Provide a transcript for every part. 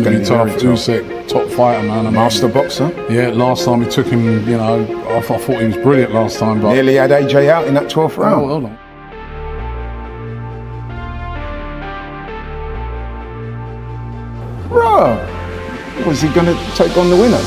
going to be tough. Usyk, top fighter, man. I mean, master boxer. Yeah, last time he took him, you know, I thought he was brilliant last time. But nearly had AJ out in that 12th round. Hold on. Bro, was he going to take on the winner?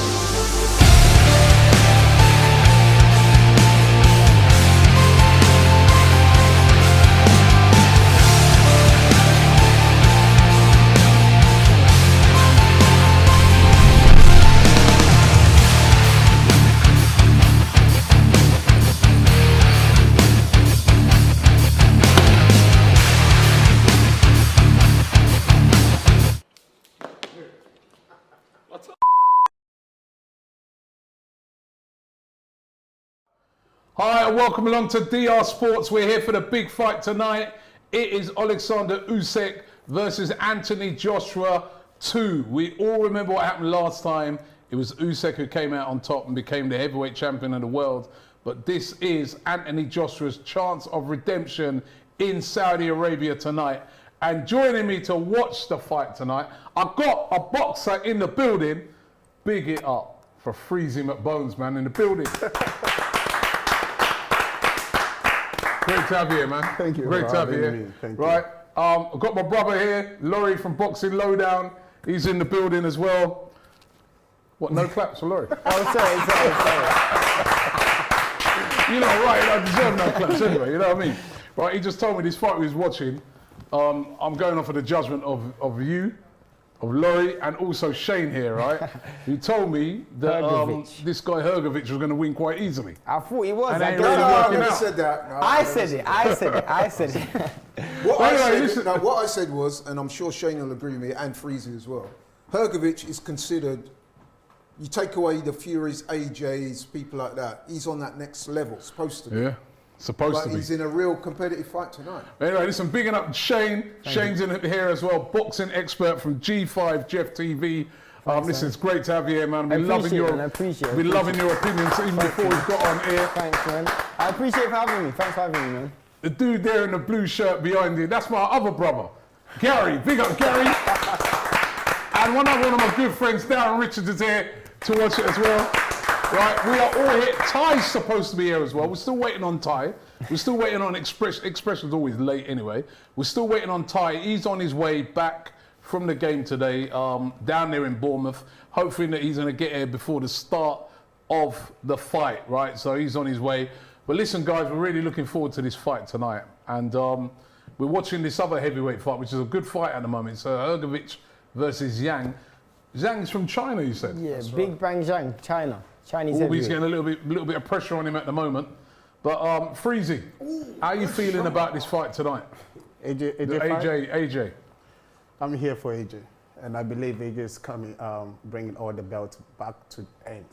Hi, and welcome along to DR Sports. We're here for the big fight tonight. It is Alexander Usyk versus Anthony Joshua 2. We all remember what happened last time. It was Usyk who came out on top and became the heavyweight champion of the world. But this is Anthony Joshua's chance of redemption in Saudi Arabia tonight. And joining me to watch the fight tonight, I've got a boxer in the building. Big it up for Freezy McBones, man, in the building. Great to have you here, man. Thank you. Great to have you here. Thank you. Right, I've got my brother here, Laurie from Boxing Lowdown. He's in the building as well. What, no claps for Laurie? Oh, sorry. You know, right, I deserve no claps anyway, you know what I mean? Right, he just told me this fight he was watching. I'm going off of the judgment of you, of Laurie, and also Shane here, right? Who told me that this guy Hrgovic was going to win quite easily. I thought he was. And I never said that. No, I said it. What I said was, and I'm sure Shane will agree with me, and Freezy as well, Hrgovic is considered, you take away the Furies, AJs, people like that, he's on that next level, supposed to be. Yeah, supposed to be. But he's in a real competitive fight tonight. Anyway, listen, bigging up Shane. Shane's in here as well, boxing expert from G5 Jeff TV. Listen, it's great to have you here, man. We're loving your opinions even before we got on here. Thanks, man. I appreciate for having me. Thanks for having me, man. The dude there in the blue shirt behind you, that's my other brother, Gary. Big up, Gary. And one of my good friends, Darren Richards, is here to watch it as well. Right, we are all here. Ty's supposed to be here as well. We're still waiting on Ty. We're still waiting on Expression's always late anyway. We're still waiting on Ty. He's on his way back from the game today, down there in Bournemouth. Hopefully that he's going to get here before the start of the fight, right? So he's on his way. But listen, guys, we're really looking forward to this fight tonight. And we're watching this other heavyweight fight, which is a good fight at the moment. So Hrgovic versus Zhang. Zhang's from China, you said? Yeah, that's Big Bang Zhang, China. Chinese heavyweight. He's getting a little bit of pressure on him at the moment. But Freezy, how are you feeling about this fight tonight? AJ. I'm here for AJ, and I believe AJ is coming, bringing all the belts back to end.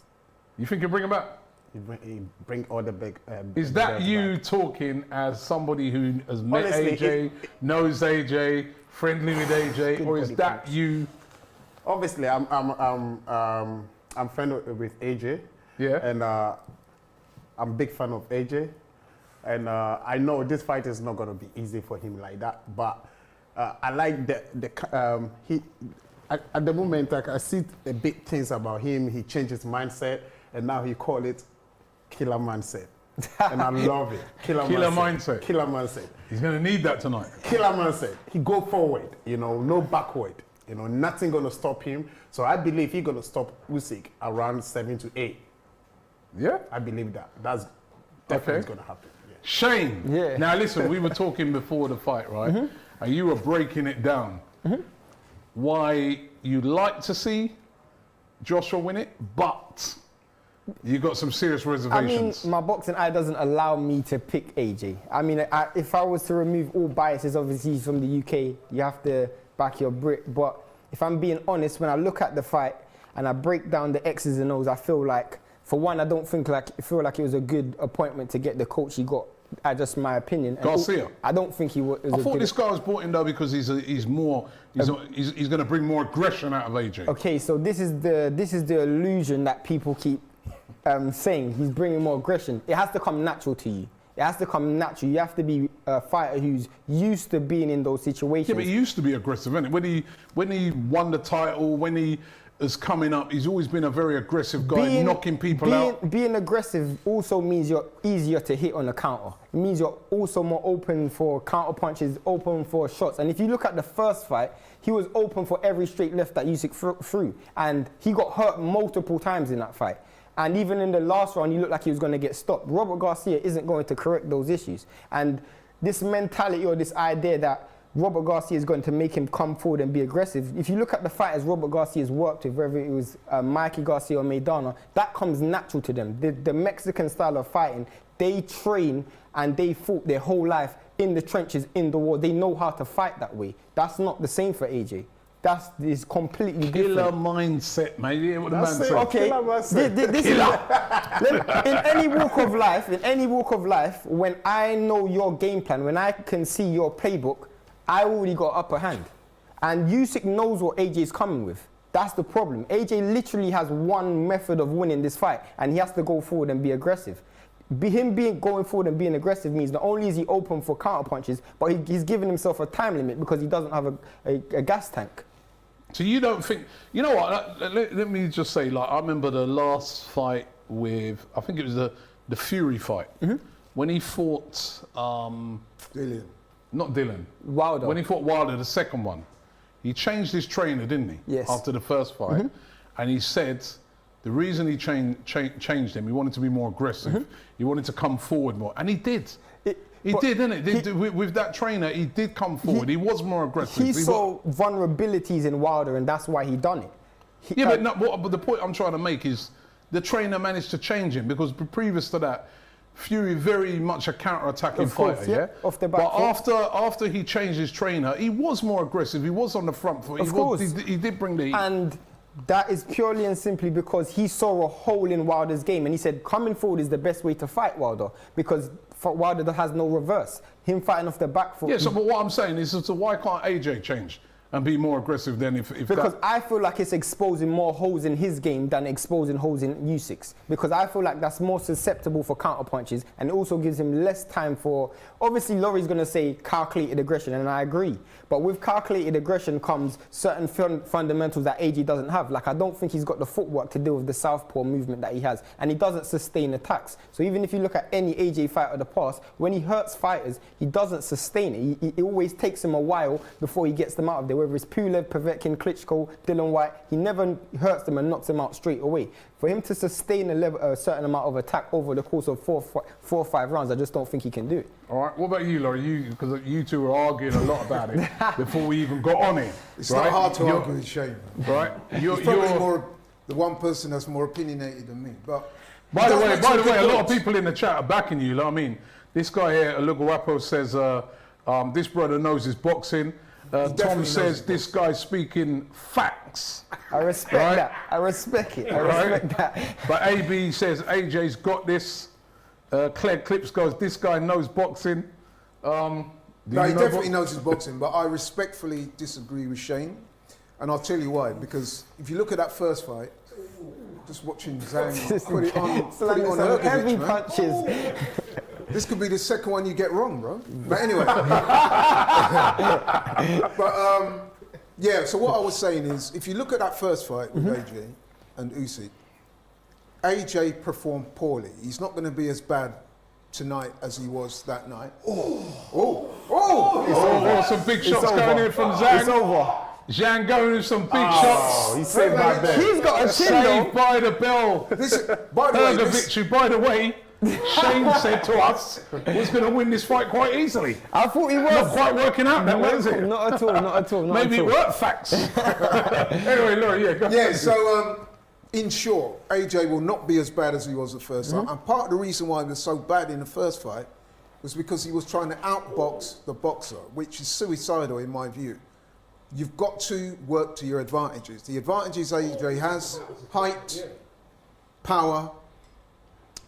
You think he'll bring him back? He bring all the big. Is that you back talking as somebody who has met AJ, knows AJ, friendly with AJ, or is that you? Obviously, I'm friend with AJ. Yeah. And I'm a big fan of AJ, and I know this fight is not going to be easy for him like that, but. I like at the moment I see a big things about him. He changed his mindset and now he call it killer mindset. And I love it. Killer mindset. Killer mindset. He's going to need that tonight. Killer mindset. He go forward, no backward. Nothing going to stop him. So I believe he's going to stop Usyk around 7 to 8. Yeah? I believe that. That's definitely going to happen. Yeah. Shane. Yeah. Now listen, we were talking before the fight, right? Mm-hmm. And you were breaking it down. Mm-hmm. Why you like to see Joshua win it, but you got some serious reservations. I mean, my boxing eye doesn't allow me to pick AJ. I mean, if I was to remove all biases, obviously he's from the UK, you have to back your Brit. But if I'm being honest, when I look at the fight and I break down the X's and O's, I feel like, for one, I feel like it was a good appointment to get the coach he got. Just my opinion. Garcia. I don't think he was. I thought this guy was brought in though because he's going to bring more aggression out of AJ. Okay, so this is the illusion that people keep saying. He's bringing more aggression. It has to come natural to you. It has to come natural. You have to be a fighter who's used to being in those situations. Yeah, but he used to be aggressive, isn't it? When he won the title, when he is coming up, he's always been a very aggressive guy, knocking people out. Being aggressive also means you're easier to hit on a counter. It means you're also more open for counter punches, open for shots. And if you look at the first fight, he was open for every straight left that Usyk threw. And he got hurt multiple times in that fight. And even in the last round, he looked like he was going to get stopped. Robert Garcia isn't going to correct those issues. And this mentality or this idea that Robert Garcia is going to make him come forward and be aggressive. If you look at the fighters Robert Garcia's worked with, whether it was Mikey Garcia or Maidana, that comes natural to them. The Mexican style of fighting, they train and they fought their whole life in the trenches, in the war. They know how to fight that way. That's not the same for AJ. That is completely different. Killer mindset, mate. Yeah, what the man said. Okay, this is in any walk of life, when I know your game plan, when I can see your playbook, I already got upper hand. And Usyk knows what AJ is coming with. That's the problem. AJ literally has one method of winning this fight, and he has to go forward and be aggressive. Going forward and being aggressive means not only is he open for counter punches, but he's giving himself a time limit because he doesn't have a gas tank. So you don't think, you know what, let me just say, like, I remember the last fight with, I think it was the Fury fight, when he fought, Dillian. Not Dylan. Wilder. When he fought Wilder, the second one, he changed his trainer, didn't he? Yes. After the first fight. And he said the reason he changed him, he wanted to be more aggressive. He wanted to come forward more. And he did. He did, didn't it? With that trainer, he did come forward. He was more aggressive. He saw vulnerabilities in Wilder, and that's why he done it. But the point I'm trying to make is the trainer managed to change him, because previous to that, Fury very much a counter-attacking fighter, yeah? Off the back but after he changed his trainer, he was more aggressive. He was on the front foot. Of course. He did bring the heat. And that is purely and simply because he saw a hole in Wilder's game, and he said coming forward is the best way to fight Wilder, because Wilder has no reverse. Him fighting off the back foot. Yeah, so but what I'm saying is, so why can't AJ change and be more aggressive then because I feel like it's exposing more holes in his game than exposing holes in Usyk's. Because I feel like that's more susceptible for counter punches, and it also gives him less time for, obviously Laurie's going to say calculated aggression, and I agree. But with calculated aggression comes certain fundamentals that AJ doesn't have. Like, I don't think he's got the footwork to deal with the southpaw movement that he has, and he doesn't sustain attacks. So even if you look at any AJ fight of the past, when he hurts fighters, he doesn't sustain it. It always takes him a while before he gets them out of there. Whether it's Pulev, Povetkin, Klitschko, Dylan White, he never hurts them and knocks them out straight away. For him to sustain a certain amount of attack over the course of four or five rounds, I just don't think he can do it. All right, what about you, Laurie? Because you two were arguing a lot about it before we even got on it. It's not hard to argue with Shane. Right? He's probably more the one person that's more opinionated than me. But by the way, a lot of people in the chat are backing you. You know what I mean? This guy here, Luguapo, says this brother knows his boxing. Tom says this guy's speaking facts. I respect that. I respect it. I respect that. But AB says AJ's got this. Claire Clips goes, this guy knows boxing. No, he definitely knows his boxing, but I respectfully disagree with Shane. And I'll tell you why. Because if you look at that first fight, just watching Zhang put it on heavy Hergovic, punches. This could be the second one you get wrong, bro. But anyway. Yeah, so what I was saying is, if you look at that first fight with AJ and Usyk, AJ performed poorly. He's not going to be as bad tonight as he was that night. Some big shots going in from Zhang. It's over. Zhang going with some big shots. He's saved by bell. He's got a chin Saved by the bell. By the way, Hergovic, who, by the way, Shane said to us, was going to win this fight quite easily. I thought he was. Not quite working out that way, is it? Not at all, not at all. Maybe it weren't facts. Anyway, Laurie, go ahead. Yeah, so in short, AJ will not be as bad as he was the first time. And part of the reason why he was so bad in the first fight was because he was trying to outbox the boxer, which is suicidal in my view. You've got to work to your advantages. The advantages AJ has: height, power,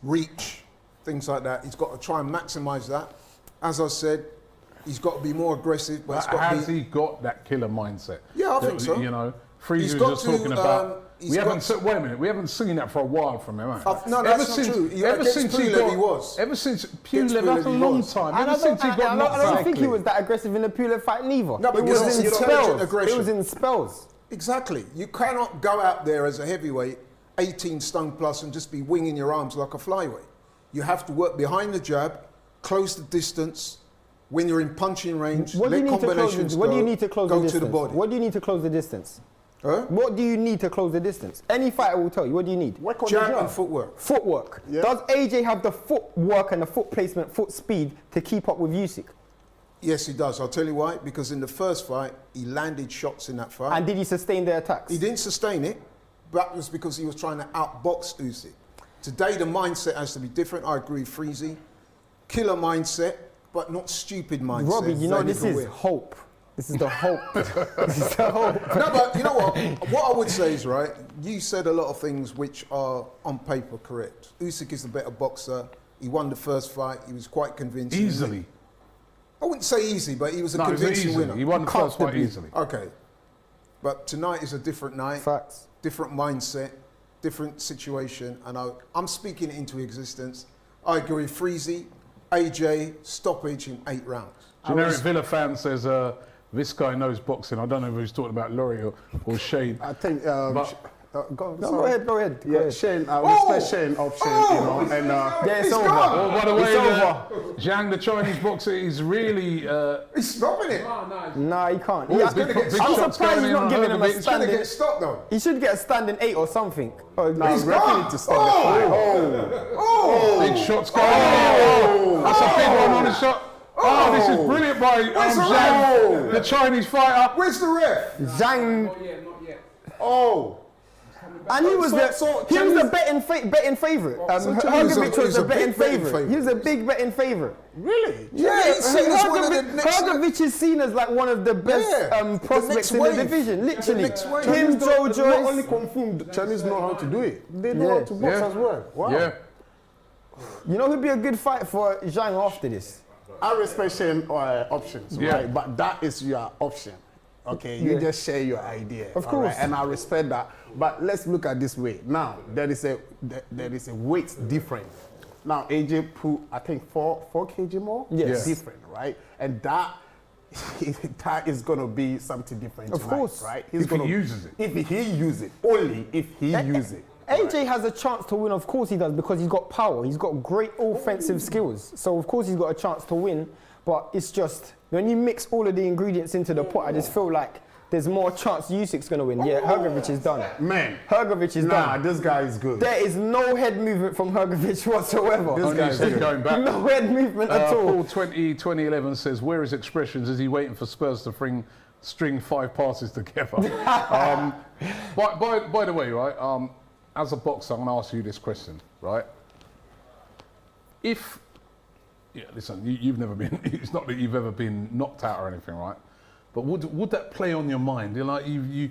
reach, things like that. He's got to try and maximise that. As I said, he's got to be more aggressive. But Has he got that killer mindset? Yeah, I think so. You know, Freezy He's was got just to talking about We haven't seen that for a while from him. No, that's not true. Ever since Pulev, he was. Ever since Pulev, that's a long time. I don't think he was that aggressive in the Pulev fight neither. No, but it was in spells. Aggression. It was in spells. Exactly. You cannot go out there as a heavyweight, 18 stone plus, and just be winging your arms like a flyweight. You have to work behind the jab, close the distance. When you're in punching range, what do you need to close the distance? What do you need to close the distance? Huh? What do you need to close the distance? Any fighter will tell you. What do you need? Jab and footwork. Footwork. Yeah. Does AJ have the footwork and the foot placement, foot speed to keep up with Usyk? Yes, he does. I'll tell you why. Because in the first fight, he landed shots in that fight. And did he sustain the attacks? He didn't sustain it. That was because he was trying to outbox Usyk. Today, the mindset has to be different. I agree, Freezy. Killer mindset, but not stupid mindset. Robbie, you know, this is hope. This is the hope. This is the hope. No, but you know what? What I would say is, right, you said a lot of things which are on paper correct. Usyk is the better boxer. He won the first fight. He was quite convincing. Easily. I wouldn't say easy, but he was a convincing winner. He won the first fight easily. Okay. But tonight is a different night. Facts. Different mindset, different situation. And I'm speaking it into existence. I agree, Freezy, AJ, stoppage in 8 rounds. Generic Villa fan says, this guy knows boxing. I don't know if he's talking about Laurie or Shane. I think. Go ahead. Yeah, Shane. I respect Shane option, you know, and yeah, it's over. Oh, by the way, Zhang, the Chinese boxer, is really. He's stopping it. Nah, he can't. Oh, I'm surprised he's not giving him a He's going to standing. get stopped though. He should get a standing 8 or something. no, he's ready to stop the Big shots going. Oh, that's a big one on the shot. Oh, this is brilliant by Zhang, the Chinese fighter. Where's the ref? Zhang. Not yet. Oh. And he was the betting favourite. Hergovich was the betting favourite. He was a big betting favourite. Really? Yeah, Hergovich is seen as like one of the best prospects in the division. Literally, him, Joe Joyce. Not only confirmed, the Chinese know how to do it. They know how to box as well. Wow. Yeah. You know who'd be a good fight for Zhang after this? I respect Shane options, right? But that is your option. Okay, you just share your idea. Of course. Right? And I respect that. But let's look at this way. Now, there is a weight difference. Now, AJ put, I think, 4 kg more? Yes. Different, right? And that is going to be something different Of tonight, course. right? If he uses it. If he uses it. Only if he uses it. AJ has a chance to win, of course he does, because he's got power. He's got great offensive skills. So, of course, he's got a chance to win. But it's just, when you mix all of the ingredients into the pot, I just feel like there's more chance Usyk's going to win. Yeah, Hergovich is done. Man. Hergovich is done. Nah, this guy is good. There is no head movement from Hergovich whatsoever. This guy is good. Going back. No head movement at all. Paul 2011 says, where is expressions? Is he waiting for Spurs to string 5 passes together? By the way, right, as a boxer, I'm going to ask you this question, right? Listen, you've never been, it's not that you've ever been knocked out or anything, right? But would that play on your mind? You're like, you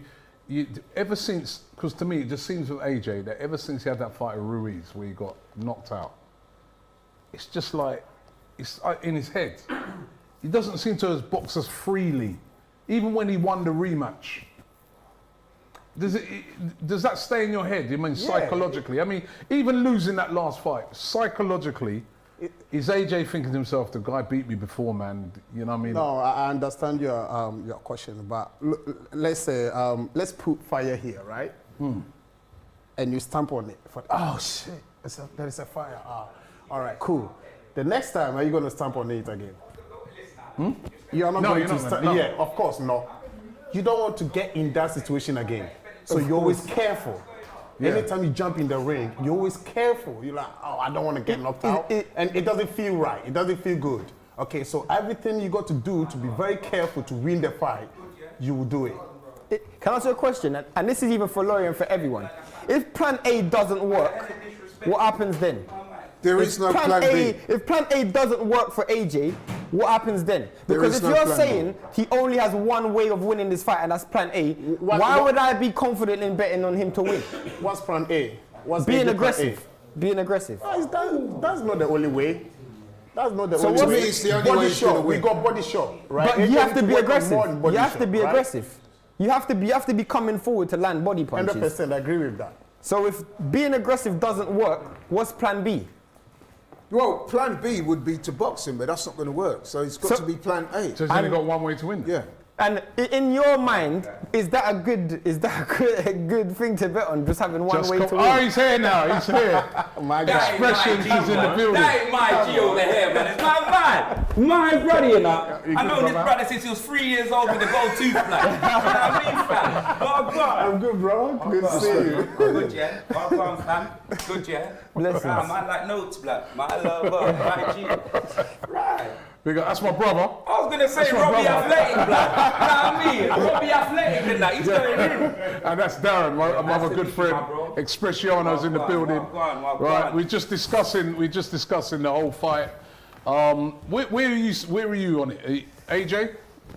ever since, because to me, it just seems with AJ that ever since he had that fight with Ruiz where he got knocked out, it's just like, it's in his head. He doesn't seem to box as freely, even when he won the rematch. Does that stay in your head? I mean, psychologically. I mean, even losing that last fight, psychologically, is AJ thinking to himself, the guy beat me before, man? You know what I mean? No, I understand your question, but let's say let's put fire here, right? And you stamp on it. Oh shit! There is a fire. All right, cool. The next time, are you going to stamp on it again? You are not going to stamp. No. Yeah, of course not. You don't want to get in that situation again, so you're always careful. Yeah. Anytime you jump in the ring, you're always careful. You're like, oh, I don't want to get knocked out. And it doesn't feel right. It doesn't feel good. Okay, so everything you got to do to be very careful to win the fight, you will do it. Can I ask you a question? And this is even for Laurie and for everyone. If plan A doesn't work, what happens then? There is no plan B. If plan A doesn't work for AJ, what happens then? Because if you're saying he only has one way of winning this fight and that's plan A, why would I be confident in betting on him to win? What's plan A? What's being aggressive? Being aggressive. That's not the only way. That's not the only way. It's the only way body shot. We got body shot, right? But you have to be aggressive. You have to be aggressive. You have to be coming forward to land body punches. 100% agree with that. So if being aggressive doesn't work, what's plan B? Well, plan B would be to box him, but that's not going to work. So it's got to be plan A. So he's only got one way to win. Yeah. And in your mind, is that a good thing to bet on? Just having one way to win? Oh, he's here now. He's here. My God. Expressions is in the building. That ain't my G over here, man. It's my man. My brother, you know. I know this brother since he was 3 years old with a gold tooth, like. You know what I mean, fam? Well done. I'm good, bro. Good to see you. Good, yeah. Well done, fam. Good, yeah. Blessings. Man, man like notes, blood. My love, my G. Right. That's my brother. I was going to say That's my Robbie brother. Athletic, blood. You know what I mean? Robbie Athletic and that. He's going in. And that's Darren, my other good friend. Expressiano's in the building. Right, we're just discussing the whole fight. Where are you on it? AJ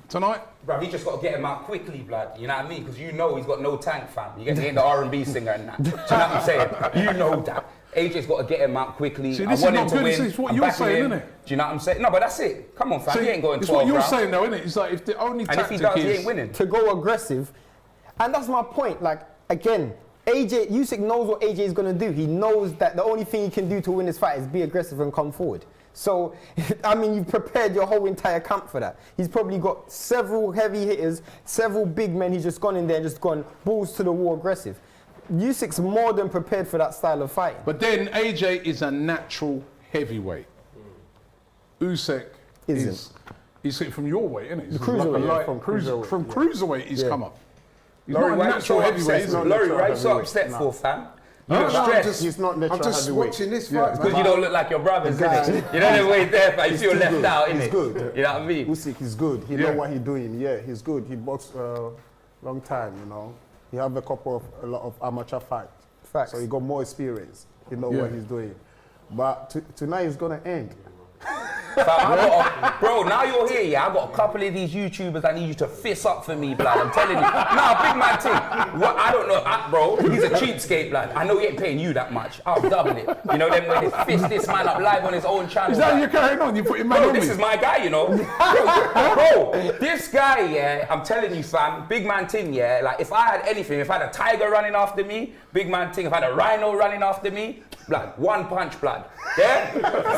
tonight? Bro, he just got to get him out quickly, blood. You know what I mean? Because you know he's got no tank, fam. You get the R&B singer and that. Do you know what I'm saying? You know that. AJ's got to get him out quickly. See, I this want is him not to good. win. This is what I'm you're backing saying, him. isn't it? Do you know what I'm saying? No, but that's it. Come on, fam. See, he ain't going 12 it's what you're rounds. saying though, isn't it? It's like if the only And if he tactic does, he is ain't winning. To go aggressive, and that's my point. Like again, Usyk knows what AJ is going to do. He knows that the only thing he can do to win this fight is be aggressive and come forward. So, I mean, you've prepared your whole entire camp for that. He's probably got several heavy hitters, several big men. He's just gone in there and just gone balls to the wall aggressive. Usyk's more than prepared for that style of fighting. But then AJ is a natural heavyweight. Usyk is from your weight, isn't it? He's cruiserweight, like from cruiserweight. From yeah. he's come up. He's Laurie, not why a you natural so heavyweight, upset? is he? Laurie, why you so heavyweight. upset No. for, fam? No, You're no, stressed. He's not natural I'm just heavyweight. watching this Yeah, fight. Because you don't look like your brothers, guy- innit? You know the way there, but you feel left good. out, He's innit? good. You know what I mean? Usyk is good. He Yeah. know what he's doing. Yeah, he's good. He boxed long time, you know. He have a lot of amateur fights. Facts. So he got more experience. He know Yeah. what he's doing. But tonight is gonna end. Bro, now you're here, yeah. I got a couple of these YouTubers I need you to fist up for me, blood. I'm telling you. Nah, big man thing. What I don't know, bro. He's a cheapskate, blood. I know he ain't paying you that much. I'll double it. You know them when he fist this man up live on his own channel. Is that blood. you're carrying on? You put your man Bro, on this me. is my guy, you know. Bro, this guy, yeah, I'm telling you, fam, big man ting, yeah. Like, if I had anything, if I had a tiger running after me, big man ting, if I had a rhino running after me, blood, one punch, blood. Yeah?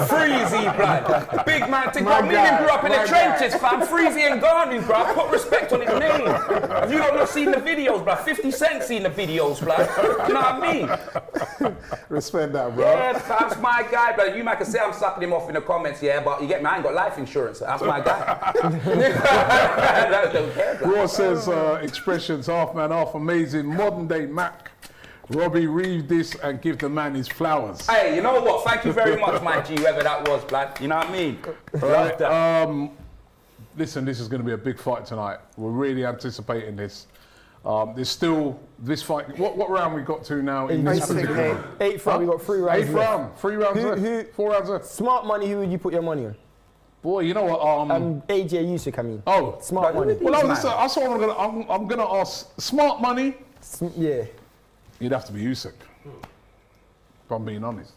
Freezy, blood. Big man ting, bro. Me and him grew up in the trenches, fam. Freezy and Garden, bro. Put respect on his name. Have you not seen the videos, blood? 50 Cent seen the videos, blood. You know what I mean? Respect that, bro. Yeah, that's my guy, but you might can say I'm sucking him off in the comments, yeah, but you get me, I ain't got life insurance, that's my guy. Don't care, blood. Raw says expressions, half man, half amazing, modern day Mac. Robbie, read this and give the man his flowers. Hey, you know what? Thank you very much, my G, whoever that was, blood. You know what I mean? Right, Love that. listen, this is going to be a big fight tonight. We're really anticipating this. There's still this fight. What round we got to now? In this particular? Eighth round, we got 3 rounds. Eighth left. round, 3 rounds left, 4 rounds left. Smart money, who would you put your money on? Boy, you know what? AJ Usyk, I mean. Oh, Smart money. well, that's what I'm gonna ask. Smart money. Yeah. You'd have to be Usyk. If I'm being honest.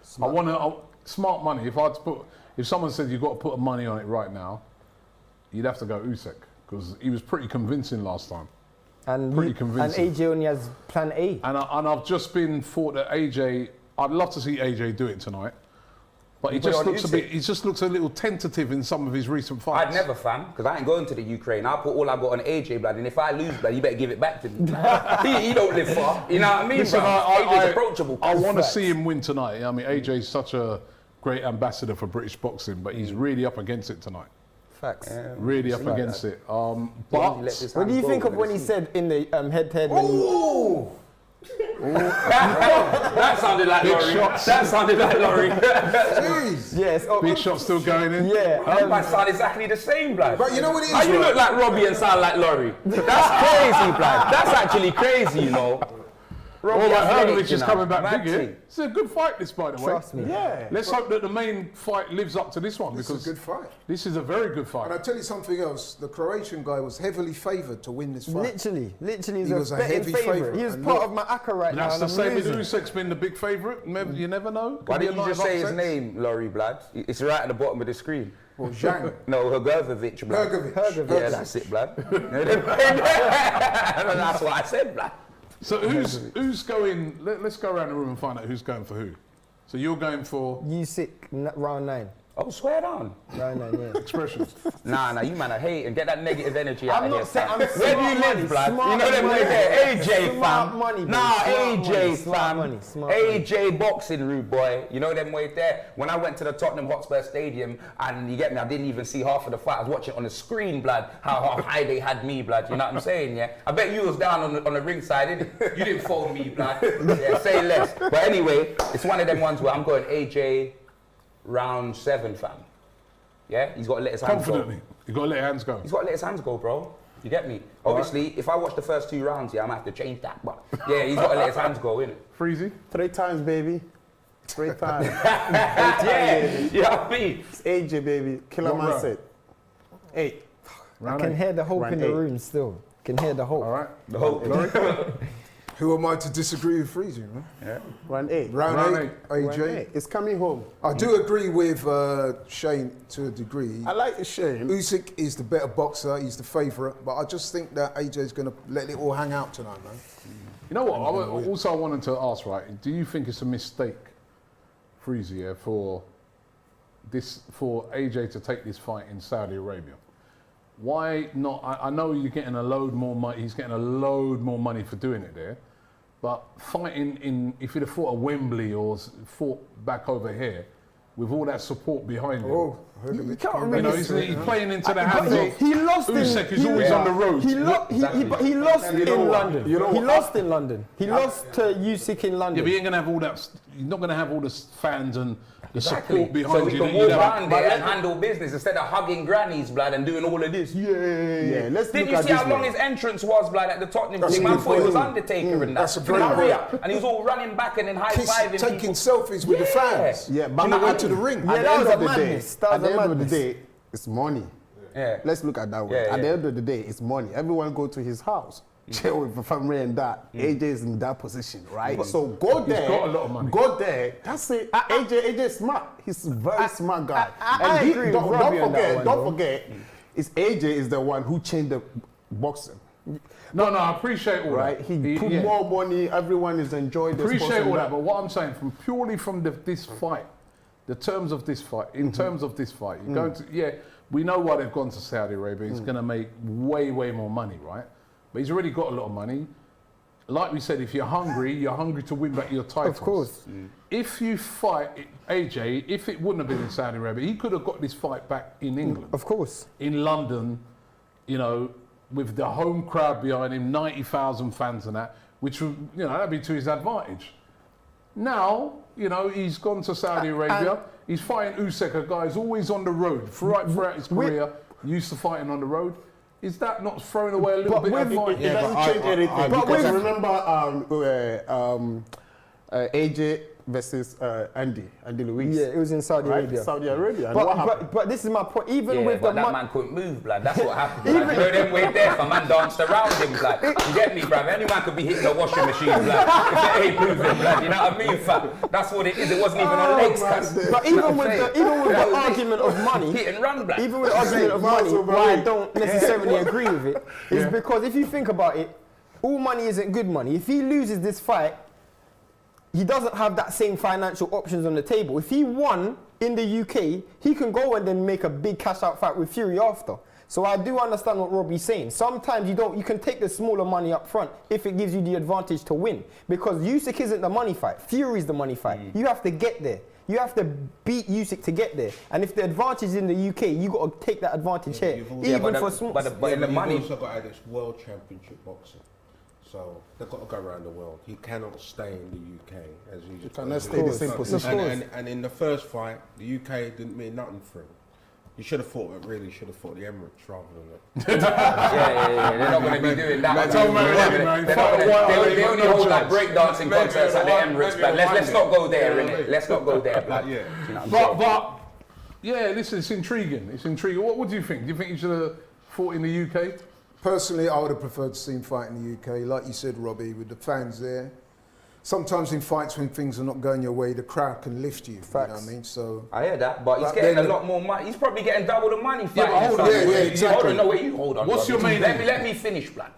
Smart money. If someone said you've got to put money on it right now, you'd have to go Usyk because he was pretty convincing last time. And Pretty convincing. And AJ only has plan A. And I've just been thought that AJ. I'd love to see AJ do it tonight, but he put it just on looks Usyk. he just looks a little tentative in some of his recent fights. I'd never, fam, because I ain't going to the Ukraine. I'll put all I got on AJ, blood, and if I lose, blood, you better give it back to me. he don't live far. You know what I mean, Listen, bro? AJ's approachable. I want to see him win tonight. I mean, AJ's such a great ambassador for British boxing, but he's really up against it tonight. Facts. Really up against it. But What do you think of when he said in the head-to-head? That sounded like Big Laurie. shots. That sounded like Laurie. Jeez. Yes. big shot still going in. Yeah. My sound exactly the same, blood. But you know what it is, How you right? look like Robbie and sound like Laurie? That's crazy, blood. That's actually crazy, you know. Robbie All right, Athletic, Hrgovic you is know. coming back Mad big here. thing. It's a good fight, this, by the way. Trust me. Yeah. Let's hope that the main fight lives up to this one This because is a good fight. this is a very good And fight. I tell you something else, the Croatian guy was heavily favoured to win this fight. Literally, He he's was a betting heavy favourite. favourite. He was And part look- of my ACCA right now. That's and the I'm same as losing. Usyk's been the big favourite. You never know. Why Could be didn't a you just night of say his upsets. name, Laurie, blood? It's right at the bottom of the screen. Or Zhang. No, Hergovic, blood. Hergovic. Yeah, that's it, blood. That's what I said, blood. So who's going? Let's go around the room and find out who's going for who. So you're going for Usyk, round 9. Oh, swear down. Round 9, yeah. expressions. Nah, you man are hating. Get that negative energy out I'm of not here, saying fam. I'm Where do you smart live, money, blood? You smart know them money. boys there? AJ, Smart fam. money, bro. Nah, Smart AJ, money, smart fam. money, smart AJ boxing rude boy. You know them way there? When I went to the Tottenham Hotspur Stadium, and you get me, I didn't even see half of the fight. I was watching on the screen, blood, how high they had me, blood. You know what I'm saying, yeah? I bet you was down on the ringside, didn't you? You didn't phone me, blood. Yeah, say less. But anyway, it's one of them ones where I'm going AJ round 7, fam. Yeah, he's got to let his hands go. Confidently, you got to let your hands go. He's got to let his hands go, bro. You get me? Obviously, if I watch the first 2 rounds, yeah, I'm going to have to change that. But yeah, he's got to let his hands go, innit? Freezy. 3 times, baby. 3 times. Yeah, you know what I mean? It's AJ, baby. Killer What man round? said. 8. I Round can 8. hear the hope Round in the 8. room still. Can hear the hope. All right. The whole Laurie. Who am I to disagree with Freezy, man? Round 8. Round Round 8, Round AJ. 8. It's coming home. I do agree with Shane to a degree. I like the Shane. Usyk is the better boxer, he's the favourite, but I just think that AJ's going to let it all hang out tonight, man. You know what? I wanted to ask, right? Do you think it's a mistake, Freezy, yeah, for AJ to take this fight in Saudi Arabia? Why not? I know you're getting a load more money. He's getting a load more money for doing it there, but fighting if he'd have fought at Wembley or fought back over here, with all that support behind him. Oh, I heard of You it. can't You really know, he's playing into the hands of he lost Usyk, who's he- always on the road. He lost You know in what? London. You know He what? lost in London. He lost to Usyk in Yeah, London. but he ain't gonna have all that. You're not gonna have all the fans and the Exactly. support behind So we you. can that walk you'd have. around there and handle business instead of hugging grannies, blood, and doing all of this. Yeah, let's Didn't look you at see how this long man. his entrance was, blood, at the Tottenham That's thing? a Man good thought it was point. Undertaker and that. That's a great Hurry point. up. And he was all running back and then Kiss, high-fiving taking people. selfies with the fans. Yeah, but You know, into the ring. Yeah, At the that end was of a the day, madness. That at was the a end of the madness. day, it's money. Yeah. Let's look at that way. Yeah, At the yeah. end of the day, it's money. Everyone go to his house, chill with the family and that. AJ is in that position, right? So go there. got a lot of money. Go there. That's it. AJ is smart. He's a very smart guy. I agree with Robbie on that one, don't though. forget, it's AJ is the one who changed the boxing, No, I appreciate all right? that. He put yeah. more money. Everyone is enjoying this. Appreciate all that, but what I'm saying, purely from this fight, the terms of this fight, Mm-hmm. in terms of this fight, you're going to, we know why they've gone to Saudi Arabia. Mm. He's going to make way more money, right? But he's already got a lot of money. Like we said, if you're hungry to win back your titles. Of course. If you fight AJ, if it wouldn't have been in Saudi Arabia, he could have got this fight back in England. Of course. In London, you know, with the home crowd behind him, 90,000 fans and that, which would, you know, that'd be to his advantage. Now, you know, he's gone to Saudi Arabia. He's fighting Usyk, a guy who's always on the road throughout his career, used to fighting on the road. Is that not throwing away a little bit of advantage? It doesn't change anything. but Because with- remember AJ versus Andy Luis. Yeah, it was in Saudi right? Arabia. Saudi Arabia. And what happened? But this is my point. Even Yeah, with but the that money. man couldn't move, blood. That's what happened. Blood. You know them way there, for man danced around him, blood. You get me, bruv? Any man could be hitting a washing machine, blood. If it ain't moving, blood. You know what I mean, fam? That's what it is. It wasn't even on legs, cuz. But even with the argument of money, Hit and run, blood. even with the argument of money, why I don't necessarily agree with it is because if you think about it, all money isn't good money. If he loses this fight, he doesn't have that same financial options on the table. If he won in the UK, he can go and then make a big cash out fight with Fury after. So I do understand what Robbie's saying. Sometimes you can take the smaller money up front if it gives you the advantage to win. Because Usyk isn't the money fight, Fury's the money fight. You have to get there. You have to beat Usyk to get there. And if the advantage is in the UK, you got to take that advantage here. Yeah, Even but for the- small. but in the You've money, also got to add this world championship boxing. So they've got to go around the world. He cannot stay in the UK as he cannot stay the same position. And in the first fight, the UK didn't mean nothing for him. He should have fought the Emirates rather than it. yeah. They're not going to be doing that. Man, tell man, They only hold like breakdancing concerts at the Emirates, blood. Let's not go there, innit? Let's not go there, blood. You know what I'm saying? But yeah, listen, it's intriguing. It's intriguing. What do you think? Do you think he should have fought in the UK? Personally, I would have preferred to see him fight in the UK. Like you said, Robbie, with the fans there. sometimes in fights when things are not going your way, the crowd can lift you. Facts. You know what I mean? So I hear that, but he's But getting a then- lot more money. He's probably getting double the money Yeah, but fighting. hold on. son. Yeah, Wait, exactly. Hold on, no, wait, you hold on. What's brother. your main aim? Let me finish, blood.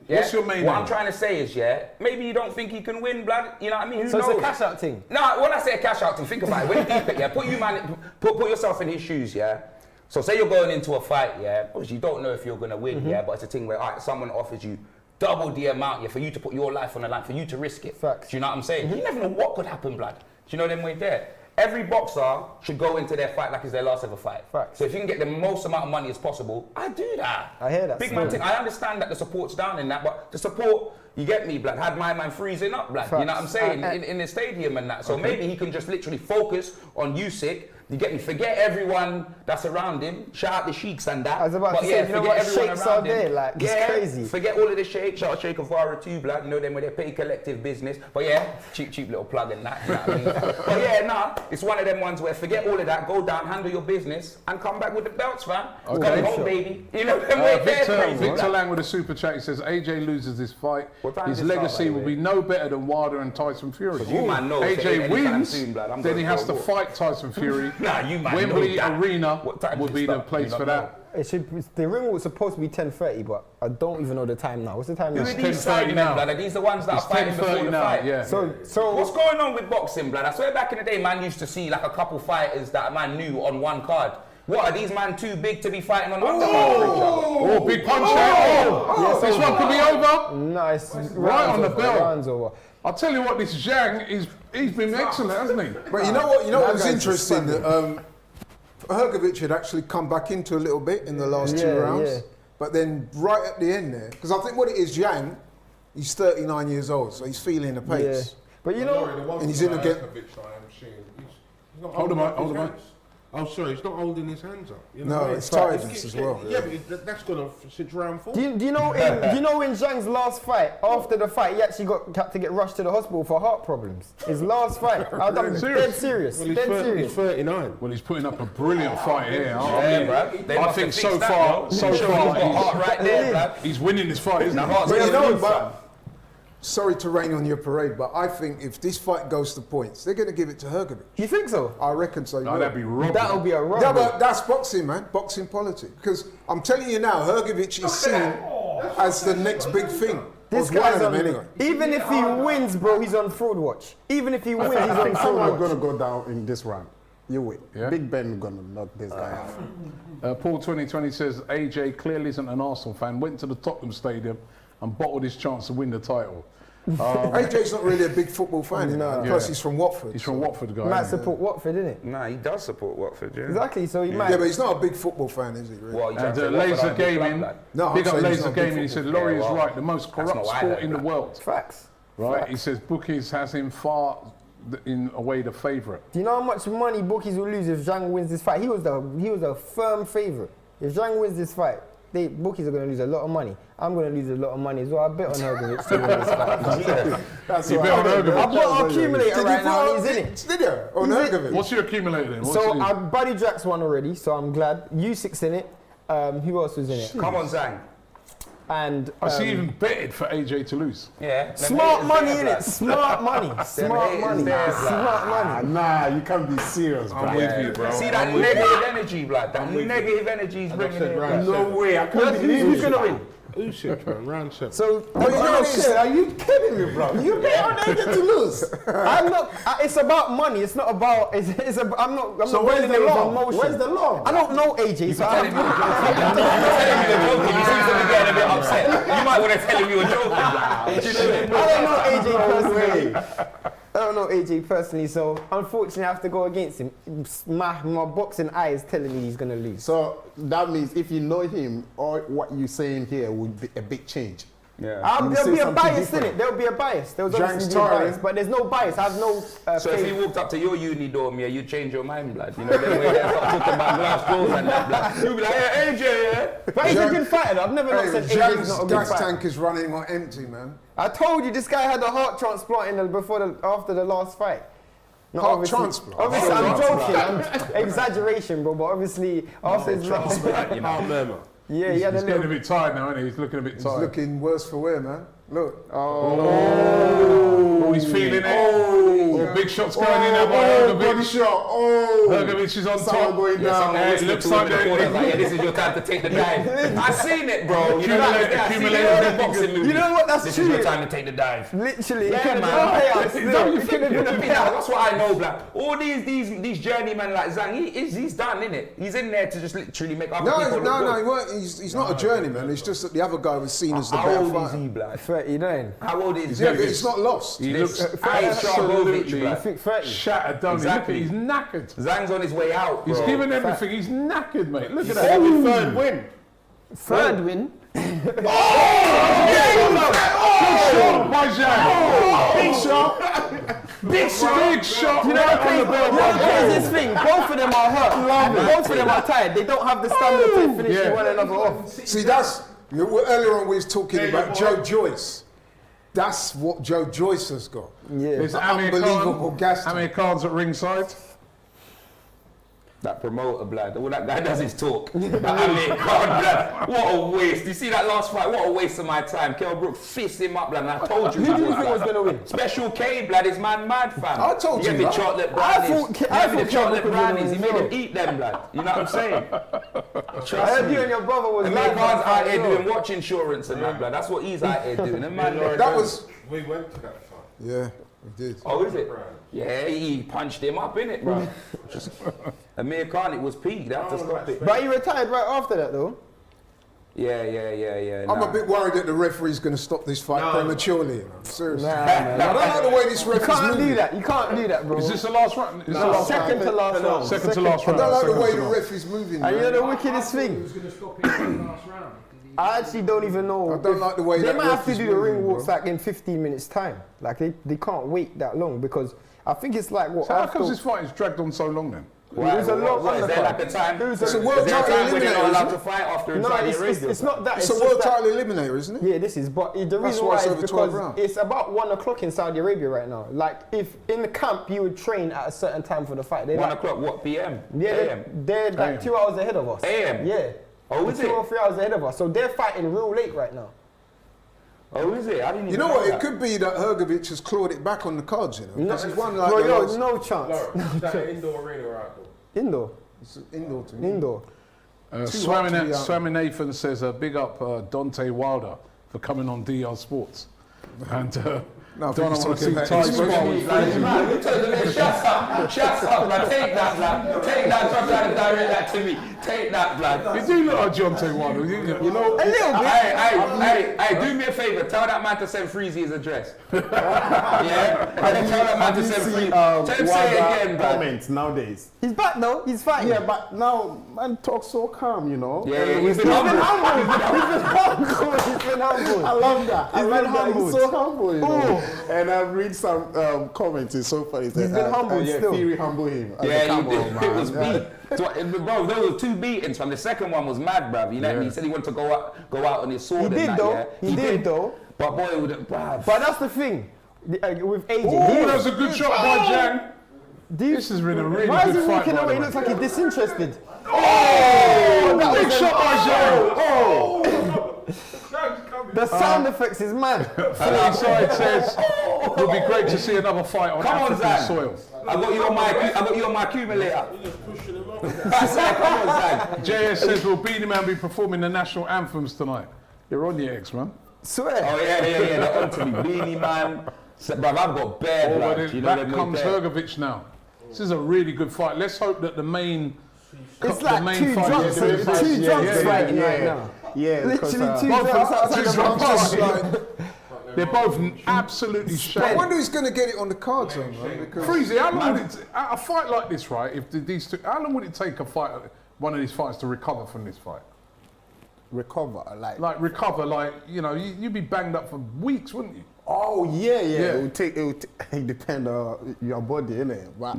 Yeah? What's your main What aim? I'm trying to say is, yeah, maybe you don't think he can win, blood. You know what I mean? Who So knows? it's a cash out thing. Nah, when I say a cash out thing, think about it. When you deep it, yeah, put yourself in his shoes, yeah. So say you're going into a fight, yeah. Obviously you don't know if you're gonna win, yeah. But it's a thing where, alright, someone offers you double the amount, yeah, for you to put your life on the line, for you to risk it. Facts. Do you know what I'm saying? You never know what could happen, blood. Do you know them way there? Every boxer should go into their fight like it's their last ever fight. Facts. So if you can get the most amount of money as possible, I do that. I hear that Big man still. thing. I understand that the support's down in that, but the support, you get me, blood, had my man freezing up, blood. You know what I'm Facts. saying? In the stadium and that. So maybe he can just literally focus on Usyk. You get me? Forget everyone that's around him. Shout out the sheiks and that. I was about but to yeah, say, you know forget what, everyone sheiks around are there, him. like, it's crazy. Forget all of the sheiks. Shout out Sheikh of Vara too, blood. You know them where they pay collective business. But yeah, cheap little plug in that. You know what I mean? But yeah, nah, it's one of them ones where forget all of that, go down, handle your business, and come back with the belts, fam. It's coming home, baby. You know them way there, crazy. Victor Lang with a super chat. He says AJ loses this fight. What time His does it start, legacy by the will way? be no better than Wilder and Tyson Fury. You man know if it AJ ain't anytime wins, soon, blood, I'm then gonna he has go to walk. fight Tyson Fury. Nah, you man Wembley know that. Arena What time would does be it the start? place You for don't that. It should. The ring was supposed to be 10:30, but I don't even know the time now. What's the time now? Who are these 10:30 side now. men, blood? Are these the ones that It's are fighting before 10:30 the now, fight? yeah. So What's going on with boxing, blood? I swear back in the day, man used to see like a couple fighters that a man knew on one card. What, are these man too big to be fighting on undercard for each other? Oh, big punch there. Oh, this one could be over. nice. Right on the bell. Rounds over. I'll tell you what, this Zhang, he's been excellent, hasn't he? But you know what? You know what That was guy's interesting? stunning. That Hergovic had actually come back into a little bit in the last two Yeah, rounds, yeah. but then right at the end there, because I think what it is, Zhang, he's 39 years old, so he's feeling the Yeah. pace. But you know, And he's in again. He's not Hold him holding up, up hold his him up. hands. Oh, sorry, he's not holding his hands up. You No, know? it's He tiredness keeps as getting- well. Yeah, but that's gone on since round 4. do you know in Zhang's last fight? After the fight, he actually had to get rushed to the hospital for heart problems. His last fight. I'm dead serious. Well, Dead serious. he's 39. Well, he's putting up a brilliant fight here. Yeah, bruv. They I must think have so fixed that, far, bro. so He's got far, heart right there, blood. he's winning this fight, isn't The he? heart's But you going know, loose, but sorry to rain on your parade, but I think if this fight goes to points, they're going to give it to Hergovic. You think so? I reckon so. No, that'd be robbery. That'll be a run. Yeah, but that's boxing, man. Boxing politics. Because I'm telling you now, Hergovic is seen as the next big thing. This Or one guy's of them on. anyway. Even if he wins, bro, he's on fraud watch. Even if he wins, he's I on think fraud someone's watch. gonna go down in this round. You wait. Yeah? Big Ben gonna knock this guy out. Paul 2020 says AJ clearly isn't an Arsenal fan. Went to the Tottenham Stadium and bottled his chance to win the title. AJ's not really a big football fan, you know. Plus, Yeah. he's from Watford. He's from Watford, guy. Might isn't he? support Watford, innit? Nah, he does support Watford, yeah. Exactly. So he might. Yeah, but he's not a big football fan, is he? Really? Well, you trying And to say Watford Laser aren't a big club, Gaming, lad? No, I'm big up saying he's Laser not a big Gaming. He said football Laurie is player. right, the most That's corrupt not why I sport heard in the that. world. Facts. Right? Facts. He says bookies has him far in a way the favourite. Do you know how much money bookies will lose if Zhang wins this fight? He was a firm favourite. If Zhang wins this fight, bookies are going to lose a lot of money. I'm going to lose a lot of money as well. I bet on Hergovic to win this fight. That's You what bet on I- Hergovic. I bought an accumulator Did right now you and he's in it. Did you? On He's in- Hergovic? What's your accumulator then? What's So his- I Buddy Drax won already, so I'm glad. Usyk's in it. Who else was in it? Come on, Zhang. And I see even betted for AJ to lose. Yeah. them smart haters money there, in blood. it. Smart money. Smart haters money. there, blood. Smart money. Nah, you can't be serious, bro. I'm with you, bro. See that I'm with you. negative energy, blood. That with you. negative energy he's bringing in. blood. No way, I can't believe Who's it. going to win? Usyk, man, round 7. So, Oh, you know shit, are you kidding me, bro? You bet on AJ to lose. I'm not. It's about money. It's not about. It's about. I'm not. I'm So not where's winning the it with law? emotion. Where's the law? I don't know AJ, so Telling me you're joking. He seems to be getting a bit upset. You might want to tell him you were joking. I don't know AJ personally. I don't know AJ personally, so unfortunately I have to go against him. My boxing eye is telling me he's gonna lose. So that means if you know him, all what you're saying here would be a big change. Yeah. You There'll say be a something bias in different. it. There'll be a bias. There'll Zhang's obviously be a tiring. bias, but there's no bias. I have no. So if he faith. walked up to your uni dorm, yeah, you'd change your mind, blood. You know, then we're talking about glass doors and that, blood. You'd be like, hey, AJ, yeah. But he's a good fighter. I've never not Hey, said AJ's Zhang's not a good gas fighter. tank is running on empty, man. I told you this guy had a heart transplant after the last fight. Not Heart obviously- transplant? Obviously, I'm joking. I'm exaggeration, bro. But obviously, after his last fight, You know. Murmur. Yeah, he's he had a getting a little... bit tired now, isn't he? He's looking a bit He's tired. looking worse for wear, man. Look. Oh, he's feeling it. Oh, big shots going in there by body Hrgovic. shot. Oh, Hrgovic is on someone top. going down. It looks like yeah, this is your time to take the dive. I seen it, bro. You know that? I seen it in the boxing movie. You know what? That's This true. is your time to take the dive. Literally, Yeah, it could have man. been a payout still. It could have been a payout. That's what I know, black. All these journeymen like Zhang, he's done, innit? He's in there to just literally make other people look No, good. he weren't. He's not a journeyman. It's just that the other guy was seen as the How better old is fighter. he, black? 39. How old is he? Yeah, but he's not lost. He looks Hey, absolutely I think 30. shattered, don't Exactly. he? Look at, he's knackered. Zhang's on his way out, bro. He's given everything. He's knackered, mate. Look at that. Third win. Third win. Good shot by Zhang. Big shot. Big shot. You know right what on the bell by crazy Zhang. this thing? Both of them are hurt. Both of them are tired. They don't have the stamina to finish Yeah. one another off. See, earlier on we was talking about Joe Joyce. That's what Joe Joyce has got. Yeah. There's Unbelievable gas. Amir Khan's at ringside. That promoter, blood. All that guy does is talk. I mean, God, blood. What a waste. You see that last fight? What a waste of my time. Kell Brook fist him up, blood. And I told you. Who do you think was going to win? Special K, blood, is man mad, fam. I told you He gave me that. chocolate I brownies. thought He gave me the Kell chocolate Brook was gonna brownies. He win made as him eat them, blood. You know what I'm saying? I heard you and your brother was Amir live Khan's on out here as well. doing watch insurance and that, blood. That's what he's out here doing. And man, That was. We went to that fight. Yeah, we did. Oh, is it? Yeah, he punched him up, innit, bro? Amir Khan, it was peak. They had to stop it. But he retired right after that, though. Yeah. I'm a bit worried that the referee's going to stop this fight prematurely. You know? Seriously. Nah, man. I don't like the way this You referee's can't moving. do that. You can't do that, bro. Is this the last round? Is this No, the last second to last round. Second to last I round. don't like the Second way to the last. ref is moving. And you know Man. the wickedest thing? Who's going to stop him in the last round? I actually don't even know. I don't like the way They that might have ref to is do the ring moving, walks bro. like in 15 minutes time. Like they can't wait that long because I think it's like what So how after. comes this fight is dragged on so long then? It was a lot What, is there like a undercard. time? It was Is a there world a title time when they're not eliminator, allowed isn't to fight after in No, Saudi it's Arabia? not that. It's a just world that- title eliminator, isn't it? Yeah, this is. But the reason why why it's is over 12 because rounds. it's about 1 o'clock in Saudi Arabia right now. Like if in the camp you would train at a certain time for the fight. They 1 like, o'clock, what, PM? yeah, AM? they're like 2 hours ahead of us. AM? Yeah. Oh, is 2 it? or 3 hours ahead of us. So they're fighting real late right now. Oh, is it? I didn't even You know what? that. It could be that Hrgovic has clawed it back on the cards, you know. Because he's won like Bro, the yo, last- no chance. Is that an indoor arena or outdoor? Indoor. It's indoor to me. Indoor. Swami Nathan says, big up Dante Wilder for coming on DR Sports. And No, I think Donna he's wants to talking see about Ty his spar with Freezy. Shut up, man. Take that, blood. Take that. Stop trying to direct that to me. Take that, blood. You do look like Jonte Wilder. You know, A little bit. Hey, do me a favor. Tell that man to send Freezy his address. Yeah? Tell that man to send Freezy. Tell him say it again, blood. Comments nowadays. He's back though. He's fighting. Yeah, but now man talks so calm, you know. Yeah, he's been humble. He's been humble. I love that. I He's love been that. He's humbled. so humble, you know. And I've read some comments. It's so funny. He's been humbled yeah, still. Fury humble him. Yeah, Come he on, did. man. It was beat. So, bro, there were 2 beatings from the second one was mad, bruv. You know what I mean? He said he wanted to go out on his sword. He and did that, though. yeah? He did though. But boy, it would have, bruv. But that's the thing with AJ. oh, that was a good shot by Zhang. Do you- This has been a really Why is good he fight. walking by away? the He way. looks like he's disinterested. Oh, big shot by Zhang. The sound effects is mad. Inside says, it would be great to see another fight on Come on, African Zhang. soil. I got you on my accumulator. I said, come on, Zhang. JS says, will Beanie Man be performing the national anthems tonight? You're on your ex, man. Swear. Oh, yeah, they're on to me. Beanie Man. So, bruv, I've got bare blood. But You know back them comes there. Hrgovic now. This is a really good fight. Let's hope that the main It's the like main 2 fight drunks, is- 2 drunks fighting yeah, right yeah. now. Yeah, because, Literally 2 both drunks of outside them- the I'm just bar. like, they're both absolutely I shattered. wonder who's going to get it on the cards, though, man. Because Freezy, how long would it, a fight like this, right? If these two, how long would it take one of these fighters to recover from this fight? recover, like. Like recover, like you'd be banged up for weeks, wouldn't you? Oh yeah. Yeah. It depend on your body, innit? But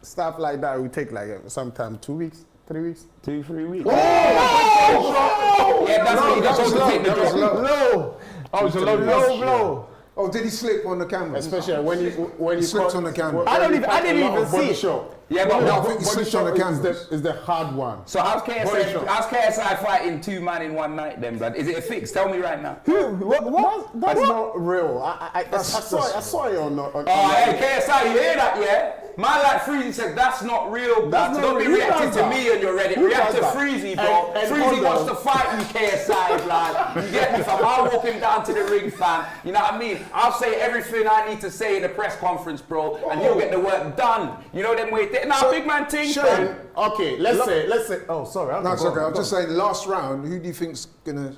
stuff like that will take like sometime 2 weeks, 3 weeks. 2-3 weeks. Oh! Yeah, that's what he does to take the drop. Low. Oh, it's a low Low blow. Oh, did he slip on the camera? Especially when He slipped on the camera. I didn't even see it. Yeah, but No, I think he slipped on the camera. Is the hard one. so how's KSI fighting 2 man in one night then, blood? Is it a fix? Tell me right now. What? That's not real. I saw it on. Oh, hey, KSI, you hear that, yeah? Man like Freezy said, that's not real, blood. Don't be reacting to me on your Reddit. React to Freezy, bro. And Freezy wants to fight you, KSI, blood. You get me, fam? I'll walk him down to the ring, fam. You know what I mean? I'll say everything I need to say in the press conference, bro, and he'll get the work done. You know them way. Now, big man thing. Shane, Okay, let's say. Oh, sorry. no, it's okay. I'm just saying, last round, who do you think's gonna?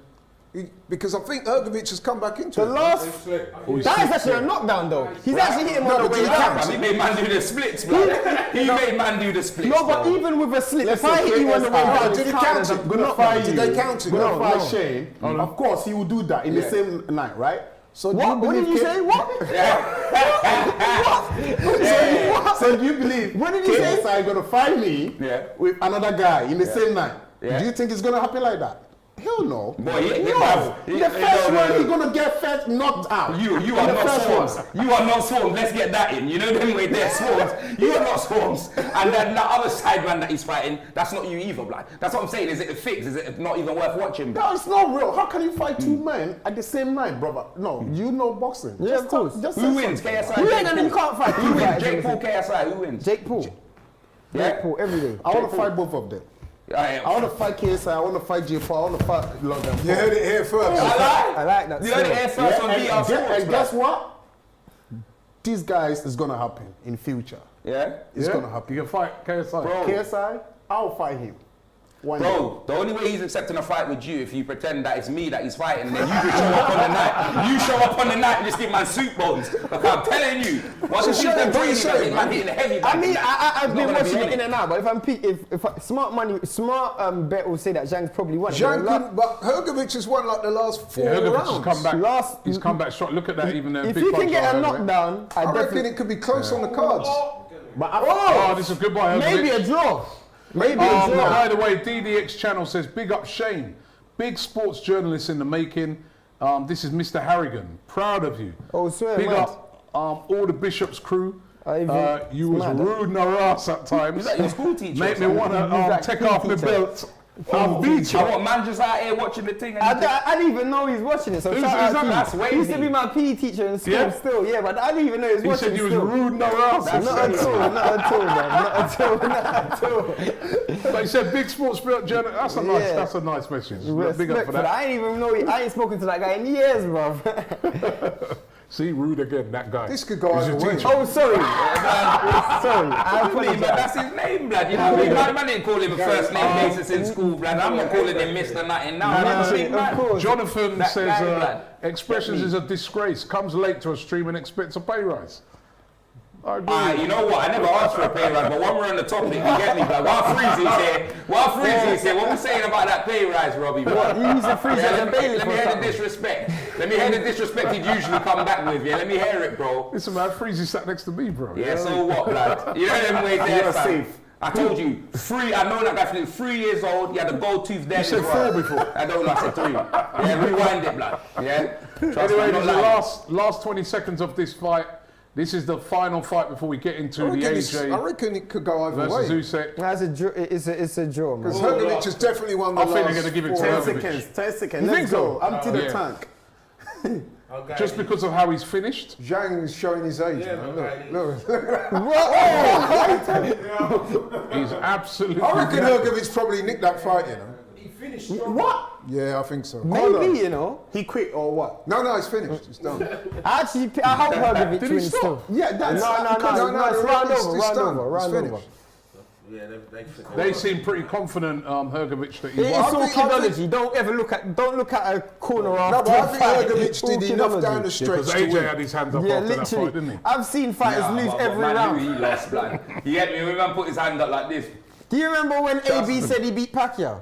Because I think Ergovic has come back into The it. last, that is actually a knockdown though. He's actually hit him on the way down. He made man do the splits, blood. He made man do the splits. No, but even with a slip, if I hit you on the way down, Did he count it? Did they count it? Gonna fight Shane. Of course, he will do that in the same night, right? So What did you say? What? So do you believe What did he say? KSI is gonna fight me with another guy in the same night? Yeah. Do you think it's gonna happen like that? Hell no. Boy, The first one he's gonna get first knocked out. You are not swarms. You are not swarms. Let's get that in. You know them way there, swarms. You are not swarms. And then the other side man that he's fighting, that's not you either, blood. That's what I'm saying. Is it a fix? Is it not even worth watching? Bro? No, it's not real. How can you fight two men at the same night, brother? No, you know boxing. Yeah, of course. Who wins? KSI. You Jake ain't you can't fight. Who wins? Jake Paul, KSI. Who wins? Jake Paul. Jake Paul every day. I want to fight both of them. I want to fight KSI, I want to fight J4, I want to fight Lowdown. You heard it here first. I like that. You heard it here first on BR Sports. And guess what? These guys is gonna happen in future. Yeah? It's gonna happen. You can fight KSI. Bro. KSI, I'll fight him. One day. Bro, the only way he's accepting a fight with you if you pretend that it's me that he's fighting, then you show up on the night. You show up on the night and just give man soup bones. Look, I'm telling you. Once you see them training, man hitting the heavy bag. I mean, I've been watching it in it. and out, but if I'm smart bet will say that Zhang's probably won. Zhang couldn't, but Hergovic has won like the last 4 Hergovic rounds. has come back. He's come back shot. Look at that, even there. If he can get a knockdown, I reckon it could be close on the cards. But Oh, this is a good boy. maybe a draw. Maybe a draw. By the way, DDX channel says, big up Shane. Big sports journalist in the making. This is Mr. Harrigan. Proud of you. Oh, swear, Big mad. up all the Bishop's crew. You was mad. rude in our ass at times. Was that your school teacher? Made me want to take off my belt. I'll beat you. I want man just out here watching the thing. I didn't even know he's watching it. So shout out to That's him. wavy. He used to be my PE teacher in school still, but I didn't even know he was He watching said you was still. rude in our ass. Not at all, man. Not at all. But he said big sports journalist. That's a nice message. Big up Respect for that. that. I ain't even know. I ain't spoken to that guy in years, bro. See, rude again, that guy. This could go He's either your way. teacher. Oh, sorry. Sorry. I apologize. That's his name, blood. You know what I mean? Man didn't call him a first name basis in school, blood. I'm not calling him Mr. Nothing now. That's a big man. Of course. Jonathan That says, guy, blood. expressions is a disgrace. Comes late to a stream and expects a pay rise. I agree. You know what? I never asked for a pay rise, but when we're on the topic, you get me, blood. While Freezy's here, what we saying about that pay rise, Robbie? Blood? You used to Freezy as a bailiff Let me or hear the something. disrespect. Let me hear the disrespect he'd usually come back with, yeah? Let me hear it, bro. Listen, man, Freezy sat next to me, bro. Yeah, so what, blood? You know them way there, fam. I told you, I know that guy from 3 years old, he had a gold tooth there. You said 4 before. I don't know, I said 3. Yeah, rewind it, blood. Yeah? Trust Anyway, me, this is I'm the not lying. last 20 seconds of this fight. This is the final fight before we get into the I AJ reckon it could go either way. versus Usyk. It's a draw, man. Because Hergovic has definitely won the I last think they're going to give it to 4 rounds. 10 Hergovic. seconds, 10 seconds. You Let's think go. so? Empty the Yeah. tank. Just because of how he's finished. Zhang is showing his age. Yeah, man. look. Look. He's absolutely. I reckon Hergovic probably nicked that fight, you know. He finished strong. What? Yeah, I think so. Maybe, you know. He quit or what? No, it's finished. It's done. I hope Hergovic Did he wins stop? still. Yeah, that's No, it's round over, it's done. round It's over. finished. Yeah, They seem pretty confident, Hergovic, that he It's won. all I think- kidology. Don't look at a corner No, after but I a think fight. Hergovic All did enough kidology. down the stretch Because to AJ win. had his hands up Yeah, after that literally. fight, didn't he? I've seen fighters lose every man round. knew he lost, blood. You get me? When man put his hand up like this. Do you remember when AB said he beat Pacquiao?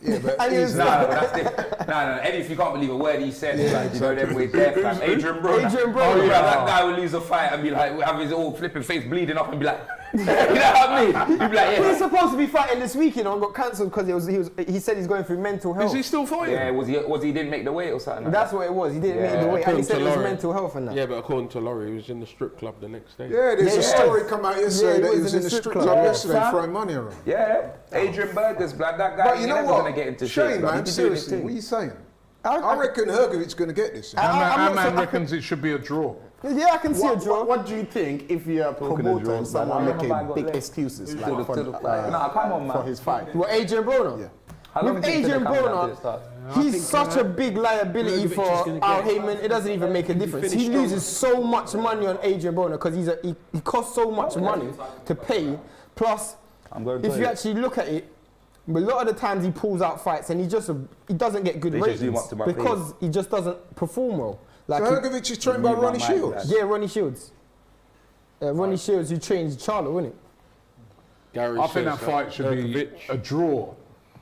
Yeah, but And he was No, that's different. No, Eddie, if you can't believe a word he said, like, you know them way there, fam. Adrian Broner. Adrian Broner. Oh, yeah, Yeah. that guy would lose a fight and be like, have his all flipping face bleeding off and be like, You know what I mean? You'd be like, He was yeah. supposed to be fighting this weekend and got cancelled because he said he's going through mental health. Is he still fighting? Yeah, was he didn't make the weight or something? Like That's what it was. He didn't make the weight, and he said it was mental health and that. Yeah, but according to Laurie, he was in the strip club the next day. Yeah, there's a story come out yesterday Yeah, that he was in the strip club yesterday fam. throwing money around. Yeah, Adrian Burgers, blood. That guy. But you know never what? gonna get into Shame, shit, blood. He man, be doing his seriously, thing. what are you saying? I I reckon Hergovic's going to get this. Our man reckons it should be a draw. Yeah, I can see a draw. What do you think if you're a promoter and someone man. making I got big left. excuses To like the- for, to the- Nah, come on, man. for his fight? What, Adrian Broner? Yeah. How long With do you think Adrian they're coming Broner, after the start? he's such a big liability for Al Heyman. It doesn't even make a difference. He loses so much money on Adrian Broner because he costs so much money to pay. Plus, I'm going if to you it. actually look at it, a lot of the times he pulls out fights and he doesn't get good They just zoom ratings up to my because he just doesn't perform well. Like So Hergovic is trained by Leave my Ronnie mind, Shields. lad. yeah, Ronnie Shields. Ronnie Shields, who trains Charlotte, wasn't it? Gary I think that says fight should be Hergovic. a draw.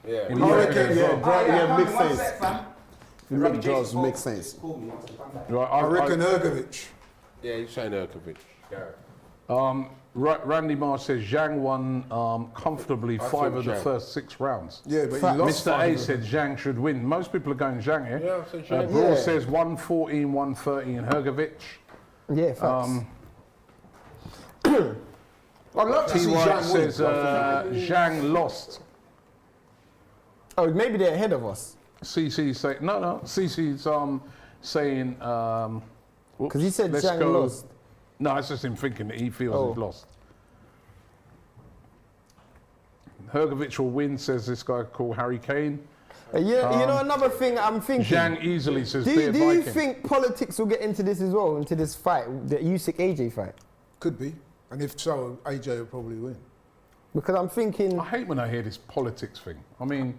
Yeah. In I my reckon, opinion. Yeah, makes sense. Big draws makes sense. Right, I reckon Hergovic. Yeah, he's saying Hergovic. Randy Marsh says Zhang won comfortably 5 of the Zhang. first 6 rounds. Yeah, but he lost Mr. five A of said Zhang should win. Most people are going Zhang here. Yeah, I said Zhang. Brawl says 114, 130 Hergovic. Yeah, facts. I'd love to T. see White Zhang win. says Zhang lost. Oh, maybe they're ahead of us. CC say no. CC's saying Because he said let's Zhang go. lost. No, it's just him thinking that he feels he's lost. Hergovic will win, says this guy called Harry Kane. Yeah, you know another thing I'm thinking. Zhang easily says Do Beard you Viking. think politics will get into this as well, into this fight, the Usyk AJ fight? Could be. And if so, AJ will probably win. Because I'm thinking, I hate when I hear this politics thing. I mean,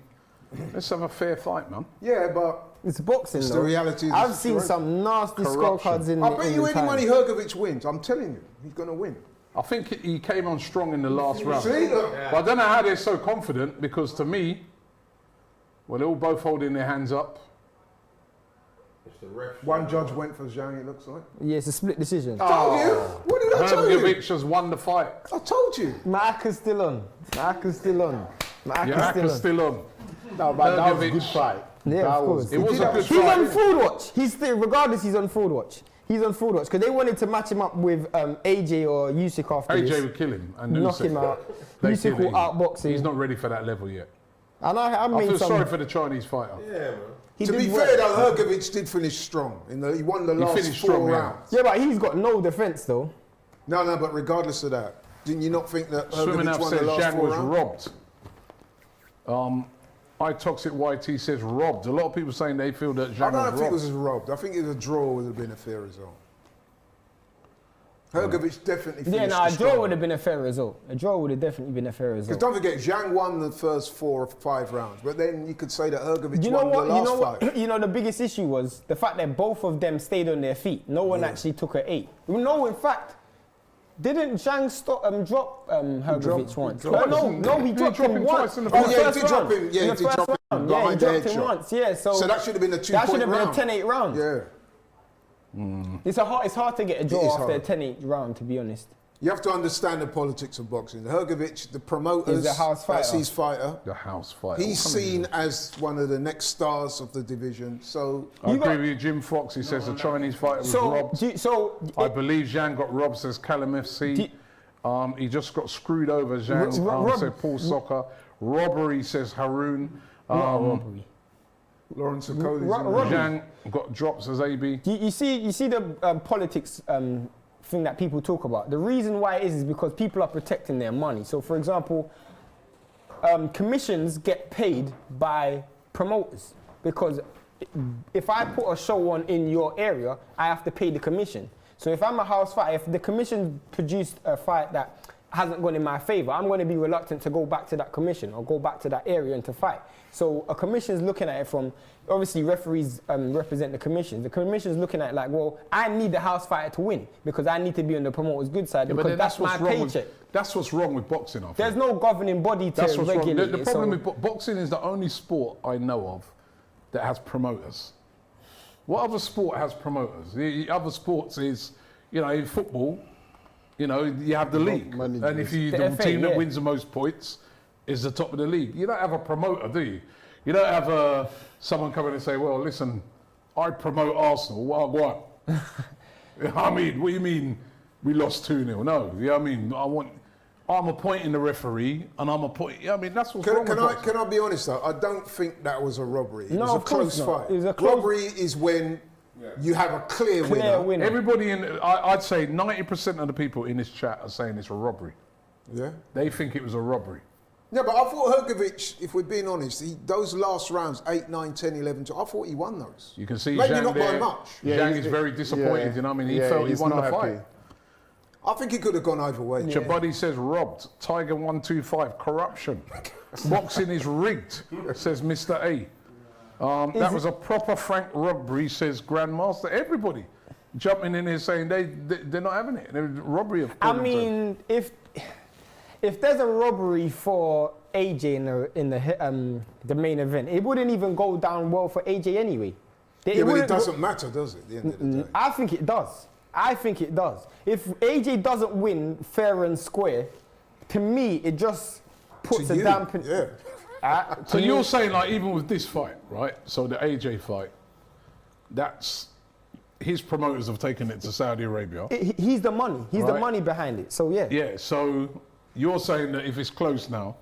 let's have a fair fight, man. Yeah, but it's boxing. it's though. the reality of the I've seen situation. some nasty Corruption. scorecards in I the bet in you the any time. money Hergovic wins. I'm telling you, he's going to win. I think he came on strong in the last round. See? Look. But I don't know how they're so confident because to me, well, they're all both holding their hands up. It's the ref. One judge went for Zhang, it looks like. Yeah, it's a split decision. Told you. What did I tell you? Hergovic has won the fight. I told you. My Aka's still on. My Aka's still on. My Your Aka's Aka's still on. still on. No, but that was a Hergovic. good fight. Yeah, That of course. It was a good He's on fight. Food Watch. He's still, regardless, he's on Food Watch. He's on Food Watch because they wanted to match him up with AJ or Usyk after AJ this. would kill him and Knock Usyk. him out. They Usyk kill will him. outbox him. He's not ready for that level yet. And I I made feel some. sorry for the Chinese fighter. Yeah, man. He To did be well. fair, though, Hergovic did finish strong. He won the last finished 4 strong, yeah. rounds. Yeah, but he's got no defense though. No, but regardless of that, didn't you not think that Swimming Hergovic Up won says the last Zhang 4 was rounds? robbed. iToxic YT says robbed. A lot of people saying they feel that I Zhang don't was think it robbed. was robbed. I think it was a draw would have been a fair result. Hergovic definitely finished Yeah, no, a strong. draw would have been a fair result. A draw would have definitely been a fair Because result. don't forget, Zhang won the first 4 or 5 rounds, but then you could say that Hergovic You know won what? the You last know what? 5. You know the biggest issue was the fact that both of them stayed on their feet. No one actually took an 8. No, in fact, didn't Zhang drop Hergovic once? dropped him. No, he Did he dropped drop him him once. twice in the In first Oh, yeah, he first did drop round. him. Yeah, In he the did first drop him round. Yeah, he behind the dropped him headshot. once. Yeah, So that should have been a 2-point that should have been a round. 10-8 round. Yeah. It's hard to get a is draw after a hard. 10-8 round, to be honest. You have to understand the politics of boxing. Hergovic, the promoters, He's a house that's fighter. his fighter. The house fighter. He's seen as one of the next stars of the division. So I You agree got- with you. Jim Fox, he says the Chinese fighter was So, robbed. I believe Zhang got robbed, says Callum FC. He just got screwed over, Zhang, said Paul Soccer. Robbery, says Haroon. robbery. Lawrence Okolie. Zhang got dropped, says AB. You see the politics thing that people talk about. The reason why it is because people are protecting their money. So, for example, commissions get paid by promoters because if I put a show on in your area, I have to pay the commission. So if I'm a house fighter, if the commission produced a fight that hasn't gone in my favour, I'm going to be reluctant to go back to that commission or go back to that area and to fight. So a commission's looking at it from, obviously referees represent the commission. The commission's looking at it like, well, I need the house fighter to win because I need to be on the promoter's good side because that's my paycheck. That's what's wrong with boxing, I think. There's no governing body to That's what's wrong. regulate The it, problem so- with boxing is the only sport I know of that has promoters. What other sport has promoters? The other sports is, in football, You know, you have the league, money and if you The the FA, team that yeah. wins the most points is the top of the league. You don't have a promoter, do you? You don't have someone come in and say, "Well, listen, I promote Arsenal." Well, what? I mean, what do you mean we lost 2-0? No, you know what I mean? I'm appointing the referee, and I'm appointing. I mean, that's what's wrong with boxing. Can I be honest though? I don't think that was a robbery. It No, was a of course close not. fight. It was a close- Robbery is when you have a clear Clear winner. winner. Everybody I'd say 90% of the people in this chat are saying it's a robbery. Yeah. They think it was a robbery. Yeah, but I thought Hrgovic, if we're being honest, those last rounds, 8, 9, 10, 11, 12, I thought he won those. You can see Maybe Zhang not by there. much. Zhang is very disappointed, you know what I mean? He felt he he's won the not fight. happy. I think he could have gone either way. Chabuddy says robbed. Tiger 125 corruption. Boxing is rigged, says Mr. A. That was a proper Frank robbery, says Grandmaster. Everybody jumping in here saying they're not having it. They're robbery of. I mean, if there's a robbery for AJ in the main event, it wouldn't even go down well for AJ anyway. Yeah, but it wouldn't doesn't matter, does it, at the end of the day? I think it does. I think it does. If AJ doesn't win fair and square, to me, it just puts To a you, dampen. yeah. So you're saying, like, even with this fight, right? So the AJ fight, that's his promoters have taken it to Saudi Arabia. He's the money. He's the Right. money behind it. So yeah. Yeah. So you're saying that if it's close now,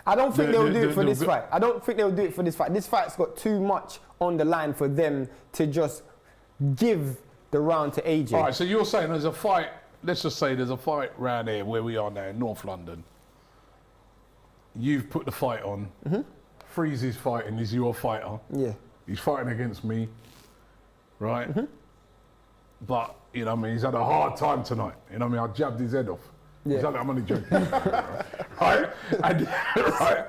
I don't think they'll do it for this the- fight. I don't think they'll do it for this fight. This fight's got too much on the line for them to just give the round to AJ. all right. So you're saying there's a fight. Let's just say there's a fight round here where we are now in North London. You've put the fight on. Freezy's fighting. He's your fighter. Yeah. He's fighting against me, right? But, you know what I mean, he's had a hard time tonight. You know what I mean? I jabbed his head off. Yeah. He's like, I'm only joking. right? And, right?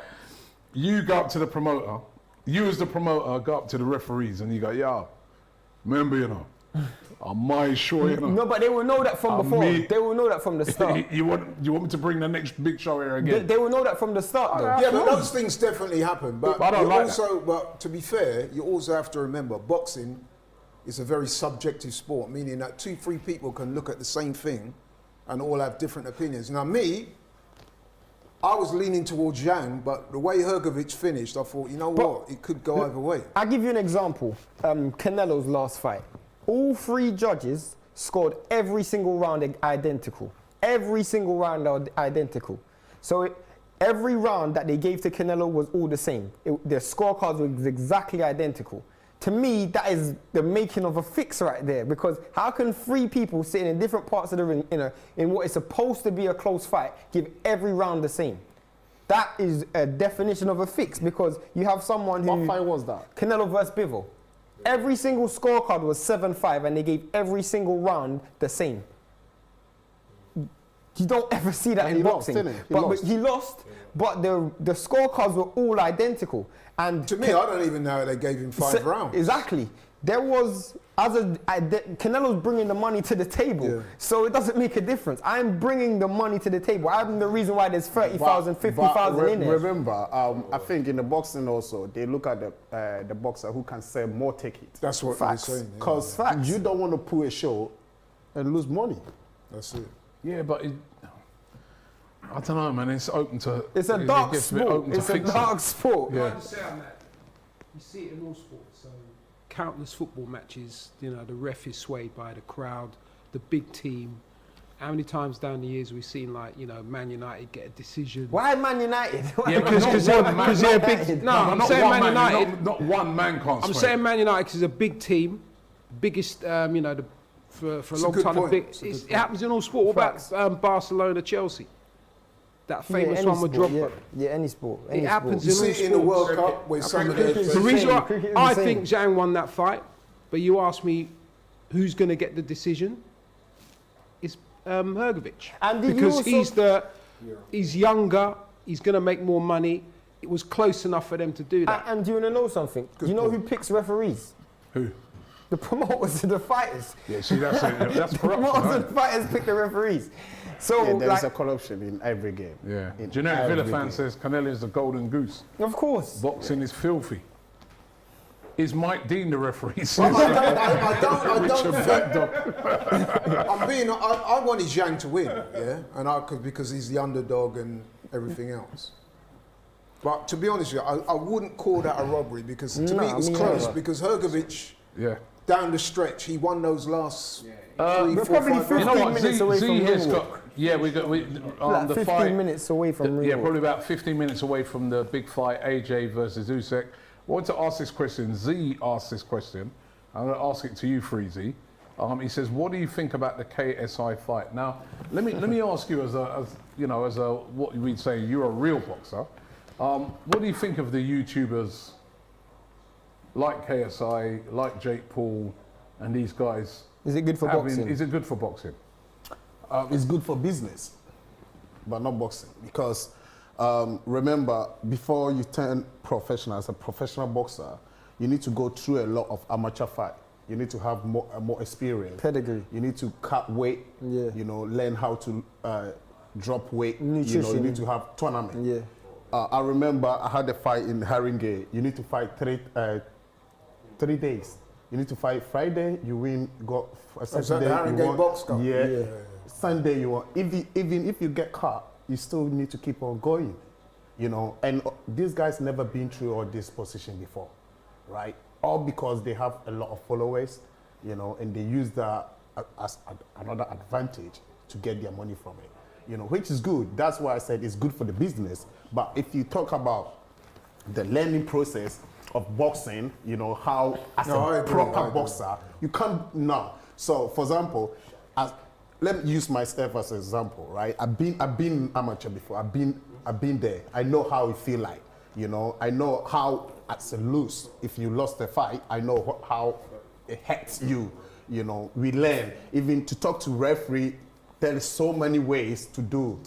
You go up to the promoter. You as the promoter go up to the referees and you go, yeah, remember, you know, am I sure, you know? No, but they will know that from before. They will know that from the start. you want me to bring the next big show here again? They will know that from the start, though. Yeah, but those things definitely happen. But I don't you like also, but to be fair, you also have to remember boxing is a very subjective sport, meaning that 2-3 people can look at the same thing and all have different opinions. Now, me, I was leaning towards Zhang, but the way Hrgovic finished, I thought, you know what, it could go either way. I'll give you an example. Canelo's last fight. All 3 judges scored every single round identical. Every single round identical. So every round that they gave to Canelo was all the same. Their scorecards were exactly identical. To me, that is the making of a fix right there, because how can 3 people sitting in different parts of the ring in what is supposed to be a close fight give every round the same? That is a definition of a fix, because you have someone who... What fight was that? Canelo versus Bivol. Every single scorecard was 7-5 and they gave every single round the same. You don't ever see that in boxing. Lost, didn't he? But he lost, but the scorecards were all identical. And To me, I don't even know they gave him 5 rounds. Exactly. There was, Canelo's bringing the money to the table, Yeah. so it doesn't make a difference. I'm bringing the money to the table. I'm the reason why there's 30,000, 50,000 in there. Remember, I think in the boxing also, they look at the boxer who can sell more tickets. That's what Facts. they're saying. Yeah. Because you don't want to put a show and lose money. That's it. Yeah, but I don't know, man. It's open to. It's a it dark gets bit sport. open to It's a fixing. dark sport. Can I just say on that? You see it in all sports. So countless football matches, you know, the ref is swayed by the crowd, the big team. How many times down the years we've seen, like, you know, Man United get a decision? Why Man United? Yeah, Because they're big. No, I'm not saying one Man man, United. not one man can't I'm sway. saying Man United because it's a big team, biggest, you know, for a long good time. point. Big, It's a good it happens in all sport. What about Barcelona, Chelsea? That famous any one with sport, Drogba. yeah, any sport. It Any happens You in all see it in the sports. World Cup where some of Cricket is The the... reason why Cricket is I the think Zhang won that fight, but you asked me who's going to get the decision, it's Hrgovic. And did you because also- he's younger, he's going to make more money. It was close enough for them to do that. And do you want to know something? Do you know who picks referees? Who? The promoters and the fighters. Yeah, see, that's The corruption. promoters Right? and the fighters pick the referees. So, Yeah, there is like, a corruption in every game. Yeah. In Generic Villa every fan game. says Canelo is the golden goose. of course. Boxing is filthy. Is Mike Dean the referee? I wanted Zhang to win, yeah, and because he's the underdog and everything else. But to be honest with you, I wouldn't call that a robbery because to me it was close because Hergovic, down the stretch, he won those last 3, 4, 5 15 rounds. minutes away from has ring got, we like the 15 fight. minutes away from ring Yeah, walk. probably about 15 minutes away from the big fight, AJ versus Usyk. I want to ask this question. Z asked this question. I'm going to ask it to you, Freezy. He says, "What do you think about the KSI fight?" Now, let me ask you, as what we'd say, you're a real boxer. What do you think of the YouTubers like KSI, like Jake Paul, and these guys? Is it good for boxing? Is it good for boxing? It's good for business, but not boxing. Because remember, before you turn professional, as a professional boxer, you need to go through a lot of amateur fight. You need to have more experience. Pedigree. You need to cut weight. Yeah. Learn how to drop weight. Nutrition. You need to have tournament. Yeah. I remember I had a fight in Haringey. You need to fight 3 days. You need to fight Friday, you win, go Saturday, Haringey you won. Box Cup? Yeah. Sunday, you won. Even if you get caught, you still need to keep on going. And these guys never been through all this position before, right? All because they have a lot of followers, and they use that as another advantage to get their money from it, which is good. That's why I said it's good for the business. But if you talk about the learning process of boxing, how as a proper boxer, you can't now. So, for example, let me use myself as an example, right? I've been amateur before. I've been there. I know how it feel like. I know how as a lose, if you lost the fight, I know how it hurts you. We learn even to talk to referee. There is so many ways to do.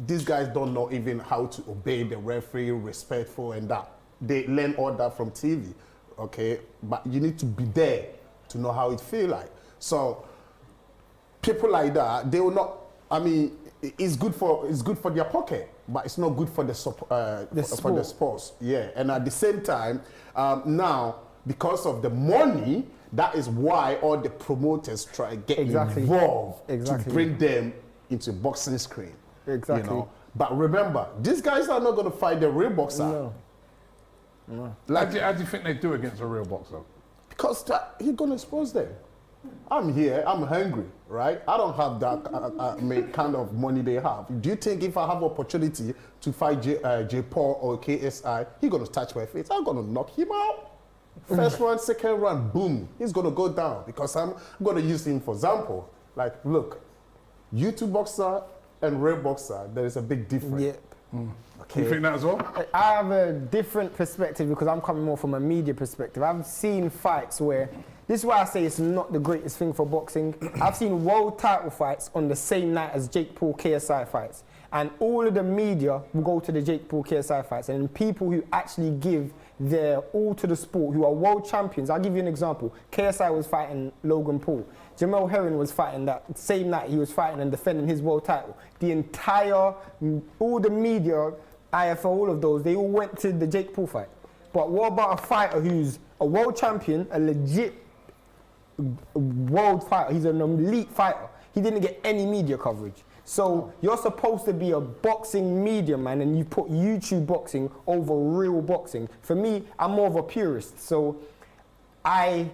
These guys don't know even how to obey the referee, respectful and that. They learn all that from TV, okay? But you need to be there to know how it feel like. So people like that, they will not. I mean, it's good for their pocket, but it's not good for the sports. Yeah, and at the same time, now because of the money, that is why all the promoters try to get involved to bring them into boxing screen. Exactly. But remember, these guys are not going to fight the real boxer. No. How do you think they do against a real boxer? Because he's going to expose them. I'm here, I'm hungry, right? I don't have that kind of money they have. Do you think if I have opportunity to fight J. Paul or KSI, he's going to touch my face? I'm going to knock him out. First round, second round, boom, he's going to go down because I'm going to use him for example. Like, look, YouTube boxer and real boxer, there is a big difference. Yep. Okay. You think that as well? I have a different perspective because I'm coming more from a media perspective. I've seen fights where, this is why I say it's not the greatest thing for boxing. I've seen world title fights on the same night as Jake Paul KSI fights. And all of the media will go to the Jake Paul KSI fights. And people who actually give their all to the sport, who are world champions. I'll give you an example. KSI was fighting Logan Paul. Jamel Herring was fighting that same night. He was fighting and defending his world title. The entire, all the media, IFL, all of those, they all went to the Jake Paul fight. But what about a fighter who's a world champion, a legit world fighter? He's an elite fighter. He didn't get any media coverage. So you're supposed to be a boxing media man and you put YouTube boxing over real boxing. For me, I'm more of a purist. So I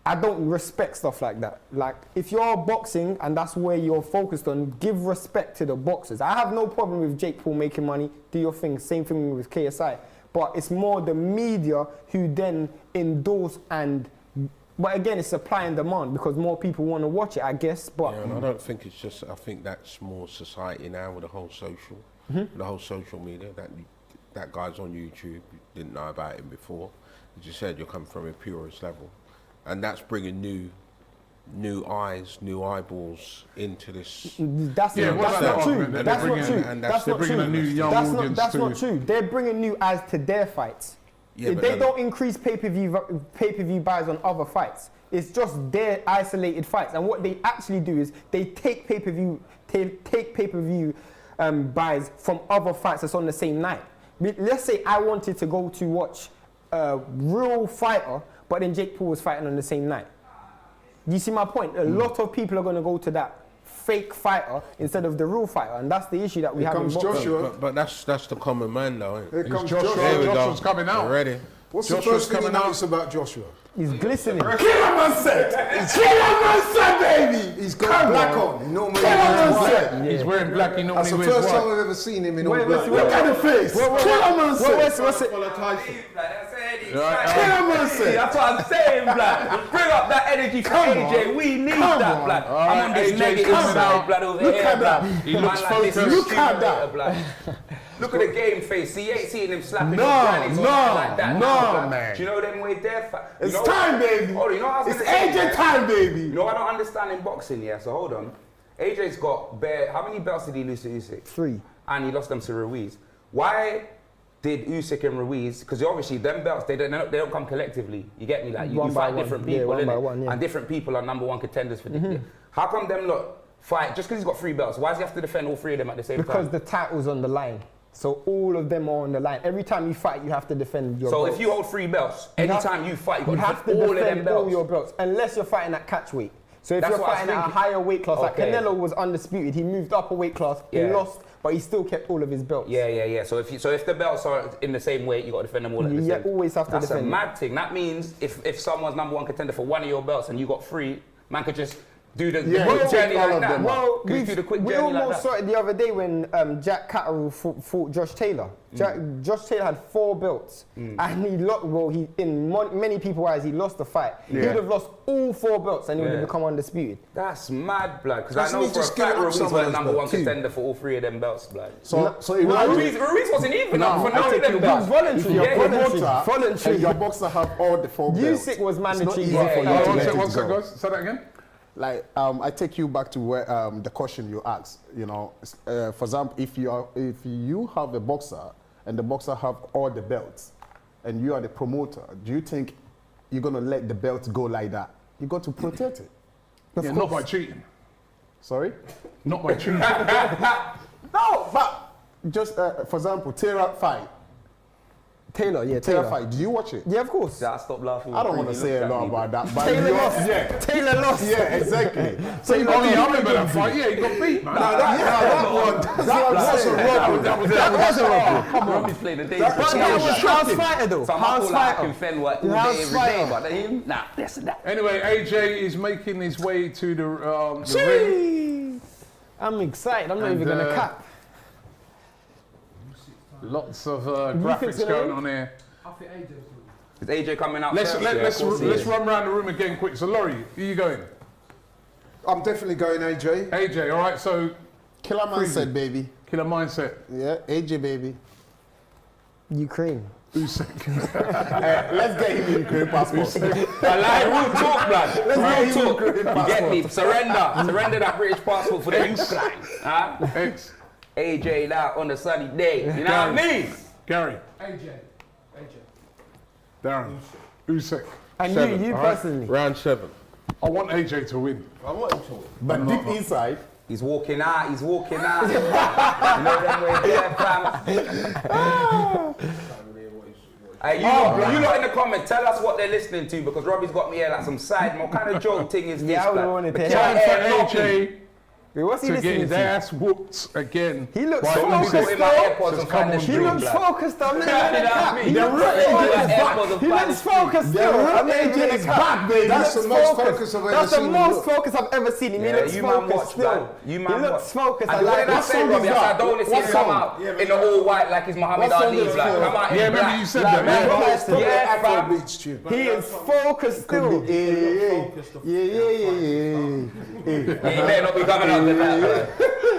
don't respect stuff like that. Like, if you're boxing and that's where you're focused on, give respect to the boxers. I have no problem with Jake Paul making money, do your thing, same thing with KSI. But it's more the media who then endorse and, but again, it's supply and demand because more people want to watch it, I guess. But yeah, and I don't think it's just, I think that's more society now with the whole social, the whole social media. That guy's on YouTube, you didn't know about him before. As you said, you're coming from a purist level. And that's bringing new eyes, new eyeballs into this. That's not true. That's not true. They're bringing new eyes to their fights. Yeah, they don't increase pay-per-view buys on other fights. It's just their isolated fights. And what they actually do is they take pay-per-view buys from other fights that's on the same night. Let's say I wanted to go to watch a real fighter, but then Jake Paul was fighting on the same night. Do you see my point? A lot of people are going to go to that fake fighter instead of the real fighter, and that's the issue that we Here have in comes boxing. Joshua. But that's the common man, though. Ain't it? Here It's comes Joshua. Joshua. Here we go. Joshua's coming out. We're ready. What's Joshua's the first thing you coming out. notice about Joshua? He's glistening. Baby, he's got black on. He normally wears white. He's wearing black. He That's normally the wears first time white. I've ever seen him in all Wait, black. look at the face. What's it? That's what I'm saying, blood. Bring up that energy for AJ. We need that, blood. I'm on this AJ, negative come side, out. blood, over Look here, at that. blood. He Man looks like this focused. is Look at that. stimulator, blood. Look at the game face. He ain't seeing him slapping No, his grannies or no, nothing like that. no, now, blood. man. Do you know them way there? It's time, baby. Hold on, you know what I was It's gonna say, AJ yeah? time, baby. You know what I don't understand in boxing, yeah? So hold on. AJ's got bare. How many belts did he lose to Usyk? 3. And he lost them to Ruiz. Why did Usyk and Ruiz? Because obviously them belts they don't come collectively. You get me? Like you One by fight one. different Yeah, people, one by innit? one, yeah. And different people are #1 contenders for the. How come them lot fight just because he's got 3 belts? Why does he have to defend all 3 of them at the same Because time? the title's on the line. So all of them are on the line. Every time you fight, you have to defend your So belts. if you hold 3 belts, anytime you fight, you you have got to to defend all of them defend all belts. your belts, unless you're fighting at catch weight. So if That's you're what I was fighting at a thinking. higher weight class, like Okay. Canelo was undisputed, he moved up a weight class, he Yeah. lost, but he still kept all of his belts. Yeah. So if the belts are in the same weight, you got to defend them all at the Yeah, same. always have to That's defend a it. mad thing. That means if someone's #1 contender for 1 of your belts and you got 3, man could just do the Yeah, quick take journey all like of that. them. Well, Could you do the quick we journey like almost that? saw it the other day when Jack Catterall fought Josh Taylor. Josh Taylor had 4 belts, and he lost. Well, many people's eyes, he lost the fight. He would have lost all 4 belts, and he would have become undisputed. That's mad, blood. Because I Doesn't know he for a just give fact up Ruiz some was of the those #1 belts too? contender for all 3 of them belts, blood. So imagine Ruiz wasn't even up for I none of think them it was belts. voluntary. your Yeah, promoter Voluntary. and your boxer have all the 4 belts. Usyk was It's not mandatory. easy Yeah, for you yeah. to One let sec, it one sec, go. guys. Say that again. Like I take you back to where the question you asked. You know, for example, if you have a boxer and the boxer have all the belts, and you are the promoter, do you think you're gonna let the belt go like that? You got to protect it. Yeah, not by cheating. Sorry? Not by cheating. No, but just for example, Taylor fight. Taylor fight. Do you watch it? Yeah, of course. I stopped laughing. I don't want to say a lot about that, but Taylor you're- lost. Yeah, Taylor lost. yeah, exactly. Oh, yeah, I remember that fight. Yeah, he got beat, man. That one. That was a robbery. That was a robbery. Come on, he's playing the day. But that was house fighter though. Some House people like I fighter. can fend what all House day, every day, fighter. but him, nah, listen that. Anyway, AJ is making his way to the ring. Jeez. I'm excited. I'm not And, even gonna cap. Lots of think graphics it's gonna going win? on here. I think AJ was doing Is AJ coming out Let's first? Yeah, of course he let's is. run around the room again quick. So Laurie, who you going? I'm definitely going AJ. AJ, all right. So Killer mindset, baby. killer mindset. Yeah, AJ, baby. Ukraine. Usyk. Let's get him in Ukraine passport. I like real talk, blood. Let's get Real him talk. Ukraine You get passport. me? Surrender that British passport for the Ukraine. Huh? X. AJ out on a sunny day. You know what I mean? Gary. AJ. Darren. Usyk. And 7, you all right? personally. Round 7. I want AJ to win. But deep inside, He's walking out. You know them way there, fam. Hey, you lot in the comments, tell us what they're listening to because Robbie's got me here like some side. What kind of joke thing is this? Yeah, I blood? wanted The to cat hear ain't For knocking. AJ Wait, what's he to get listening his to? ass whooped again. He looks by So I'm focused putting Usyk. my though. AirPods and Just find come the on, He dream, looks blood. focused. I'm not You know even what I gonna mean? cap. They're right. He looks focused still. I'm not even AJ gonna is cap. back, baby. That's the most focus I've ever That's the seen him most look. focus I've ever seen him. He Yeah, looks you man focused watch, still. blood. You He man looks watch. focused. And I what like did I that. say, Robbie? I said I don't want to see What him come song? out in the all white like he's Muhammad What song Ali, is blood. for? Come out in Yeah, black. remember you said Like, that, man, yeah. focused, yeah, fam. Afrobeats tune. He is focused still. He may not be coming out to that, blood.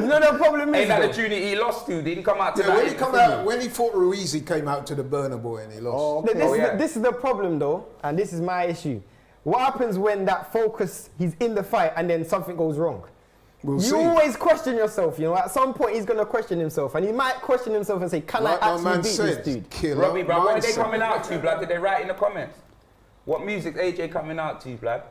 You know the problem Ain't is that the though? tune he lost to? Didn't come out to Yeah, that. when he come out, when he fought Ruiz, he came out to the Burner Boy and he lost. This is the problem though, and this is my issue. What happens when that focus, he's in the fight and then something goes wrong? We'll You see. always question yourself, you know. At some point, he's gonna question himself, and he might question himself and say, "Can Like I my actually man beat this said, dude?" killer Robbie, bro, what are they mindset. coming out to, blood? Did they write in the comments? What music's AJ coming out to, blood?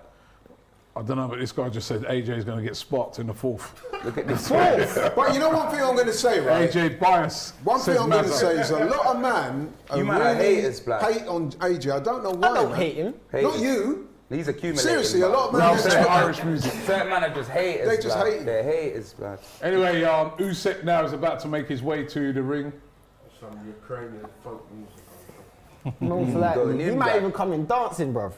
I don't know, but this guy just said AJ's going to get spot in the fourth. Look at this. But you know one thing I'm going to say, right? AJ bias. One thing says I'm going to Mazza. say is a lot of man You man are really haters, blood. hate on AJ. I don't know why. I don't man. hate him. Not you. He's accumulating. Seriously, a lot of Now men. say Irish music. Certain man are just haters. They just blood. hate. They're haters, blood. Anyway, Usyk now is about to make his way to the ring. Some Ukrainian folk music. Most likely. Going He in, might bruv. even come in dancing, bruv.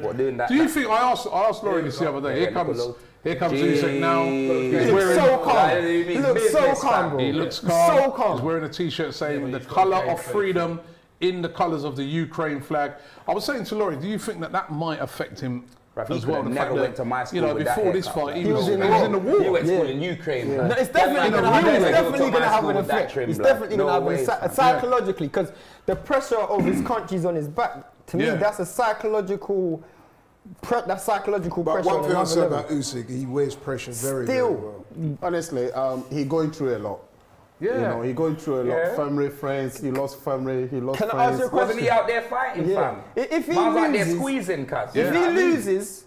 What doing that? Do you think, I asked Laurie this the other day, here comes Usyk now. He He's looks wearing, so calm. Like, he He means looks so business, calm, fam. bro. he looks calm. So calm. He's wearing a t-shirt saying the colour of freedom in the colours of the Ukraine flag. I was saying to Laurie, do you think that might affect him Bruv, he as well? could've The never fact went to my that, school you know, with that before this haircut, fight, bruv. he was in the war. He went to school in Ukraine, No, blood. it's definitely That going to man have, never it's go to definitely my going to have school an with that effect. trim, It's blood. definitely No going to have way, an fam. effect psychologically because the pressure of his country's on his back. To me, Yeah. that's a psychological. That's psychological But pressure. one on thing I'll another say level. about Usyk, he wears pressure very, very Still. well. Honestly, he going through a lot. Yeah. You know, he going through a lot. Yeah. Family, friends, he lost family, he lost Can I friends. ask you a Wasn't question? he out there fighting, Yeah. fam? If he Man's out there loses- squeezing, cuz. If he loses,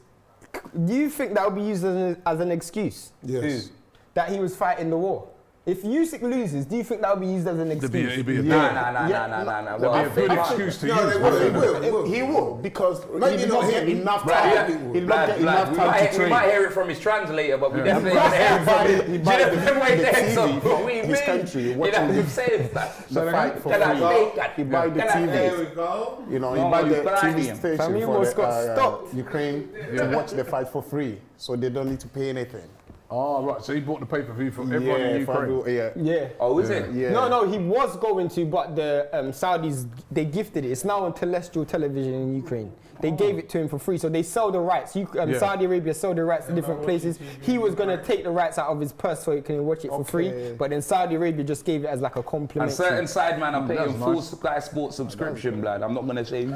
do you think that will be used as an excuse Yes. that he was fighting the war? If Usyk loses, do you think that will be used as an It'd be excuse? a Nah. That'd Well, be I a think good excuse to use. No, they wouldn't will, it? they will. He will, because Maybe he did not not get him. enough Blood, time. yeah. He did not Blood, get blood. enough We time to might train. hear it from his translator, but we Yeah. definitely gonna hear it from him. He Do buy you the- know the way the there? TV So what we his mean? country, You watching know, the- the same stuff. The fight for Can I free. make that? He buy the Can I- TV. we go. You know, No, he buy you the blind TV him. station Family for almost got the stopped. Ukraine to watch the fight for free, so they don't need to pay anything. Oh, right. So he bought the pay-per-view for everyone in Ukraine. Yeah. Oh, is it? Yeah. No, he was going to, but the Saudis, they gifted it. It's now on terrestrial television in Ukraine. They gave it to him for free, so they sell the rights. Yeah. Saudi Arabia sold the rights to different places. He was going to take the rights out of his purse so he can watch it for free, Okay. but then Saudi Arabia just gave it as like a And compliment. certain sidemen are paying That's full nice. Sky Sports subscription, blood. I'm not gonna say.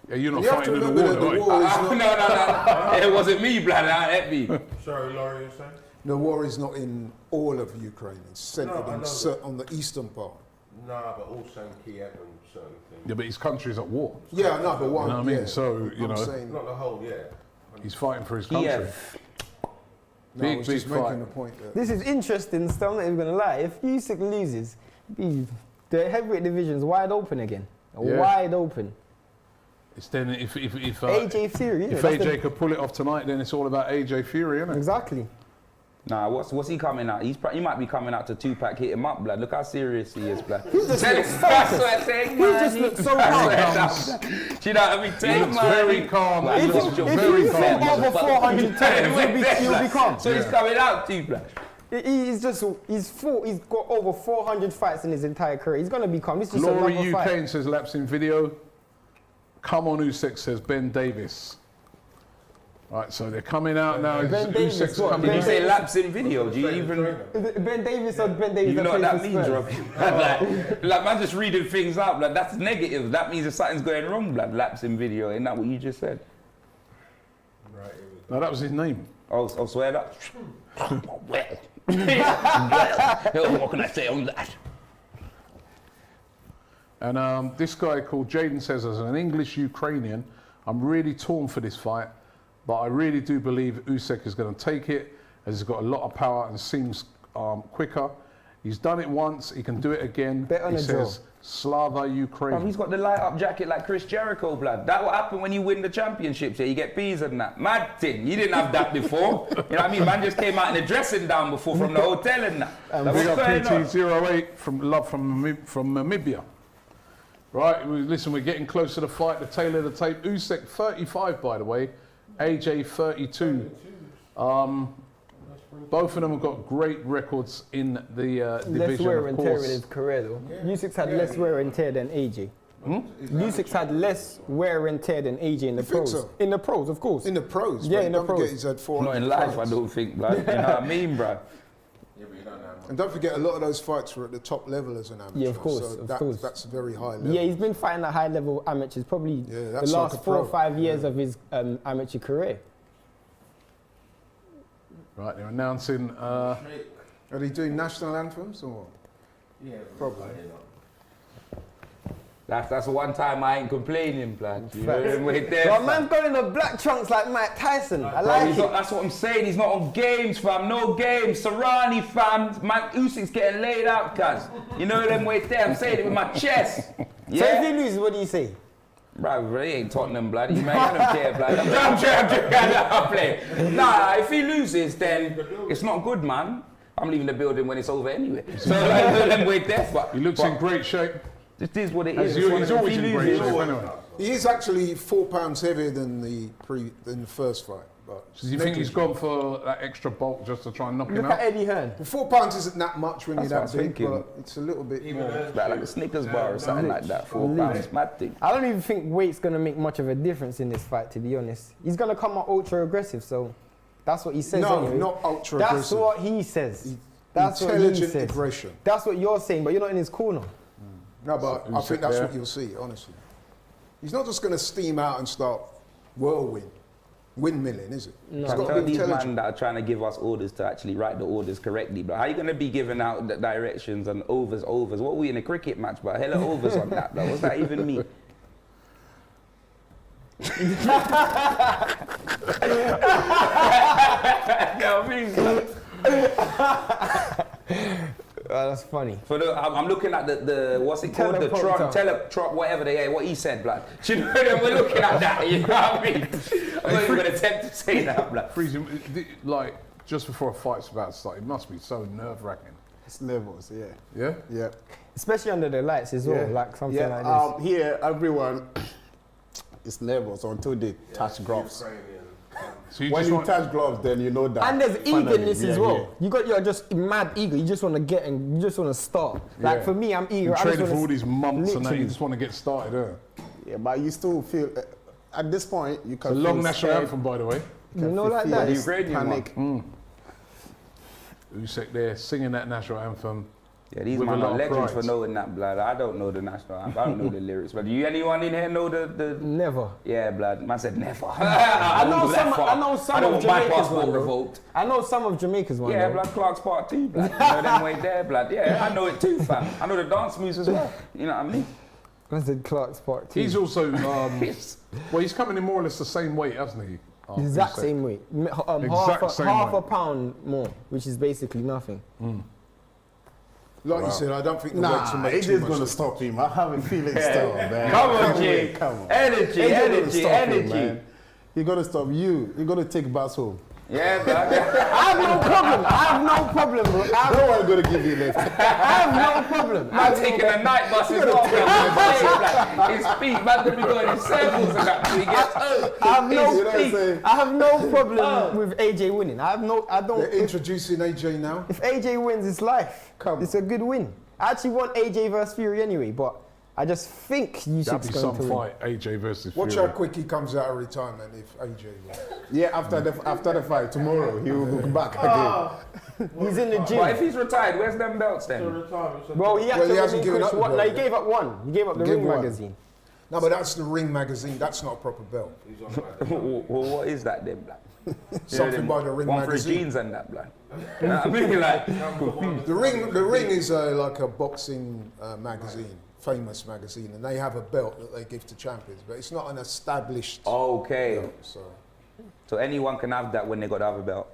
Yeah, you're not You have to fighting in the remember war, that the though, are you? war is not, No. It wasn't me, blood. That hit me. Sorry, Laurie, you're saying? the war is not in all of Ukraine. It's centered No, I in know on the eastern part. Nah, but also in Kiev and certain things. Yeah, but his country's at war. Yeah, no, but one. You know what I mean? Yeah. So, you I'm know, saying, Not the whole, yeah. he's fighting for his country. Kiev. no, I big, was big just making fight. the point that This is interesting, still, I'm not even going to lie. If Usyk loses, the heavyweight division's wide open again. Yeah. Wide open. It's then if AJ Fury, isn't if it? That's AJ could pull it off tonight, then it's all about AJ Fury, isn't it? Exactly. Nah, what's he coming out? He might be coming out to Tupac, hit him up, blood. Look how serious he is, blood. just Tell looks him- that's what I'm saying, He man. just looks so That's calm. what I'm saying. Do you know what I mean? He Take looks money. very calm. Like, He If looks you very think calm. over 400 times, you'll be calm. So he's coming out to you, blood. He's got over 400 fights in his entire career. He's gonna be calm. This is just Laurie another fight. UK says lapsing video. Come on, Usyk, says Ben Davis. Right, so they're coming out now. Ben Davis, Usyk's what? coming Did you out. say lapse in video? Do you even... Is it Ben Davis or Ben Davis? You know what that plays means, for Rob? Spurs? like, man just reading things out, blood. That's negative. That means if something's going wrong, blood. Lapse in video. Isn't that what you just said? Right, here we go. No, that was his name. I'll swear that. Well, what can I say on that? And this guy called Jaden says, as an English Ukrainian, I'm really torn for this fight, but I really do believe Usyk is going to take it, as he's got a lot of power and seems quicker. He's done it once, he can do it again. Bet on He a draw. says, Slava Ukraine. Bruv, he's got the light up jacket like Chris Jericho, blood. That what happen when you win the championships, yeah? You get peas and that. Mad thing. You didn't have that before. You know what I mean? Man just came out in the dressing down before from the hotel and that. Like, Big what's up going on? PT08 from Namibia. Right, listen, we're getting close to the fight, the tail of the tape. Usyk 35, by the way. AJ 32. Both of them have got great records in the Less division, wear of and tear in course. his career, though. Usyk's had less wear and tear than AJ. Usyk's had less wear and tear than AJ in the think pros. so? In the pros, of course. in the pros. Yeah, but in the don't forget pros. he's had 400 Not in life, I fights. don't think, blood. You know what I mean, bruv? Yeah, but you don't have And don't forget, a lot of those fights were at the top level as an amateur. Yeah, of course, So of that, course. that's a very high level. Yeah, he's been fighting at high level amateurs probably Yeah, the that's last like a 4 or pro. 5 years of his amateur career. Right, they're announcing. Are they doing national anthems or what? Yeah, Probably. That's one time I ain't complaining, blood. You know them way there. But man's got in the black trunks like Mike Tyson. I like it. That's what I'm saying. He's not on games, fam. No games. Sarani, fam. Man, Usyk's getting laid out, cuz. You know them way there. I'm saying it with my chest. Yeah. So if he loses, what do you say? Bro, he ain't Tottenham, blood. You man, I don't care, blood. I'm playing. Nah, if he loses, then it's not good, man. I'm leaving the building when it's over anyway. So like, them way there. But He looks in great shape. it is what it is. He's always in great shape anyway. He is actually 4 pounds heavier than the first fight. But Do you think he's gone for that extra bulk just to try and knock him Look out? at Eddie Hearn. 4 pounds isn't that much when That's you're what that I'm big, thinking. but it's a little bit more. like a Snickers bar or something like that. 4 pounds, mad thing. I don't even think weight's going to make much of a difference in this fight, to be honest. He's going to come out ultra aggressive, so that's what he says No, anyway. not ultra That's aggressive. what he says. That's what he Intelligent says. aggression. That's what you're saying, but you're not in his corner. No, but I think that's what you'll see, honestly. He's not just going to steam out and start windmilling, is it? No. He's got to Tell be these intelligent. men that are trying to give us orders to actually write the orders correctly, bro. How you going to be giving out the directions and overs? What are we in a cricket match, bro? Hella overs on that, bro. What's that even mean? That's funny. I'm looking at the what's it called? The teleprop, whatever what he said, blood. Do you know that we're looking at that? You know what I mean? I'm not even going to attempt to say that, blood. Freezy, like, just before a fight's about to start, it must be so nerve-wracking. It's levels, yeah. Yeah? Yeah. Especially under the lights as well, like something like this. Here, everyone is levels until they touch gloves. So you When just you want, touch gloves, then you know that. And there's finally, eagerness as yeah, well. yeah. You're just mad eager. You just want to get and you just want to start. Like Yeah. for me, I'm eager. you're I just training wanna for all these months and then you literally. just want to get started, Yeah, but you still feel, at this point, you can The feel long national scared, anthem, by the way. You know, like feel that. The Ukrainian panic. Usyk there singing that national anthem. Yeah, these With a men lot are of legends pride. for knowing that, blood. I don't know the national anthem. I don't know the lyrics. But do you anyone in here know the Never. Yeah, blood. Man said never. I know some. I know some I don't of want my Jamaica's passport one. Though. revoked. I know some of Jamaica's one. Yeah, though. blood. Clark's Part 2, blood. You know them way there, blood. Yeah, I know it too, fam. I know the dance moves as well. You know what I mean? I said Clark's Part 2. He's also, well, he's coming in more or less the same weight, hasn't he? exact Usyk. same weight. Exact same half a weight. pound more, which is basically nothing. Like you said, I don't think the weights will Nah, make it too is much going to difference. stop him. I have a feeling still, man. Come on, Can't G. wait, Come on. Energy, Ain't gonna energy, stop him, energy. man. You're going to stop you. You're going to take Bass home. Yeah, blood. I have no problem. I have no problem, bro. No one's going to give you left. I have no problem. I'm taking a night bus as well. His feet, man, to be going in circles and that. So he gets home. I have You know no. what I'm saying? I have no problem with AJ winning. I have no. I don't. They're introducing AJ now. If AJ wins, it's life. It's a good win. I actually want AJ versus Fury anyway, but I just think Usyk's That'd be going some to win. fight, AJ versus Watch Fury. how quick he comes out of retirement if AJ wins. Yeah, after the fight, tomorrow, he will go back again. He's in the But gym. if he's retired, where's them belts then? Well, he Well, he hasn't given up the one. belt No, he yet. gave up one. He gave up the Give Ring one. magazine. No, but that's the Ring magazine. That's not a proper belt. Well, what is that then, blood? Something by the Ring one for his magazine. jeans and that, blood. You know what I mean? Like, The Ring is like a boxing magazine, famous magazine, and they have a belt that they give to champions, but it's not an established okay. belt. So anyone can have that when they got the other belt.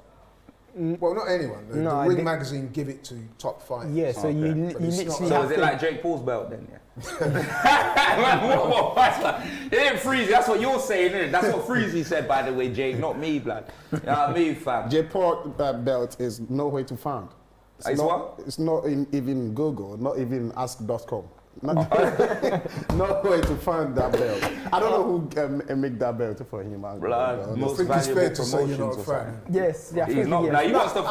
Well, not anyone. The No, I Ring think- magazine give it to top fighters. Yeah, so you But it's literally not- So have is it to. like Jake Paul's belt then? Yeah. It ain't Freezy. That's what you're saying, isn't it? That's what Freezy said, by the way, Jake, not me, blood. You know what I mean, fam? J-Port belt is nowhere to find. It's what? It's not even Google, not even ask.com. Not, nowhere to find that belt. I don't know who make that belt for him. Blood, I most think it's fair valuable to say you're not a promotions or fan. something. Yes, yeah. I He's think not. he is. Now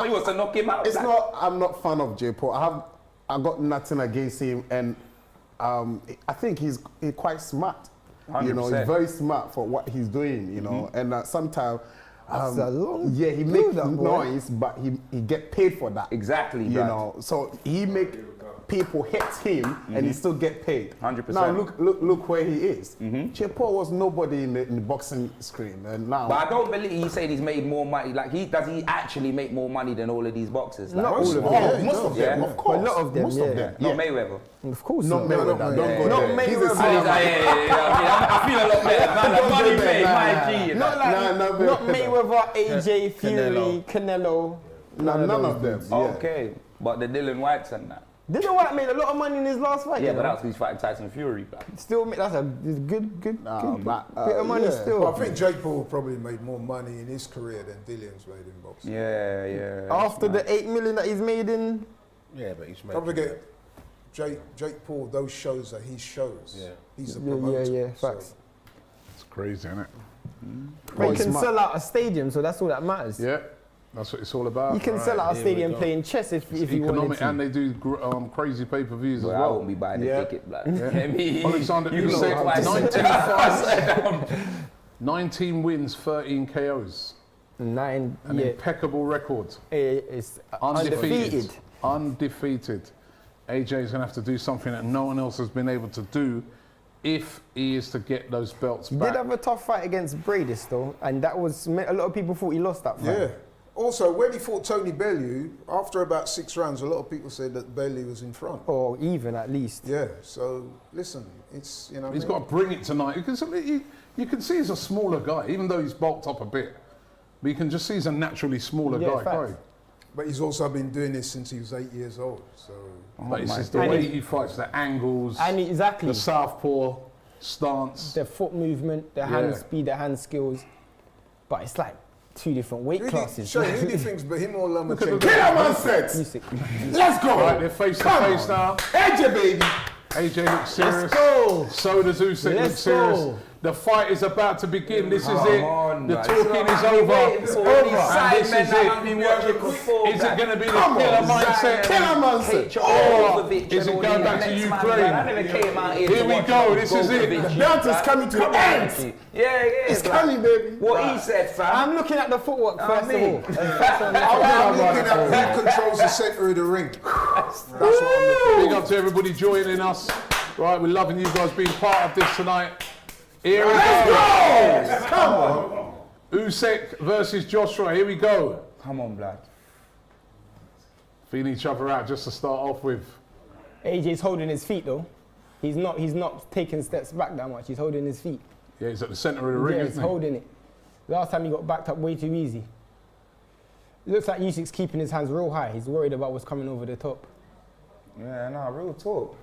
he wants to knock him out. It's blood. not. I'm not fan of J-Port. I got nothing against him, and I think he's quite smart. You know, 100%. he's very smart for what he's doing. You know, and sometimes. That's a long Yeah, he makes build-up, boy. noise, but he get paid for that. Exactly, You blood. know, so he make people hate him and he still get paid. 100%. Now look where he is. Jake Paul was nobody in the boxing screen, and now. But I don't believe he's saying he's made more money. Like, does he actually make more money than all of these boxers? Like, Not all of them. Most of them, Yeah. of course. A lot of them, Most of them. Not Mayweather. Of course Not not. Mayweather. Don't go Not there. He's a Mayweather. I feel a lot better. Man, like, money made, my G. Not Mayweather, AJ, Fury, Canelo. None of them. Yeah. Okay, but the Dylan Whites and that. Dylan White made a lot of money in his last fight. Yeah, you but know? that's because he's fighting Tyson Fury, bro. Still, that's a good bit of money yeah. still. But I think Jake Paul probably made more money in his career than Dillian's made in boxing. Yeah. After the 8 million that he's made in, Yeah, but he's Don't making forget, Jake Paul, those shows are his shows. Yeah. He's a promoter. yeah, so- facts. It's crazy, isn't it? But you can sell out a stadium, so that's all that matters. Yeah, that's what it's all about. You can sell out a stadium playing chess if you wanted Economic, to. and they do crazy pay-per-views as Well, I well. won't be buying the ticket, blood. Alexander You know Usyk, what I said. 19 wins, 13 KOs. An An impeccable record. It's Undefeated. undefeated. AJ is going to have to do something that no one else has been able to do if he is to get those belts He back. did have a tough fight against Bradis though, and that was, a lot of people thought he lost that fight. Yeah. Also, when he fought Tony Bellew, after about 6 rounds, a lot of people said that Bellew was in front. Or even at least. Yeah. So listen, it's He's got to bring it tonight. You can see he's a smaller guy, even though he's bulked up a bit. But you can just see he's a naturally smaller guy. facts. Right? But he's also been doing this since he was 8 years old. So But it's just the way he fights, the angles, And exactly. the southpaw stance. The foot movement, the hand speed, the hand skills. But it's like 2 different weight classes. Who do you think's but him or Lomachenko? Kill him on set. Usyk. Let's go. Right, they're face to face now. AJ, baby. AJ looks serious. Let's go. So does Usyk look Let's serious. go. The fight is about to begin. This is Come it. on, The man. talking is over. It's And over. this is it. Is it going to be the killer mindset? Killer mindset. Or is it going back to Ukraine? I never came out here. Here we go. This is it. The belt is coming to the end. Yeah. It's coming, baby. What he said, fam. I'm looking at the footwork first of all. I'm looking at who controls the centre of the ring. That's what I'm looking Big up to everybody joining us. Right, we're loving you guys being part of this tonight. Here we go. Come on. Usyk versus Joshua. Here we go. Come on, blood. Feeling each other out just to start off with. AJ's holding his feet though. He's not taking steps back that much. He's holding his feet. Yeah, he's at the centre of the ring, Yeah, he's isn't he? holding it. Last time he got backed up way too easy. Looks like Usyk's keeping his hands real high. He's worried about what's coming over the top. Yeah, no, real talk.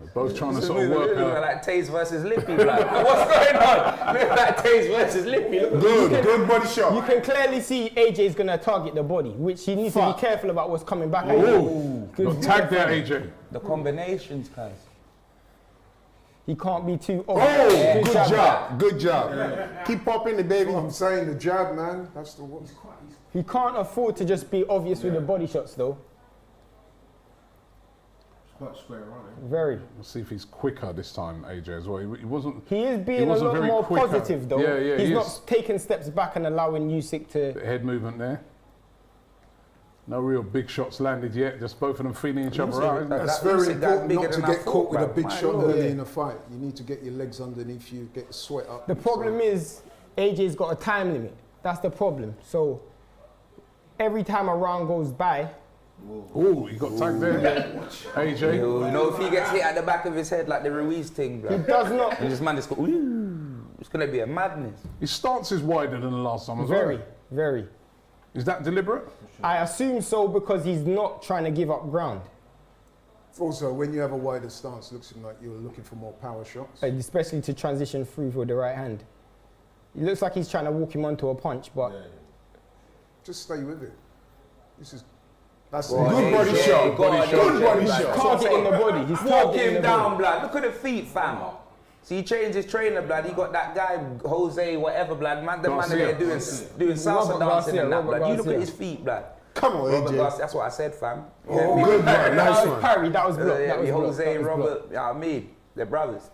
They're both trying to sort of work Look out. like Taze versus Lippy, blood. What's going on? Look like Taze versus Lippy. Look. Good body shot. You can clearly see AJ's going to target the body, which he needs to be careful about what's coming back at him. Got tagged there, AJ. The combinations, guys. He can't be too... Oh, good job. Keep popping the baby. I'm saying the jab, man. That's the one. He can't afford to just be obvious with the body shots, though. quite square running. Very. We'll see if he's quicker this time, AJ, as well. He wasn't. He is he being a wasn't lot very more quicker. positive, though. Yeah, He's he not is. taking steps back and allowing Usyk to... The head movement there. No real big shots landed yet. Just both of them feeling each other out. Isn't it? That's That very Usyk, that's important bigger not to than I get thought, caught with a bruv. big My shot lord. early in a fight. You need to get your legs underneath you, get the sweat up. The problem is AJ's got a time limit. That's the problem. So every time a round goes by, Oh, he got tagged there. AJ. You know, if he gets hit at the back of his head like the Ruiz thing, bro. he does not. And this man just go, ooh, it's gonna be a madness. His stance is wider than the last time as Very, well. very. Is that deliberate? I assume so because he's not trying to give up ground, Also, when you have a wider stance, it looks like you're looking for more power shots. especially to transition through with the right hand. It looks like he's trying to walk him onto a punch, but Just stay with it. That's Good body AJ, shot, good body shot. shot. targeting the body. He's Walk targeting him the down, body. blood. Look at the feet, fam. See, he changed his trainer, blood. He got that guy, Jose, whatever, blood. Man, the man Garcia. there doing salsa Robert dancing Garcia, and that, Robert blood. You look Garcia. at his feet, blood. Come on, Robert AJ. Garcia, that's what I said, fam. Oh, good one. Nice That was one. parry, that was blocked. Yeah, that was blocked, Jose that and was Robert, blocked. you know what I mean? They're brothers.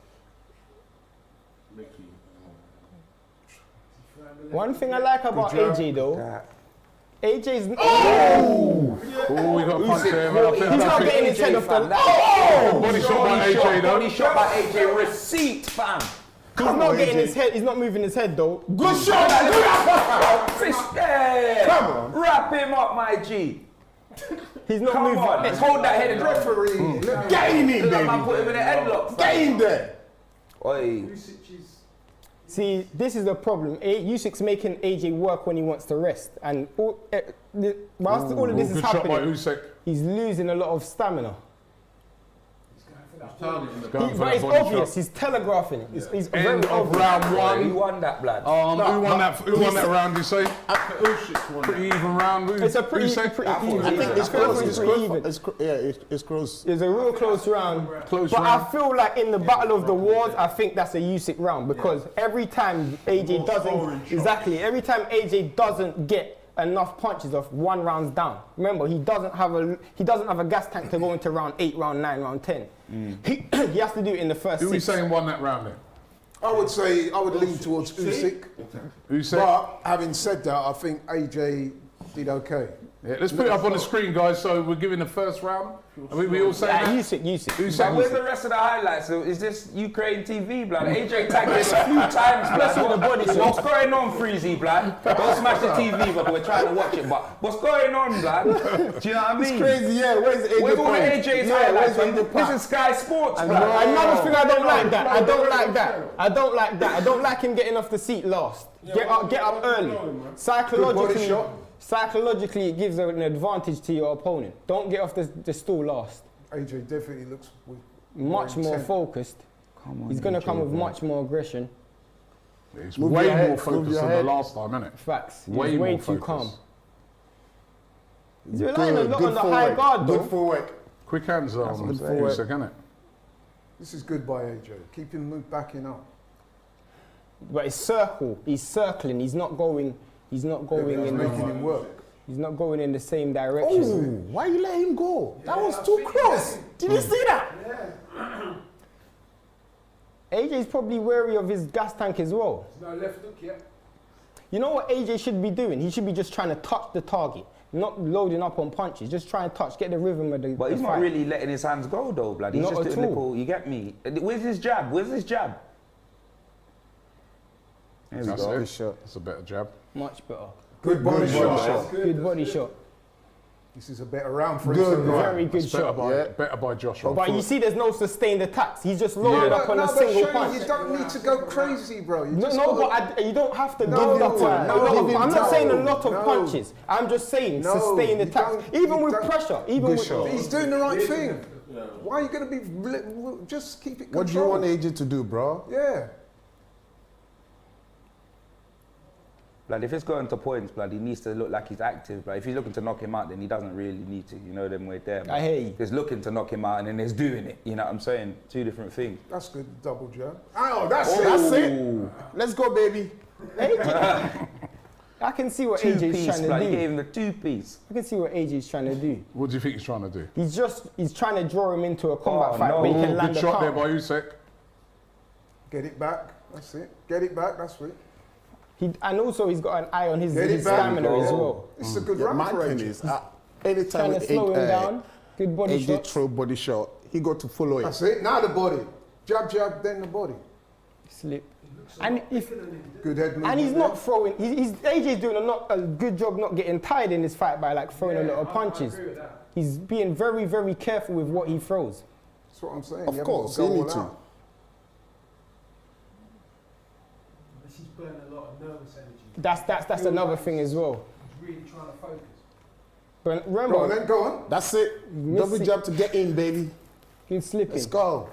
One thing I like about AJ though, AJ's. Oh, we got a punch there, man. He's not getting his head off the. Body shot by AJ, though. Body shot by AJ. Receipt, fam. He's not getting his head. He's not moving his head though. Good shot. Fist there. Come on. Wrap him up, my G. He's not Come moving. on. Let's hold that head. Referee. Get in it, Let man put baby. him in a headlock. Get in there. Oi. See, this is the problem. Usyk's making AJ work when he wants to rest, and whilst all of this is Good shot by happening, Usyk. he's losing a lot of stamina. Going for But that it's body obvious. shot. He's telegraphing it. It's very End of obvious. round Who 1. won that, blood? Who won that? Who won that round? You say? Pretty even round. It's a pretty even. I think it's close. It's close. It's close. It's a real close round. Close but round. I feel like in the Battle of the Wards, I think that's a Usyk round because every time AJ doesn't every time AJ doesn't get enough punches off, 1 round's down. Remember, he doesn't have a gas tank to go into round 8, round 9, round 10. He has to do it in the first Who are we 6. saying won that round then? I would say I would lean towards Usyk. Usyk. But having said that, I think AJ did okay. Yeah, let's put it up on the screen, guys. So we're giving the first round. Are we all saying that? Usyk. But where's the rest of the highlights? So is this Ukraine TV, blood? AJ tagged in a few times, blood. What's going on, Freezy, blood? Don't smash the TV, but we're trying to watch it. But what's going on, blood? Do you know what I mean? It's crazy, yeah. Where's AJ? Where's all the AJ's highlights? where's the This is Sky Sports, blood. Another thing I don't like that. I don't like that. I don't like that. I don't like him getting off the seat last. Get up early. Psychologically, it gives an advantage to your opponent. Don't get off the stool last. AJ definitely looks Much more focused. He's going to come with much more aggression. He's Move way your head, more move focused your than head. the last time, isn't it? Facts. Way He's way more too focused. calm. He's relying a lot on the high guard, though. Good forward. Quick hands on Usyk, isn't it? This is good by AJ. Keep him backing up. But it's circle. He's circling. He's not going. He's not going in. Making him work. He's not going in the same direction. Oh, why you let him go? That was too close. Did you see that? AJ's probably wary of his gas tank as well. No left hook yet. You know what AJ should be doing? He should be just trying to touch the target, not loading up on punches. Just try and touch, get the rhythm of the But he's the not fight. really letting his hands go, though, blood. He's Not just at doing all. little, you get me? Where's his jab? Where's his jab? There we That's go. it. Good shot. That's a better jab. Much better. Good body shot. Good body shot. This is a better round for Good, him. right. Very good That's better shot. by, better by Joshua. But you see, there's no sustained attacks. He's just loaded up on a but single Shane, punch. you don't need to go crazy, bro. You No, just no, gotta- but you don't have to No, give that time. no, A lot of- give him I'm not saying a time. lot of No. punches. I'm just saying No, sustained you attacks. don't- Even you with don't- pressure. Even Good with shot. He's doing the right thing. Why are you going to be... Just keep it controlled. What do you want AJ to do, bro? Yeah. Blood, if it's going to points, blood, he needs to look like he's active. But if he's looking to knock him out, then he doesn't really need to. You know them way there. I hear you. There's looking to knock him out, and then there's doing it. You know what I'm saying? Two different things. That's good. Double jab. Oh, that's That's it. Let's go, baby. I can see what Two AJ's piece, trying to blood. He do. gave him the 2-piece. I can see what AJ's trying to do. What do you think he's trying to do? He's trying to draw him into a combat Oh, fight no. where he can land Good a shot there counter. by Usyk. Get it back. That's it. Get it back. That's it. And also he's got an eye on his Get it back. stamina as well. This is a good Yeah, round my for thing AJ. is, anytime Trying to slow him down. Good body AJ shot. throw body shot, he got to follow it. That's it. Now the body. Jab, jab, then the body. Slip. And if Good head movement. and he's there. not throwing. AJ's doing a good job not getting tired in this fight by like throwing a lot of punches. He's being very, very careful with what he throws. That's what I'm saying. Of You haven't course, got to you go need all to. out. He's burning a lot of nervous energy. That's another thing as well. He's really trying to focus. But Go on remember, then. Go on. That's it. Double Missing. jab to get in, baby. he's slipping. Let's go.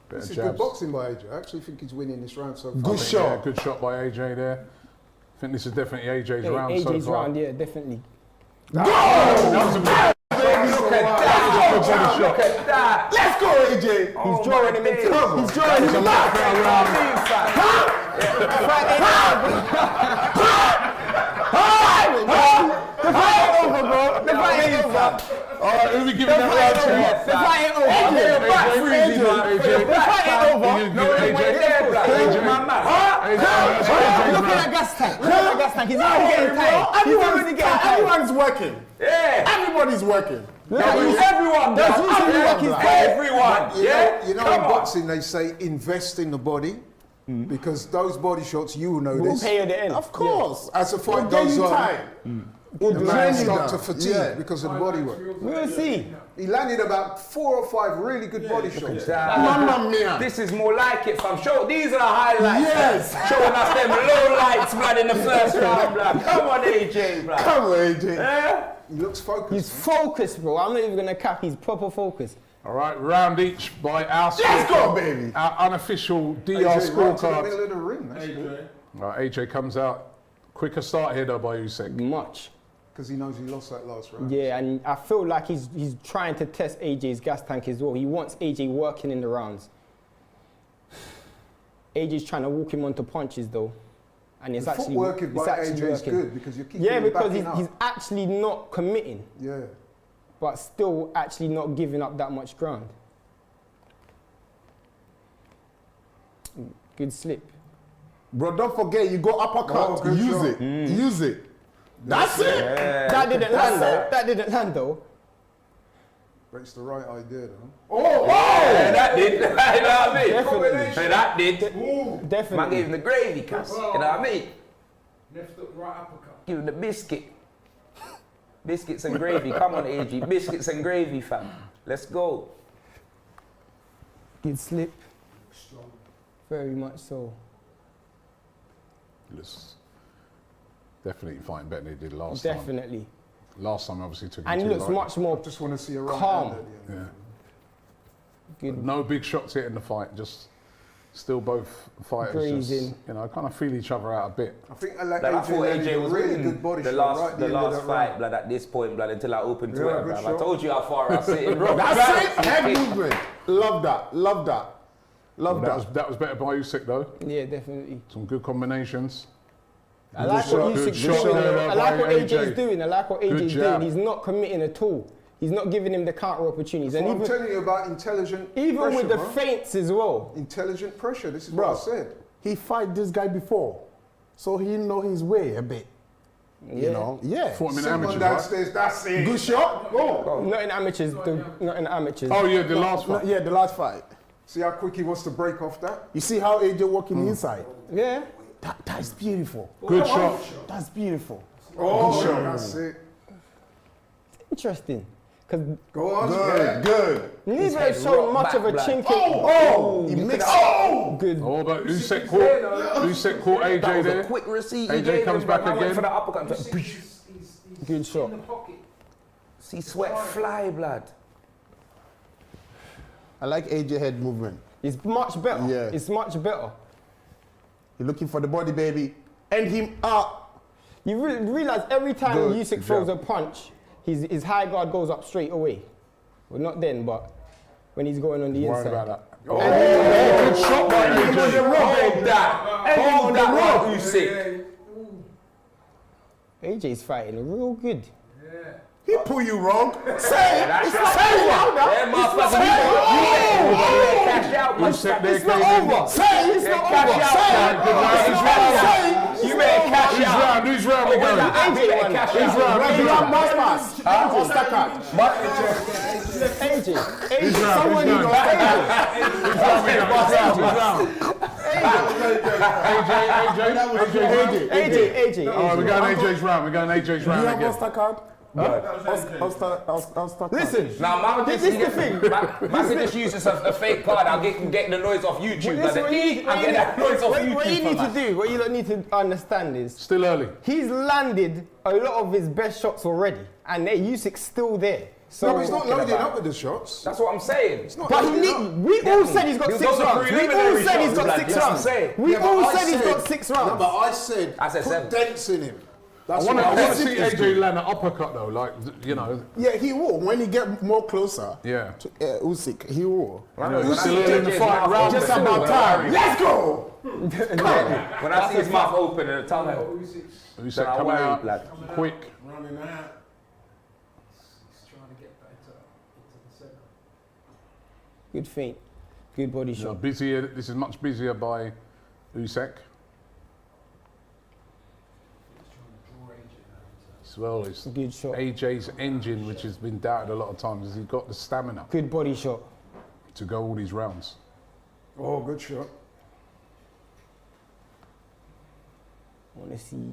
Better This is jabs. good boxing by AJ. I actually think he's winning this round so far. Good Yeah, shot. good shot by AJ there. I think this is definitely AJ's round so AJ's far. round, yeah, definitely. That was a good Look at that! Look at that! Let's go, AJ. He's drawing him into trouble. He's drawing him back. The fight ain't over, bro. The fight ain't over. All right, who we giving that round to? The fight ain't over. The fight ain't over. No, AJ. Look at that gas tank. Look at that gas tank. He's already getting tired. He's already getting tired. Everyone's working. Yeah. Everybody's working. Everyone. Does Usyk work his body? Everyone. Yeah. You know, in boxing they say invest in the body because those body shots, you will know We'll this. pay at the end. Of course. As the fight We're goes gaining on, time. the man training starts to now. fatigue Yeah. because of the body work. We'll see. He landed about 4 or 5 really good body shots. Mamma mia. This is more like it, fam. These are the highlights. Yes. Showing us them low lights, blood, in the first round, blood. Come on, AJ, blood. Come on, AJ. Yeah? He looks focused. He's focused, bro. I'm not even gonna cap. He's proper focused. All right, round each by our Let's go, scorecard. baby. Our unofficial DR AJ right to the scorecard. middle of the ring. That's good. All right, AJ comes out. Quicker start here though by Usyk. Much. Because he knows he lost that last round. Yeah, and I feel like he's trying to test AJ's gas tank as well. He wants AJ working in the rounds. AJ's trying to walk him onto punches though. And it's The actually footwork it's by actually AJ is working. good because you're keeping Yeah, him because backing up. he's actually not committing, Yeah. but still actually not giving up that much ground. Good slip. Bro, don't forget, you go uppercut. Oh, good Use shot. it. Use it. That's it. That didn't land though. That didn't land though. But it's the right idea though. Yeah, that did. You know what I mean? Definitely. Hey, that did. Man Definitely. gave him the gravy, cuz. You know what I mean? Left hook, right uppercut. Give him the biscuit. Biscuits and gravy. Come on, AJ. Biscuits and gravy, fam. Let's go. Good slip. Very much so. Looks definitely fighting better than he did last time. Definitely. Last time obviously took him And he too looks lightly. much more Just want to see a right calm. hand at the end. Yeah. Good. No big shots hit in the fight, just still both fighters just, Grazing. you know, kind of feel each other out a bit. I think I like Like, I AJ thought landed AJ a was really winning good body the shot last, right at the end of last that fight, round. blood, at this point, blood, until I opened Yeah, Twitter, good bruv. I shot. told you how far I was sitting, bro. That's it. Head movement. Love that. Love that. Love That was better by Usyk though. Yeah, definitely. Some good combinations. I like shot, what good Usyk's shot doing. there I like by what AJ. AJ's doing. I like what Good AJ's jab. doing. He's not committing at all. He's not giving him the counter opportunities. So And I'm even, telling you about intelligent even pressure, with the bro. feints as well. Intelligent pressure. This is Bro. what I said. He fight this guy before, so he know his way a bit. You know, yeah. Fought him in Someone amateurs, right? downstairs. That's it. Good shot. Go. Not in amateurs. Not in amateurs. Oh yeah, the last No, one. yeah, the last fight. See how quick he wants to break off that? You see how AJ working inside? Yeah. That's beautiful. Good shot. That's beautiful. Oh, that's it. Interesting. Because Go on. Good, good. neither head has shown rock much of a back, chink. Oh, he mixed. Oh, Good. Oh, but Usyk caught AJ That was there. a quick receipt. AJ he gave comes him, back bruv. I went again. for the uppercut. Good shot. In the pocket. See sweat fly, blood. I like AJ head movement. It's much better. Yeah. It's much better. You're looking for the body, baby. End him up. You realize every time Good, Usyk good throws job. a punch, his high guard goes up straight away. Well, not then, but when he's going on the Worried inside. about that. Good shot by AJ. Hold that. Hold that, Usyk. AJ's fighting real good. He pull you wrong. Say it. That's It's right. say it. Yeah, motherfucker. You better cash out, Usyk there It's not came in. over. Say it. It's not Cash over. out, Say man. it. Good round. It's He's not over. round. Say it. You better cash Who's out. round? Who's round we going? AJ won. Who's round? You Who's have round? pass. Uppercut. AJ. Who's round? Someone Who's you know. round? Who's round? AJ. All right, we're going AJ's round. We're going AJ's Do you round have again. Instacart? Instacart. Listen. Now, man, This is the thing. Man can just use this as a fake card. I'll get the noise off YouTube. Listen, what you I'll get that noise off YouTube. what you for need to that. do, what you need to understand is, Still early. he's landed a lot of his best shots already, and Usyk's still there. So No, he's not loading up with the shots. That's what I'm saying. But he need, we all said he's got Those 6 are rounds. We all preliminary said he's shots, got blood. 6 That's what I'm rounds. saying. We Yeah, but all I said he's said- got 6 No, rounds. but I said, I said put 7. dents in him. I That's want what to I see said. AJ land an uppercut though, like, you know. Yeah, he will. When he get more closer Yeah. to Usyk, he will. He's still early in the fight. Round Just seven. about time. Let's go. When I see his mouth open in the tunnel, Usyk Then I coming worry, out blood. quick. Good feint. Good body You know, shot. busier. This is much busier by Usyk. As well as Good shot. AJ's engine, which has been doubted a lot of times, is he's got the stamina Good body shot. to go all these rounds. Oh, good shot. I want to see.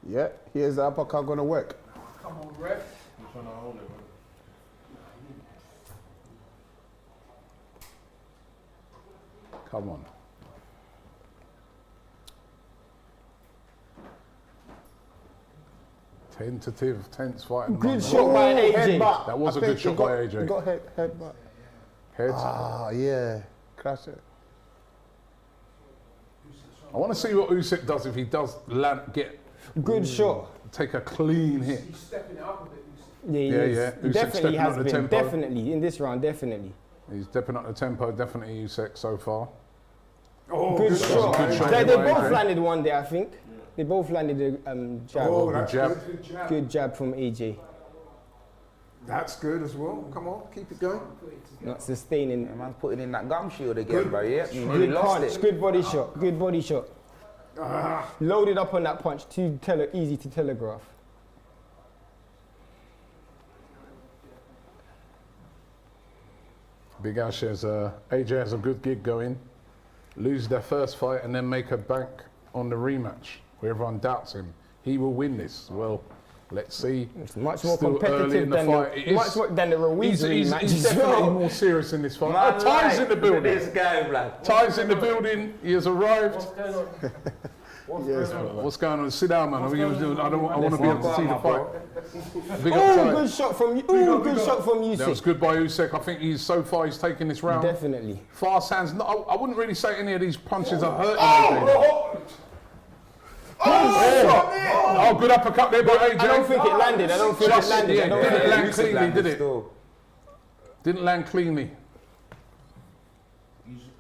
Yeah, here's the uppercut gonna work. Come on, ref. Come on. Tentative, tense fight. in the Good moment. shot by AJ. Headbutt. That was I a good think he shot by got- AJ. He got headbutt. Head. Ah, yeah. Crash it. I want to see what Usyk does if he does Good shot. take a clean hit. He's stepping it up a bit. Yeah, he Yeah, is. yeah. He Usyk definitely stepping has up the been. tempo. Definitely in this round. Definitely. He's stepping up the tempo, definitely Usyk so far. Oh, Good shot. Good shot They by both AJ. landed one there, I think. They both landed a jab. Oh, Good that's jab. good. Good jab from AJ. That's good as well. Come on, keep it going. Not sustaining. Man's putting in that gum shield again, bro. Yeah, you nearly Good lost punch. it. Good body shot. Good body shot. Loaded up on that punch. Easy to telegraph. Big Ash says AJ has a good gig going. Lose their first fight and then make a bank on the rematch where everyone doubts him. He will win this. Well, let's see. It's much more Still early in competitive the than fight. It is- much more than the Ruiz rematch. He's as definitely well. more serious in this fight. Man, Ty's like, in the look at building. This guy, blood. Ty's in the building. He has arrived. Yes, What's going on? Sit down, man. I want to be able to see the fight. Big up Oh, Ty. good shot from you. Oh, good shot from That was Usyk. good by Usyk. I think so far he's taken this round. Definitely. Fast hands. No, I wouldn't really say any of these punches are hurting AJ. Oh, good uppercut there by AJ. I don't think it landed. I don't think it landed. I don't think Didn't it land Usyk cleanly, landed did it? still. Didn't land cleanly.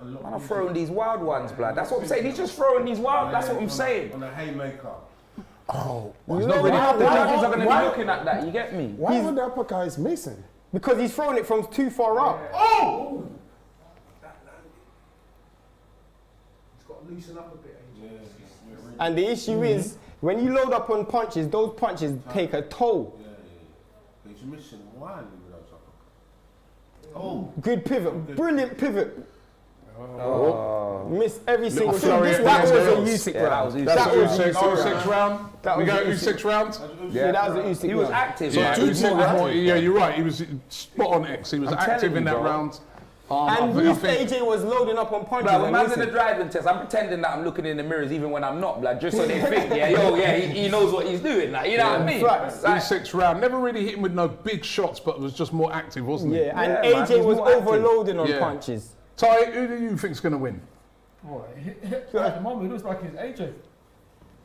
Man, I'm throwing these wild ones, blood. That's what I'm saying. He's just throwing these wild. That's what I'm saying. On a haymaker. He's not really. The judges are going to be looking at that. You get me? Why would the uppercut is missing? Because he's throwing it from too far up. He's got to loosen up a bit, AJ. And the issue is, when you load up on punches, those punches take a toll. He's missing one with those uppercuts. Oh, Good pivot. Brilliant pivot. Missed every single shot. flurry That at was the a end. Usyk Yeah, that round. was Usyk. That's That was Usyk. Usyk Usyk round. That We was go Usyk. Usyk round. Yeah, that was a Usyk He was round. active, Yeah, man. He was Usyk more was more, active. yeah, you're right. He was spot on X. He was I'm active telling in you, that bro. round. And I think AJ was loading up on punches. Blood, when and man's in the Usyk- driving test, I'm pretending that I'm looking in the mirrors even when I'm not, blood, just so they think, he knows what he's doing. Like, you know what I mean? Facts. Like, Usyk round. Never really hit him with no big shots, but was just more active, wasn't he? Yeah, and Yeah, man, AJ he's was more active. overloading on Yeah. punches. Ty, who do you think's going to win? At the moment, it looks like it's AJ.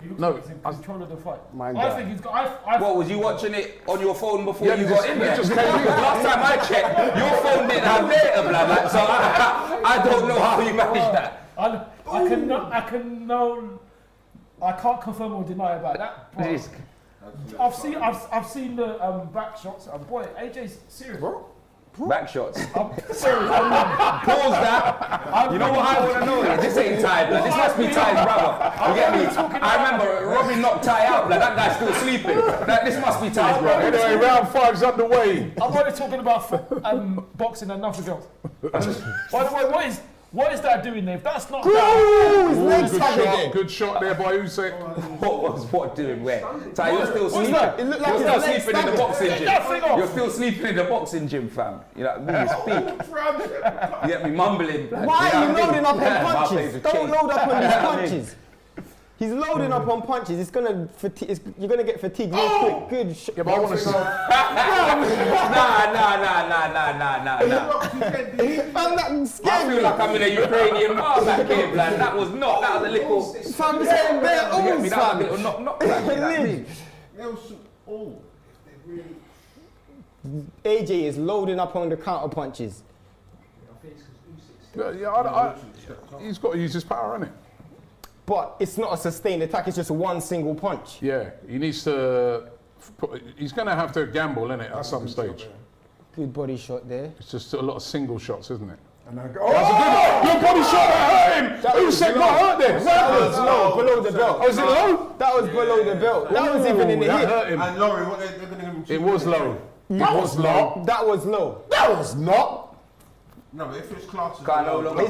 He looks No, like he's in control of the fight. My I God. think he's got. I what, was you watching it on your phone before Yeah, you you got just- in you there? just came in. Last time I checked, your phone didn't have data, blood. Like, so I don't know how you managed that. I can't confirm or deny about that. But Jeez. I've seen the back shots. And boy, AJ's serious. Back shots. I'm serious. Pause that. You know what I want to know? Is this ain't Ty, blood. This must be Ty's brother. You get me? I remember Robbie knocked Ty out, blood. That guy's still sleeping. This must be Ty's brother. Anyway, round 5's underway. I'm only talking about boxing and nothing else. By the way, what is that doing there? If that's not that, Ooh, good shot there by Usyk. What was what doing where? Ty, you're still sleeping. that? It looked like You're his still legs sleeping in the stabbing. boxing Get gym. that thing off. You're still sleeping in the boxing gym, fam. You know, really speak. You get me mumbling. blood. Why You know are you what I loading mean? up on My punches? favourite Don't change. load up on these You know what I mean? punches. He's loading up on punches. It's gonna fatigue. You're gonna get fatigued real quick. Good. Yeah, but I want to see. Nah. I'm not I scared. feel like I'm in a Ukrainian bar back here, blood. That was a little. Fam, saying bare You get me? oohs, That was a fam. little knock, blood. You know what I mean? AJ is loading up on the counter punches. Yeah, he's got to use his power, hasn't it? But it's not a sustained attack, it's just one single punch. Yeah, he needs to. He's going to have to gamble, innit, at some stage. Good body shot there. It's just a lot of single shots, isn't it? And I go, That's a good body shot that hurt him. Usyk got hurt there. That was low, below the belt. Oh, is it low? That was below the belt. That was even in the that hip. hurt him. And Laurie, what they're going to give him? It was low. That was low. That was low. That was not. No, but if it's class, It's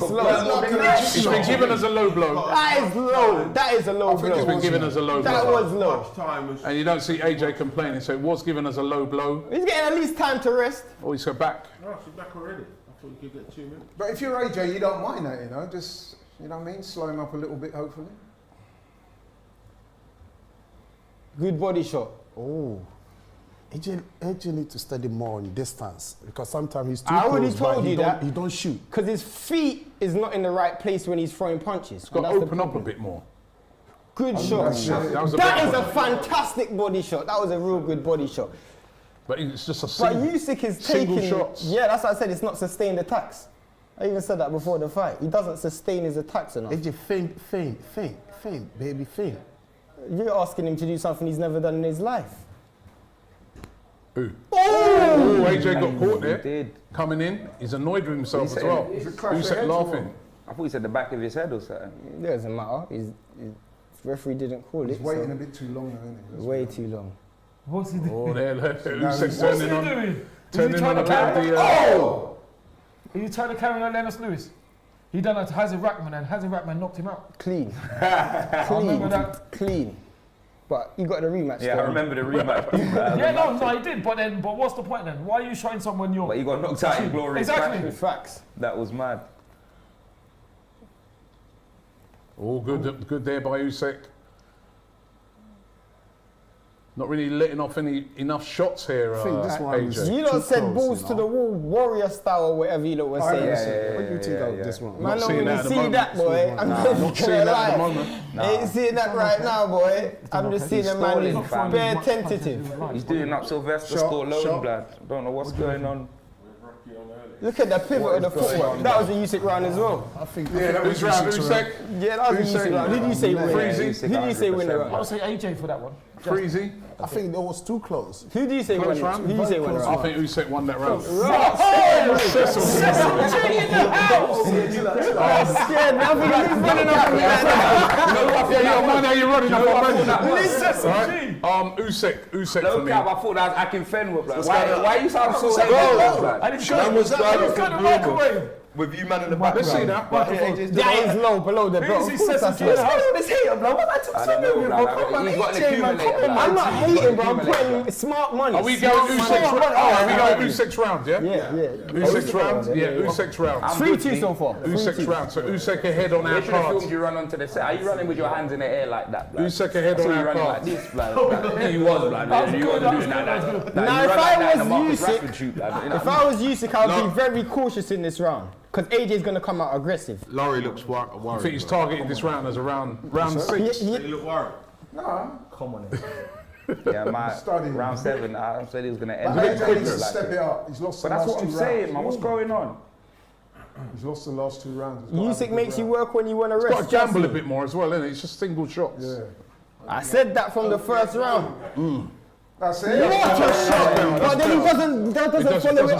low. It's been given as a low blow. That is low. That is a low It's blow. been given as a low That blow. was low. time was. And you don't see AJ complaining, so it was given as a low blow. He's getting at least time to rest. Oh, he's got back. Oh, she's back already. I thought you could get 2 minutes. but if you're AJ, you don't mind that, you know, just, you know what I mean? Slow him up a little bit, hopefully. Good body shot. Oh. AJ need to study more on distance because sometimes he's too I already close, but told you don't- that. He don't shoot. Because his feet is not in the right place when he's throwing punches. He's got to open up a bit more. Good shot. That was a That bit- is a fantastic body shot. That was a real good body shot. But it's just a But single, Usyk is single taking... shots. Yeah, that's what I said. It's not sustained attacks. I even said that before the fight. He doesn't sustain his attacks enough. AJ feint, baby, feint. You're asking him to do something he's never done in his life. Ooh. Oh, AJ got caught He there. did. Coming in, he's annoyed with himself as said- well. Is it clash of Usyk heads or laughing. I thought he said the back of his head or something. It doesn't matter. His referee didn't call He's it. waiting so a bit too long now, isn't he? way too long. What's he doing? Oh, there, Usyk's What's he turning on. doing? Is he Turning trying on to about carry? the. Oh! Is he trying to carry on Lennox Lewis? He done that to Hazard Rackman and Hazard Rackman knocked him out. Clean. I remember that. Clean. But you got the rematch. Yeah, I though. remember the rematch. Yeah, no, he did. But what's the point then? Why are you showing someone your? But he got knocked out in glorious Exactly. fashion. Facts. That was mad. All good there by Usyk. Not really letting off enough shots here, I think this one is- AJ. You lot Too said close, balls you to know. the wall, warrior style or whatever you lot were saying. What do you think of this one? Man, Not don't seeing that really at the see moment. that, boy. I'm Nah, just not seeing that at the lie. moment. Ain't seeing that right now, boy. I'm just seeing a man stalling, who's fam. bare tentative. He's doing up Sylvester Shot, Stallone, shot. blood. Don't know what's going on. Look at the pivot of the footwork. That was a Usyk round as well. I think Yeah, that was round Usyk. Yeah, that was a Usyk round. Who did you say win? Freezy. Who did you say win the I round? would say AJ for that one. Freezy. I think that was too close. Who do you say won? round? Who do you say won the I round? think Usyk won that round. Cecil in the house. I'm scared. Nothing is running up on me like that. Yeah, man, how you running up on man? Cecil Usyk No for me. cap, I thought that was Akin Fenwick, blood. that? Why you sound so blood? I didn't show him. Look at the microwave. With you man in the background. Let's see that. That is low, below the belt. Freezy Of course Cecil that's low. Joins. This hater, bro. What am I I talking don't know, about? blood. Come on, He's got an AJ, man. accumulator. Come on, I'm not He's got an hating, bro. I'm accumulator. putting smart money. Are we going Usyk's round? Oh, are we going Usyk's round, yeah? Yeah. Usyk's round? Yeah, Usyk's round. 3-2 so far. Usyk's round. So Usyk ahead on They our should have filmed cards. you run onto the set. Are you running with your hands in the air like that, blood? Usyk ahead I saw on you our running like cards. this, blood. You was, blood. You wasn't doing that. Now, if I was Usyk, if I was Usyk, I would be very cautious in this round. Because AJ's going to come out aggressive. Laurie looks worried. I think he's targeting this round as a round 6. You look worried. Come on. Yeah, man. Studying. Round 7, I said he was going to end But it. AJ needs to step it up. He's lost But the that's last what I'm 2 saying, rounds. man. What's going on? He's lost the last 2 rounds. He's got to have a Usyk good makes you round. work when you want to Got rest. to gamble a Just- bit more as well, isn't it? It's just single shots. Yeah. I said that from the first round. That's it. What a shot! But then he doesn't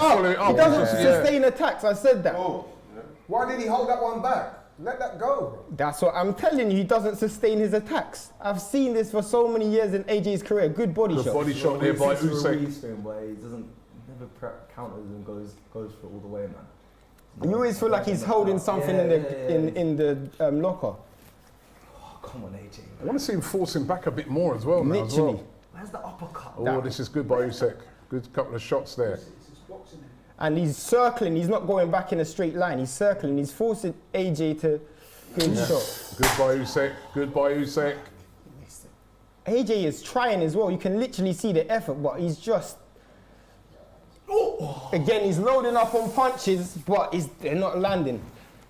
follow it up. He doesn't Yeah. sustain attacks. I said that. Why did he hold that one back? Let that go. That's what I'm telling you. He doesn't sustain his attacks. I've seen this for so many years in AJ's career. Good body Good shot. body shot there by Usyk. But he doesn't never counters and goes for it all the way, man. You always feel like he's holding something in the locker. Oh, come on, AJ. I want to see him forcing back a bit more as well now. As Literally. well. Where's the uppercut? Oh, this is good by Usyk. Good couple of shots there. And he's circling. He's not going back in a straight line. He's circling. He's forcing AJ to good shot. Good by Usyk. Good by Usyk. AJ is trying as well. You can literally see the effort, but he's just... Again, he's loading up on punches, but they're not landing.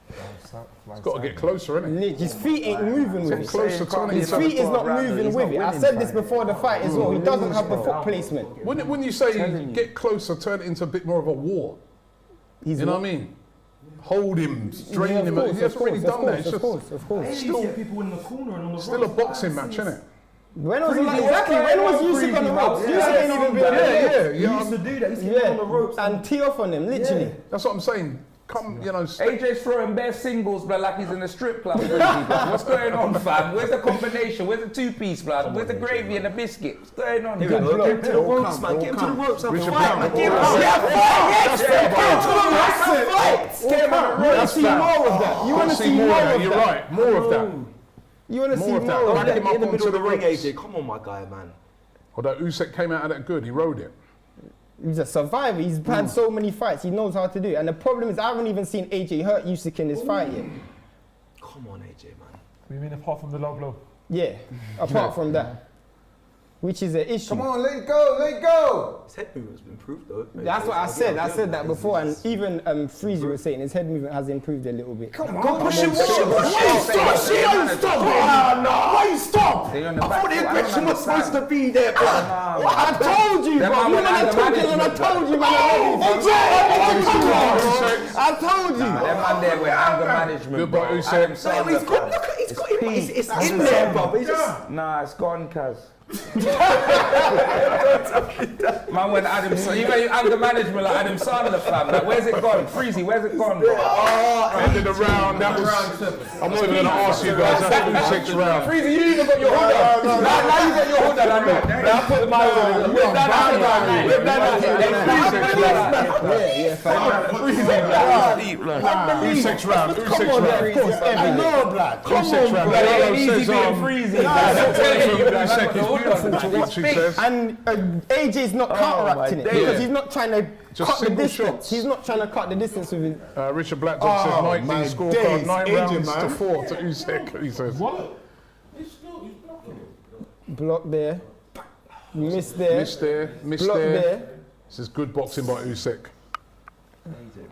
He's got to get closer, isn't he? His feet ain't moving with Get it. closer, turning His into feet is not moving with it. I said this before the fight as well. He doesn't have the foot placement. Wouldn't you say get closer, turn it into a bit more of a war? He's You know what I mean? Hold him, strain him. He hasn't really done that. It's Of just course. Still, people in the corner and on the still a boxing match, isn't it? When was exactly? When was Usyk on the ropes? Usyk ain't even been on the ropes. He used to do that. He used to get on the ropes and tee off on him, literally. That's what I'm saying. Come, you know. AJ's throwing bare singles, blood, like he's in a strip club. Blood. What's going on, fam? Where's the combination? Where's the two-piece, blood? Where's the gravy and the biscuit? What's going on? Get him to the ropes, man. Get him to the ropes. Richard Black. Get him to the ropes. You want to see more of that? You want to see more of that? You're right. More of that. You want to see more of Back that? him up In the middle onto of the the ring, ropes. AJ. Come on, my guy, man. Although Usyk came out of that good, he rode it. He's a survivor. He's had so many fights. He knows how to do it. And the problem is, I haven't even seen AJ hurt Usyk in this fight yet. Come on, AJ, man. We mean apart from the low blow. Yeah, apart from that, which is an issue. Come on, let it go, let it go. His head movement's been improved, though. That's what I said. I said that before, and even Freezy was saying his head movement has improved a little bit. Come on, Go push him more. Why you stop? Stay on the I back thought the foot. aggression was supposed to be there, bro. I told you, bro. You man, I told you, and I told you, man. I told you. Them man there with anger management. Good bro. boy, Usyk. Adam No, Sandler, he's got, fam. look, he's got him. peak. It's in there, bro. He's just. Nah, it's gone, cuz. Man, when Adam, you got your anger management like Adam Sandler, fam. Like, where's it gone? Freezy, where's it gone, bro? End of the round. That was. I'm not even going to ask you guys. That's the 6th round. Freezy, you even got your hood on. Now you got your hood on. I know. Now I put my hood on. Whip Who's 6th round? Who's 6th round? I know, blood. Who's 6th round? It ain't easy being Freezy. I'm telling you, Usyk is beautiful to watch, he says. And AJ's not counteracting it because he's not trying to Just cut the single distance. shots. He's not trying to cut the distance with his. Richard Blackjack says 19 my scorecard, days. 9 AJ, rounds man. to 4 to Usyk, he says. What? Block there. Miss there. Missed there, missed Block there. there. This is good boxing by Usyk.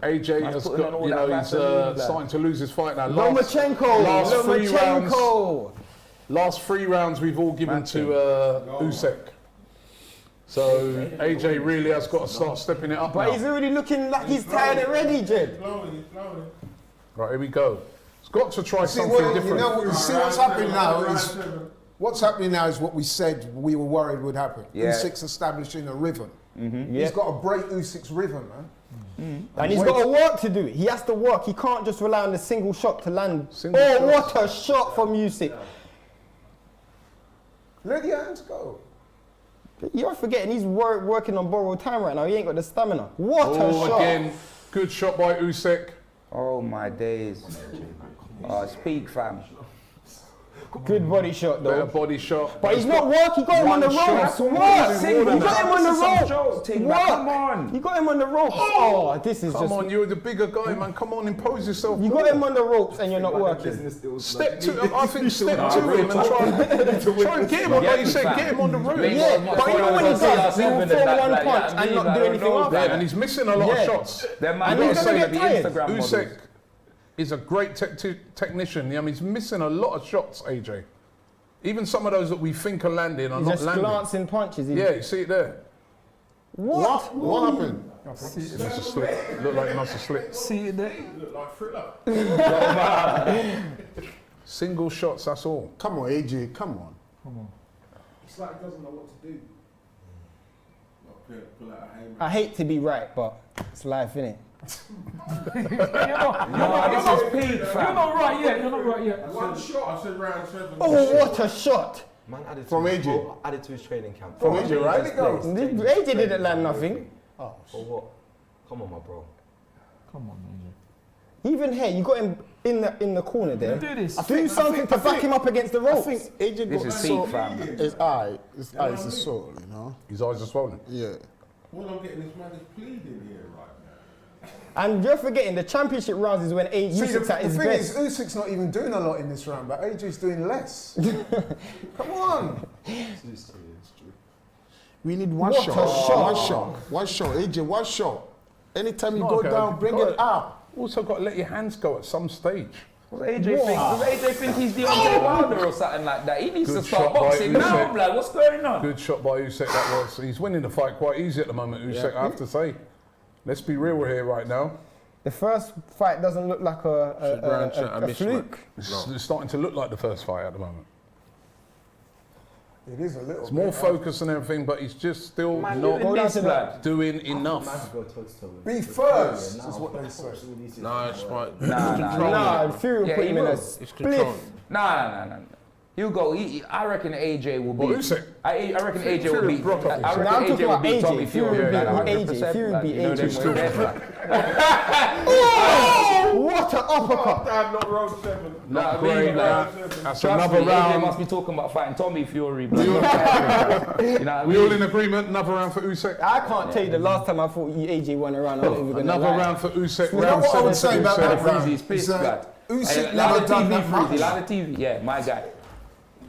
AJ has putting on got, all you that know, he's Vaseline, lad. starting to lose his fight now. Lomachenko. Last 3 rounds we've all given to Usyk. So AJ really has got to start stepping it up But now. he's already looking like he's tired already, Jed. Right, here we go. He's got to try See, something what, you different. know, see what's happening now is what's happening now is what we said we were worried would happen. Yeah. Usyk's establishing a rhythm. Yeah. He's got to break Usyk's rhythm, man. And he's got to work to do it. He has to work. He can't just rely on the single shot to land. Single Oh, shots. what a shot from Usyk. Let your hands go. You're forgetting he's working on borrowed time right now. He ain't got the stamina. What a Oh, shot. again, good shot by Usyk. Oh my days. Oh, it's peak, fam. Good body shot Better though. body shot. But he's not working. He got him on the One shot. ropes. What? That's You more than got him on the Some ropes. jokes, team, What? come on. You got him on the ropes. Oh, this is Come just. on, you're the bigger guy, man. Come on, impose yourself. You got him on the ropes and you're not working. Step to, I think step to him and try and get him on, like you said, get him on the rope. Yeah, but you know when he does, he will throw one punch and not do anything after Yeah, that. and he's missing a lot of shots. Them And man he's gotta gonna say get the tired. Instagram models. Usyk is a great technician. I mean, he's missing a lot of shots, AJ. Even some of those that we think are landing are He's not just landing. glancing punches. Yeah, you see it there. What? What happened? It must have slipped. Looked like it must have slipped. See it there? Single shots, that's all. Come on, AJ, come on. It's like he doesn't know what to do. I hate to be right, but it's life, innit? You're not right yet. You're not right yet. One shot, I said round 7. Oh, what a shot! Man added From to his, AJ? bro, added to his training camp. From AJ, right? AJ didn't land nothing. For what? Come on, my bro. Come on, man. Even here, you got him in the corner there. Do this. Do something to back him up against the I ropes. think AJ This got is so peak, fam. his eyes are sore, you know. His eyes are swollen. Yeah. All I'm getting is man is pleading here right now. And you're forgetting the championship rounds is when Usyk's at his thing best. is, Usyk's not even doing a lot in this round, but AJ's doing less. Come on. We need one What shot. a shot. One shot. One shot. AJ, one shot. Anytime you Not go okay. down, bring Got it up. Also got to let your hands go at some stage. Does AJ think he's Deontay Wilder or something like that? He needs Good to start shot by boxing now, Usyk. blood. What's going on? Good shot by Usyk that was. He's winning the fight quite easy at the moment, Usyk, I have to say. Let's be real here right now. The first fight doesn't look like a fluke. It's starting to look like the first fight at the moment. It is a little. It's more focused and everything, but he's just still Man, not look at this, blood. doing enough. Be first, is what they say. No, it's fine. Nah, Fury will Yeah, put he him in a will. It's spliff. controlling. Nah. He'll go. I reckon AJ will be. Well, Usyk. I reckon AJ will Fury beat. broke up I Usyk. reckon Now I'm talking AJ will about beat AJ. Tommy Fury. Fury like, beat 100%, AJ. Fury like, beat you know them AJ. with them, like. What an uppercut! Damn, not round 7. Nah, Great, really, like, that's trust another me, AJ round. must be talking about fighting Tommy Fury, bro. You know what I We all mean? in agreement. Another round for Usyk. I can't tell you the last time I thought AJ won a round. I'm not even gonna Another lie. round for Usyk. You know Round what I would 7 say for about that Usyk. round? Freezy's pissed, Is that blood. Usyk Hey, lot never of done TV, that Freezy, much. lot of TV. Yeah, my guy.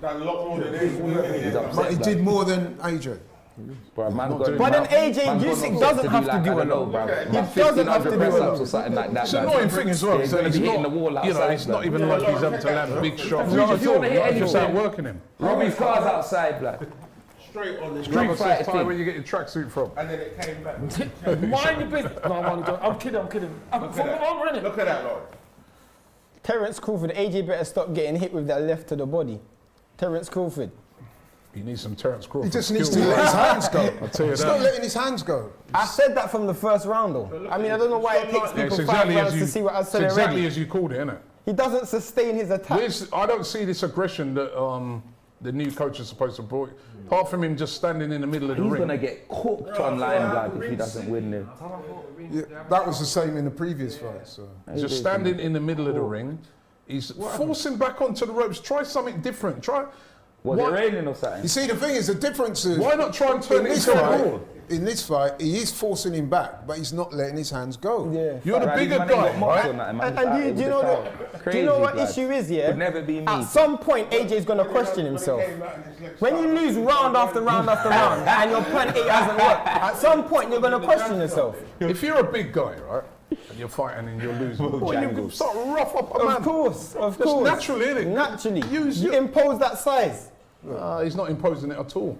Done a lot more than He's upset, But he blood. did more than AJ. Bro, man's not got- doing But then man's AJ, got Usyk no doesn't set have to like, do I a don't know, lot. bro. He About doesn't have to 1,500 do a press lot. ups or something like that. It's an blood. annoying thing as well. He's So gonna it's be not, hitting the wall you know, outside, it's not blood. even like he's able to land big shots. If you wanna hit Just anything, outworking him. Robbie's car's outside, blood. straight on the Street Rubber fight fight tie thing. where you get your tracksuit from. and then it came back. Mind your business. No, I'm kidding. I'm running. Look at that, Laurie. Terence Crawford, AJ better stop getting hit with that left to the body. Terence Crawford. He needs some Terence Crawford. He just needs to skills. let his hands go. I'll tell you He's not that. letting his hands go. I said that from the first round though. I mean, I don't know why it takes Yeah, people it's 5 exactly rounds as you. to see what I It's said exactly already. as you called it, isn't it? He doesn't sustain his attack. I don't see this aggression that the new coach is supposed to bring. Apart from him just standing in the middle of the He's ring. gonna get cooked online, blood, if he doesn't win there. Yeah, that was the same in the previous fight. So. Just standing in the middle of the ring. He's forcing back onto the ropes. Try something different. Was it raining or something? You see, the thing is, the difference is. Why not try and turn in it this into a fight, brawl? in this fight, he is forcing him back, but he's not letting his hands go. Yeah. You're the Right, bigger man ain't got guy, mops right? on that, man. And do you know what? Do you know what issue is? Yeah. Could never be me. At some point, AJ's gonna question himself. When you lose round after round after round, and your plan A hasn't worked, at some point you're gonna question yourself. If you're a big guy, right, and you're fighting and you're losing, you start rough up a man. Of course. That's course. natural, isn't it? Naturally. Use You your- impose that size. He's not imposing it at all.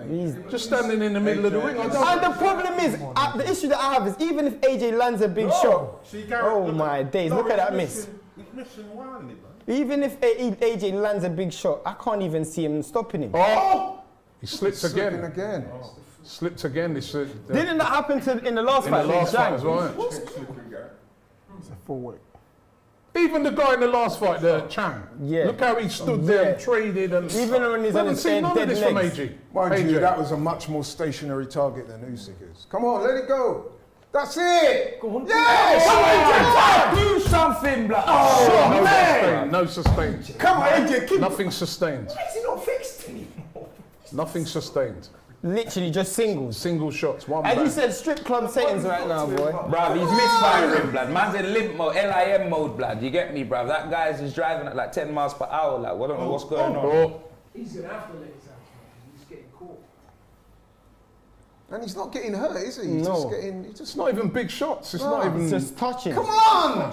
He's- Just standing in the middle of the ring. And the problem is, the issue that I have is even if AJ lands a big shot, oh my days, look at that miss. He's missing wildly, man. Even if AJ lands a big shot, I can't even see him stopping him. Oh! He slipped Slipping again. again. Slipped again. This, Didn't that happen in the last in the fight? last with fight Zhang? as well. Isn't it? It's a full weight. Even the guy in the last fight, the Zhang. Yeah. Look how he stood there and traded. And Even when he's we on haven't his seen none of dead this from legs. AJ. Mind you, that was a much more stationary target than Usyk is. Come on, let it go. That's it. Yes. Do something, blood. no sustain. No sustained. Come on, AJ. Keep. Nothing sustained. Is he not fixed anymore? Nothing sustained. Literally just singles. Single shots. One As you bang. said, strip club settings right now, boy. Bruv, he's misfiring, blood. Man's in limp mode, LIM mode, blood. You get me, bruv? That guy's just driving at like 10 miles per hour. Like, I don't know what's going on. Oh, He's gonna have to let his hands go. He's getting caught. And he's not getting hurt, is he? He's No. just getting. He's just it's not even big shots. It's not even. It's just touching. Come on.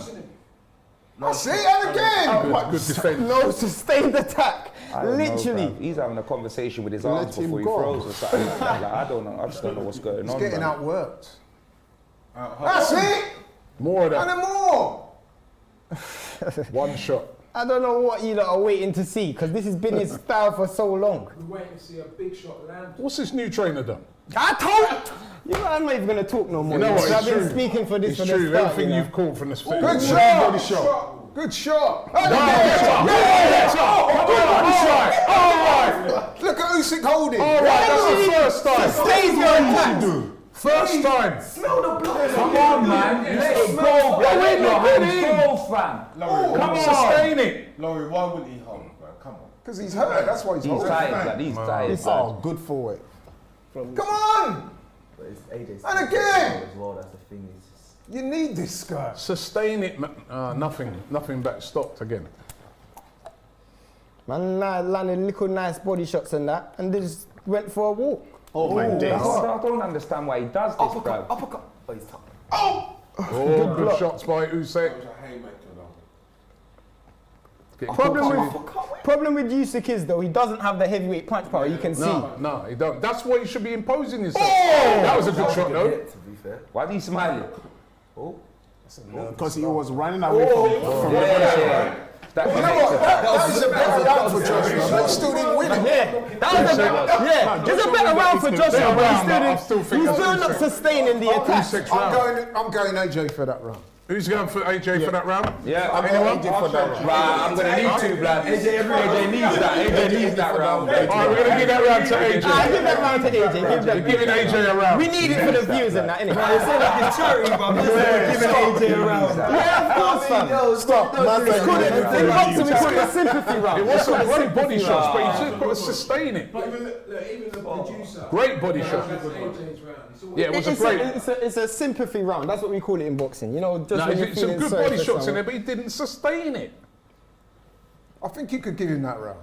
That's it. And again. Good defense. No sustained attack. I don't know, Literally. bruv. He's having a conversation with his Let arms him before he go. throws or something. Like, I don't know. I just don't know what's going He's on. getting bruv. outworked. That's it. More of And that. then more. One shot. I don't know what you lot are waiting to see because this has been his style for so long. We're waiting to see a big shot land. What's this new trainer done? I told you know, I'm not even going to talk no more. You know what, I've it's been true. speaking for this It's for true. the start. Everything you know. you've called from this fit. Good shot. Good shot. All right. Look at Usyk holding. All right. That's the first time. Stays where he is. First time. Come on, man. Let's go, bro. Let your hands go, fam. Laurie, Come on. Sustain it. Laurie, why wouldn't he hold, man? Come on. Because he's hurt. That's why he's He's holding. tired, blood. He's tired. It's all good full weight. Come on. But it's AJ's And again. as well, that's the thing. Is You need this guy. Sustain it. Nothing back. Stopped again. Man landed little nice body shots and that, and they just went for a walk. Oh my days. I don't understand why he does this, bro. uppercut. Oh, he's tough. Oh, good shots by Usyk. Getting Problem with Usyk is though he doesn't have the heavyweight punch power. You can see. No, he don't. That's why you should be imposing yourself. That was a good shot, though. To be fair. Why are you smiling? Because he was running away from Yeah. That You know what? That was a better round for Joshua, but he still didn't win it. That was it's a better round for Joshua, but he's still not sustaining the attack. I'm going AJ for that round. Who's going for AJ for that round? Yeah, I'm going AJ for that round. Right, I'm gonna need to, blood. AJ needs that. AJ needs that round. Alright, we're gonna give that round to AJ. Give that round to AJ. We're giving AJ a round. We need it for the views and that, innit? It's not like it's charity, but I'm giving AJ a round. Yeah, of course, fam. Stop. In boxing, we call it a sympathy round. It was some great body shots, but you just got to sustain it. But even the producer. Great body shot. Yeah, it was a great. It's a sympathy round. That's what we call it in boxing. You know, just when you're some feeling good sorry body for shots in someone. there, but he didn't sustain it. I think you could give him that round.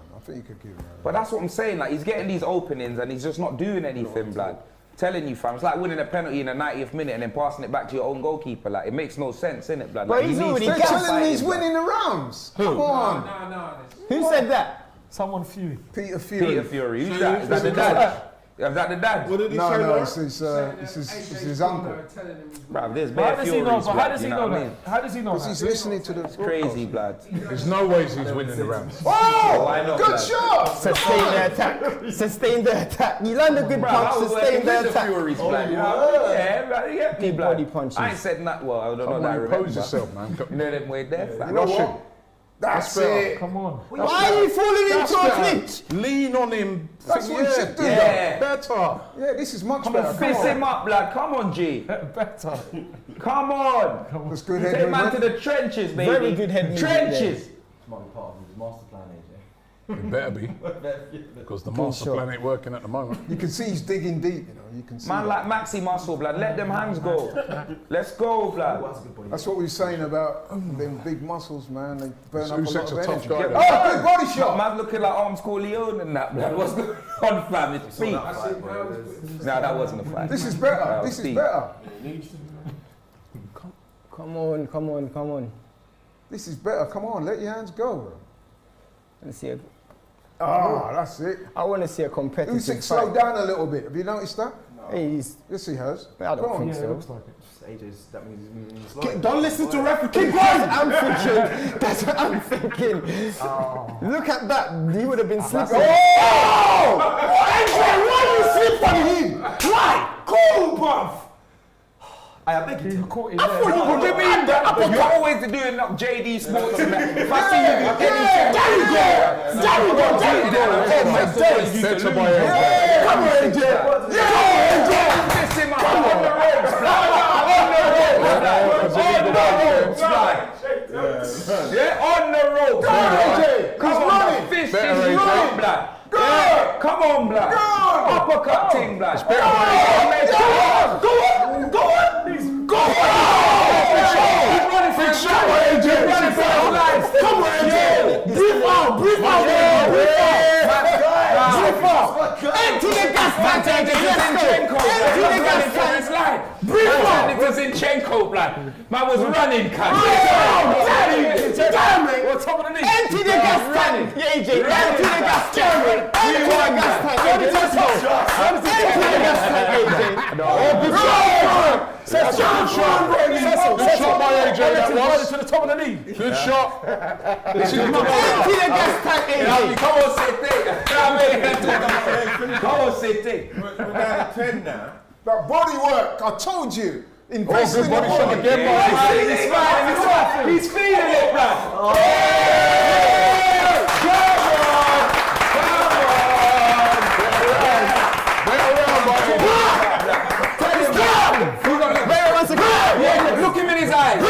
But that's what I'm saying. Like he's getting these openings and he's just not doing anything, blood. Telling you, fam, it's like winning a penalty in the 90th minute and then passing it back to your own goalkeeper. Like it makes no sense, innit, blood? But Like, he's already They're telling me he's winning the rounds. Come on. Who said that? Someone Fury. Peter Fury. Peter Fury. Who's that? Is that the dad? Is that the dad? What did he say? No, it's his uncle. Bruv, there's How bare does he know? Furies, But how blood, does he you know what I that? mean? How does he know Because he's that? listening to the Crazy, blood. There's no ways he's winning the round. Oh, Why not, good blood? shot. Sustain the attack. Sustain the attack. You land a good Bruv, I punch, was sustain working the with the attack. Furies, blood. Yeah, blood, you get me, Big blood. body punches. I ain't said nothing. Well, I don't know Come that I on, remember. impose yourself, man. You know them way there, fam. You know what? That's it. Come on. Why are you falling into a clinch? Lean on him. That's what you should do. Yeah. Better. Yeah, this is much Come better. on, fist him up, blood. Come on, G. Better. Come on. That's good Take head man to movement. the trenches, baby. Very good head movement Trenches. This might be part of his master plan, AJ. It better be. Because the master shot. plan ain't working at the moment. You can see he's digging deep, you know. You can see Man that. like Maxi Muscle, blood. Let them hands go. Let's go, blood. That's what we were saying about them big muscles, man. They burn up a lot Usyk's of a tough energy. guy. Oh, good body shot. Man looking like Arms Corleone and that, blood. What's going on, fam? It's feet. No, that wasn't a fight. This is better. This is Deep. better. Come on. This is better. Come on, let your hands go. Let's see. That's it. I want to see a competitive Usyk fight. slowed down a little bit. Have you noticed that? Hey, he's, Yes, he has. I don't Go on. think Yeah, it so. looks like it. AJ's, that means he's moving slow. Don't listen to referee. Keep quiet. I'm thinking. That's what I'm thinking. Look at that. He would have been slipping. AJ, why you slip on him? Why? Cool, bruv. I beg you. He caught it I there. thought you What could do you do mean? that. You're always doing up JD Sports and that. If I see you do There you go. Oh my days. Better by AJ. Come on, AJ. Fist him up on the ropes, blood. On the ropes, blood. Yeah, on the ropes. Come on, the fist is right, blood. Yeah, come on, blood. Uppercut thing, blood. Go on. He's running for his life. He's running for his life. Come on, AJ. Breathe out. Breathe out. Empty the gas tank, AJ. Let's go. Empty the gas tank. Breathe out. It was Zinchenko, blood. Man was running, cunt. Damn it. Well, top of the league. Empty the gas tank, AJ. Empty the gas tank. Empty the gas tank, AJ. Let's go. Empty the gas tank, AJ. Good shot by AJ, that was. To the top of the league. Good shot. This is good. Empty the gas tank, AJ. Come on, City. Come on, City. We're down to 10 now. That body work, I told you. Invest good in body the shot body. again, He's smiling. He's feeling it, bruv. Look him in his eyes.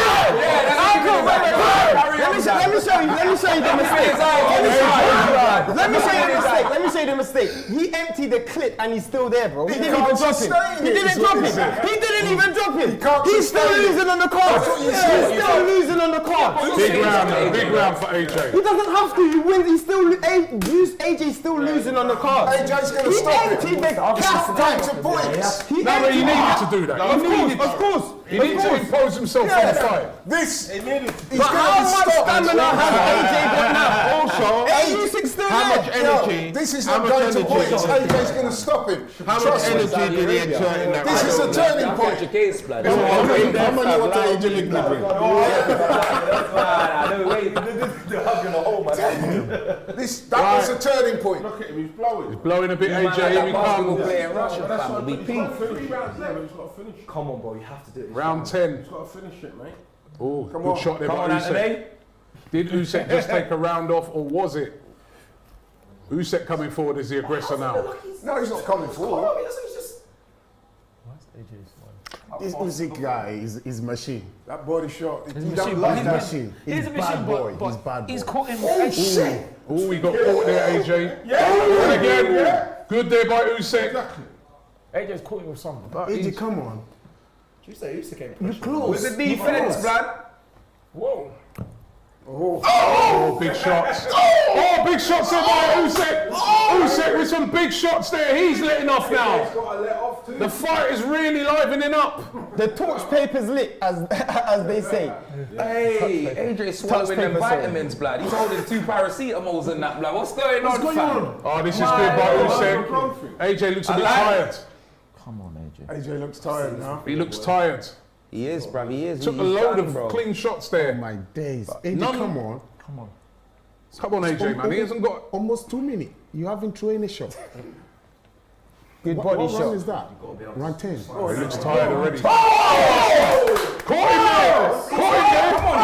Let me show you the mistake. Let me show you the mistake. He emptied the clip and he's still there, bro. He didn't even drop him. He didn't drop him. He didn't even drop him. He's still losing on the cards. He's still losing on the cards. Big round for AJ. He doesn't have to. He wins. He's still AJ's still losing on the cards. AJ's going to He stop it. emptied the gas Down tank. to points. He No, but he emptied- needed to do that. Of course. He needs to impose himself on the fight. This, he's going to be But how much stopped. stamina has AJ got now? Also, Usyk's still how there. much energy? This is how not much going to energy- points. AJ's going to stop him. How much Trust me. energy did he exert in that This is a round? turning point. Case, blood. How many water AJ make me drink? That was a turning point. Look at him, he's blowing. He's blowing a bit, AJ. Here we Basketball come. player in Russia, fam, will be pink. 3 rounds there, but he's got to finish. Come on, bro, you have to do it. Round 10. He's got to finish it, mate. Oh, good shot there Come by on, Usyk. Anthony. Did Usyk just take a round off, or was it? Usyk coming forward as the aggressor now. No, he's not coming forward. This Usyk guy is machine. That body shot. You machine, don't but like He's that. machine. He's He's a bad machine, boy. but He's bad boy. he's caught him. Oh, shit. Oh, we got caught there, AJ. And again, good there by Usyk. AJ's caught him with something. AJ, come on. You say Usyk ain't You're close. With the defense, blood. Whoa. Oh, big shots. Oh, big shots there by Usyk. Usyk with some big shots there. He's letting off now. The fight is really livening up. The torch paper's lit, as they say. Hey, AJ swallowing them vitamins, blood. He's holding 2 paracetamols and that, blood. What's going on, fam? Oh, this is good by Usyk. AJ looks a bit tired. Come on, AJ. AJ looks tired now. He looks tired. He is, bruv. He is. Took a He's load done, of bro. clean shots there. My days. AJ, None- come on. Come on. Come on, AJ, man. He hasn't got. Almost 2 minutes. You haven't thrown any shot. Good What body round shot. is that? Round 10. Oh, he looks tired already. Oh! Caught him there! Caught him there! Come on!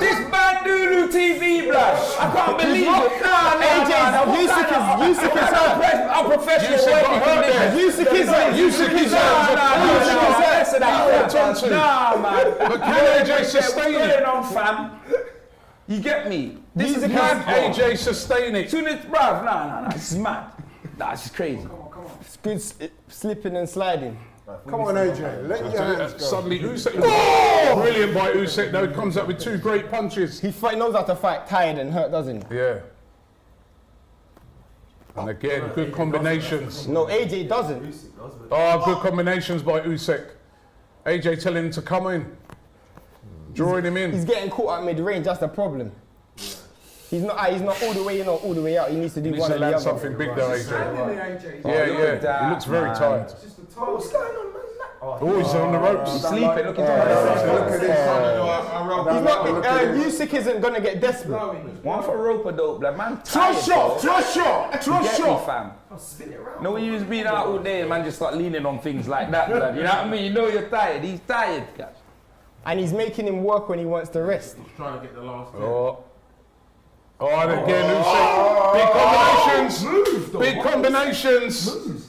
This Bandulu TV, blood. I can't believe it. Usyk is hurt. I'm professional. Usyk got hurt there. Usyk is hurt. Usyk is hurt. Nah, man. But can AJ sustain What's it? going on, fam? You get me? This is mad, Can bro. AJ sustain it? Soon as, bruv, nah, this is mad. Nah, this is crazy. It's good slipping and sliding. Come on, AJ. Let your hands go. Suddenly Usyk. Brilliant by Usyk though. Comes up with 2 great punches. He knows how to fight tired and hurt, doesn't he? Yeah. And again, good combinations. No, AJ doesn't. Oh, good combinations by Usyk. AJ telling him to come in. Drawing him He's in. getting caught at mid-range, that's the problem. He's not all the way in or all the way out. He needs to do He needs one to or the land other. something big there, AJ. you're Yeah. down, He looks very man. tired. What's going on, man? Oh, he's on the ropes. He's sleeping. Look at him. Usyk isn't gonna get desperate. One for rope dope, blood, man. Trust shot. Trust shot. Get Trust me, shot. fam. No, when you was being out all day, man, just start leaning on things like that, blood. You know what I mean? You know you're tired. He's tired, guys. And he's making him work when he wants to rest. Trying to get the last 10. Oh, and again, Usyk. Big combinations. Big combinations.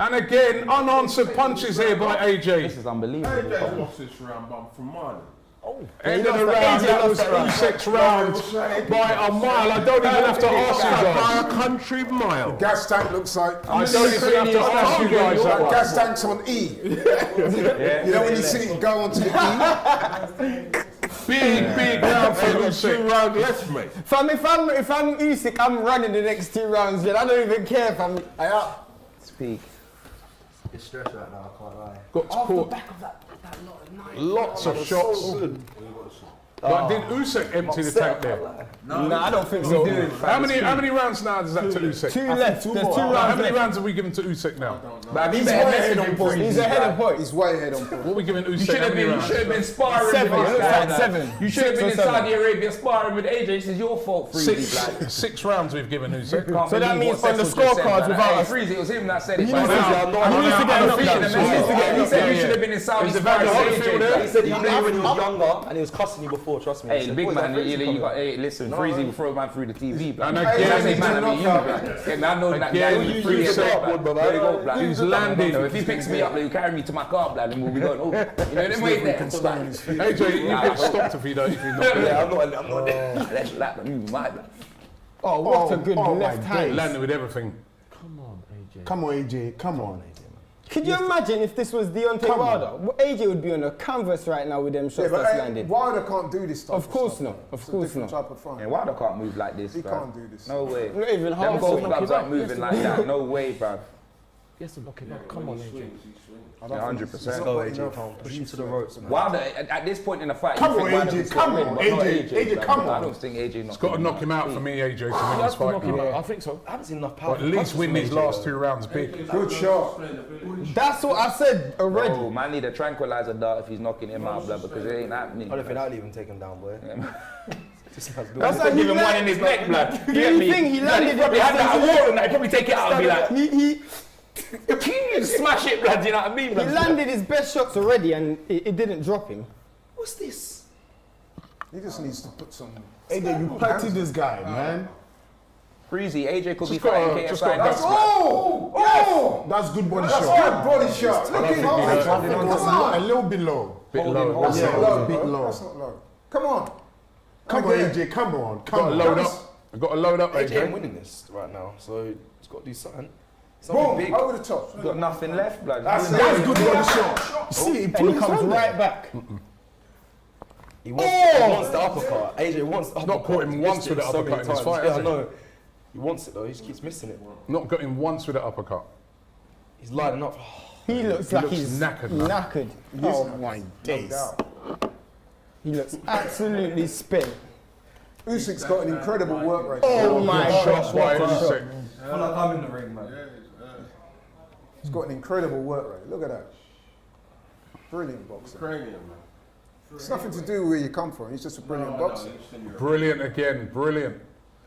And again, unanswered punches here by This AJ. is unbelievable. AJ lost this round, but from mine. End of the round, that was Usyk's round by a mile. I don't even have to ask you guys. By a country mile. Gas tank looks like. I don't even have to ask you guys that one. Gas tank's on E. You know when you see it go onto the E? Big round for 2 Usyk. rounds left, mate. Fam, if I'm Usyk, I'm running the next 2 rounds. Yeah, I don't even care if I'm. Speak. It's stressed right now, I can't lie. Got caught. Lots of shots. But did Usyk empty the tank there? No, I don't think so. How many rounds now does that to Usyk? 2 left. There's 2 rounds How many left. rounds have we given to Usyk now? But He's way ahead on points. He's ahead of points. He's way ahead on points. What are we giving You Usyk? should How have many been, rounds? sparring 7. with It this looks guy. like man. 7. You should have 6 been or in 7. Saudi Arabia sparring with AJ. This is your fault, Freezy. blood. 6 rounds we've given Usyk. Can't So that believe means what on the Cecil just said, scorecards man. without Hey, us- Freezy, it was him that said it. He man. needs to get I'm knocked feeling down. the message. He needs to get He knocked said down, you yeah. should have been in Saudi Is the sparring Evander with Holyfield AJ. there? He said he knew you when he was younger and he was cussing you before, trust me. He Hey, said, big "Boys, man, that Freezy you coming." got, hey, listen, Freezy will throw man through the TV, blood. And I again, say, man, I mean, you, blood. Yeah, I know that guy. Again, You Freezy get said, up, blood. There you go, blood. He's landing. So if he picks me up, he'll carry me to my car, blood, and we'll be going, oh, you know, them way there. AJ, you get stopped if you don't. Yeah, I'm not there. That's like, my blood. Oh, what a good my left hand. Landing with everything. Come on, AJ. Come on, AJ. Come on. Could you imagine if this was Deontay Wilder? AJ would be on a canvas right now with them shots but that's landed. Wilder can't do this type Of course stuff. not. Of It's a course different not. type of fight. Yeah, Wilder can't move like this, He bruv. can't do this. No way. Not even Them half. golf of it. clubs aren't moving like that. No way, bruv. He has to knock him out. Come on, AJ. Yeah, 100%. Go AJ, come on, push him to the ropes, man. Wilder, at this point in the fight, Come you think on, Wilder AJ, can still come win, on, but not AJ, bruv. come I on. don't think AJ knocks It's got to knock him out for me, AJ, to win He this has to fight. knock him out. I think so. I haven't seen enough power. But at least win these last 2 rounds big. Good shot. That's what I said already. Bro, man need a tranquilizer dart if he's knocking him out, blood, because it ain't happening. I don't think that'll even take him down, boy. That's like Give him one in his neck, blood. Do you think he landed Probably had that it? award and I'd probably take it out and be like, He smash it, blood, you know what I mean? blood? landed his best shots already and it didn't drop him. What's this? He just needs to put some. AJ, you party this guy, man. Freezy, AJ could be Just gotta- fighting just KSI gotta- next. Oh! That's good body That's shot. good body shot. Look at him. Come on. A little bit low. Bit Holding, low. holding. Yeah, That's it not was low, a bit bro. low. That's not low. Come on. Come on, Again. AJ, come on, Got come to on. load up. I've got to load up, AJ ain't AJ. winning this right now, so he's got to do something. Something Boom. big. Over the top. Got nothing left, blood. That's That's good body shot. See, he And put he his comes hand right there. back. He wants the uppercut. AJ wants the uppercut. Not caught him He's once missed with it the so uppercut many in this times. fight, Yeah, has I he? know. He wants it though, he just keeps missing it. Not got him once with the uppercut. He's lining up. He looks like looks he's knackered, man. knackered. Oh my days. He looks absolutely spent. Usyk's got an incredible work rate. Oh my Shots God. by What a shot. Usyk. I feel like I'm in the ring, man. He's got an incredible work rate. Look at that. Brilliant boxer. It's nothing to do with where you come from. He's just a brilliant boxer. Brilliant again, brilliant.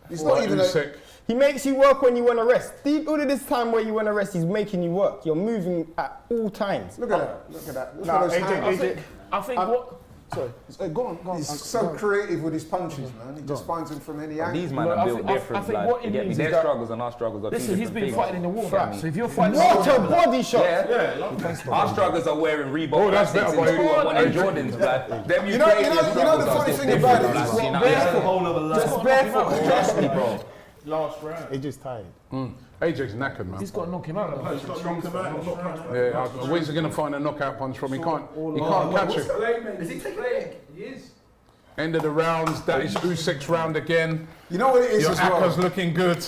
He's not even a, Usyk. He makes you work when you want to rest. All of this time where you want to rest, he's making you work. You're moving at all times. Look at that. Look at that. Look Nah, at those hands. AJ, I think what. sorry. Go on, go on. He's so creative with his punches, man. He just finds them from any angle. These men Look, are I built think- I different, think blood. what You it get me? means is Their that- struggles and our struggles are two Listen, he's different been things. fighting in the war. Facts. So if you're fighting, What a body shot! Yeah. Our struggles are wearing Reebok Oh, that's classics better, and boy. 2-on-1 and Jordans, blood. Them You know Ukrainian the struggles are funny just thing different, about it blood. is You know what I'm saying? Just barefoot. Trust me, bro. AJ's tired. AJ's knackered, man. he's got to knock him out. Yeah, where's he going to find a knockout punch from? He can't catch him. Is he taking it? He is. End of the rounds. That is Usyk's round again. You know what it is Your as well? Akka's looking good.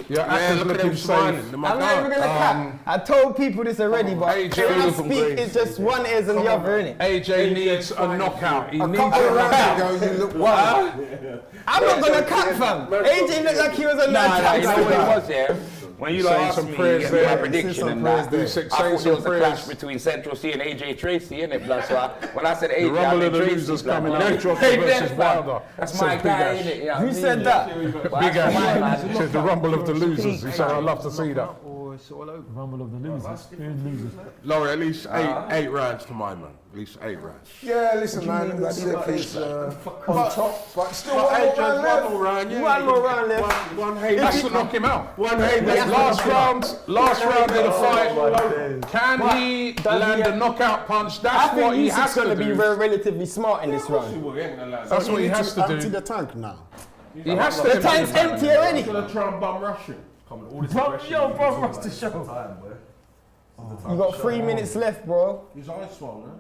Your Akka's looking safe. I'm not even gonna cap. I told people this already, but AJ when I looking speak, great. it's just one ears and the other, innit? AJ needs a knockout. He A needs couple a of rounds knockout. ago, you look wild. I'm not gonna cap, fam. AJ looked like he was a Nah, you know what it nice was, yeah? When you Saying asked some me prayers my there. prediction Saying and some that, prayers there. I Saying thought there some was a prayers. clash between Central C and AJ Tracy, innit, blood? So when I said The AJ, I rumble mean of the Tracy, losers blood. coming. You know? Electro Hey, versus man, Wilder. That's Says my Big guy, Ash. innit? You know what I Who mean? said that? Big Ash. Says the rumble of the losers. He said, I'd love to see that. Rumble of the losers. Who loses? Laurie, at least eight rounds to my man. At least 8 rounds. Yeah, listen, man. Usyk is on top, but still one more round left. One more round left. One hey, That's to knock him out. one hey. Last round of the fight. Can he land a knockout punch? I That's think what he Usyk's has to gonna be do. relatively smart in this round. That's what he has to Empty do. the tank now. He has The to. tank's empty already. Gonna try and bum rush him. Yo, bro, what's the show? You got 3 minutes left, bro. His eyes swollen.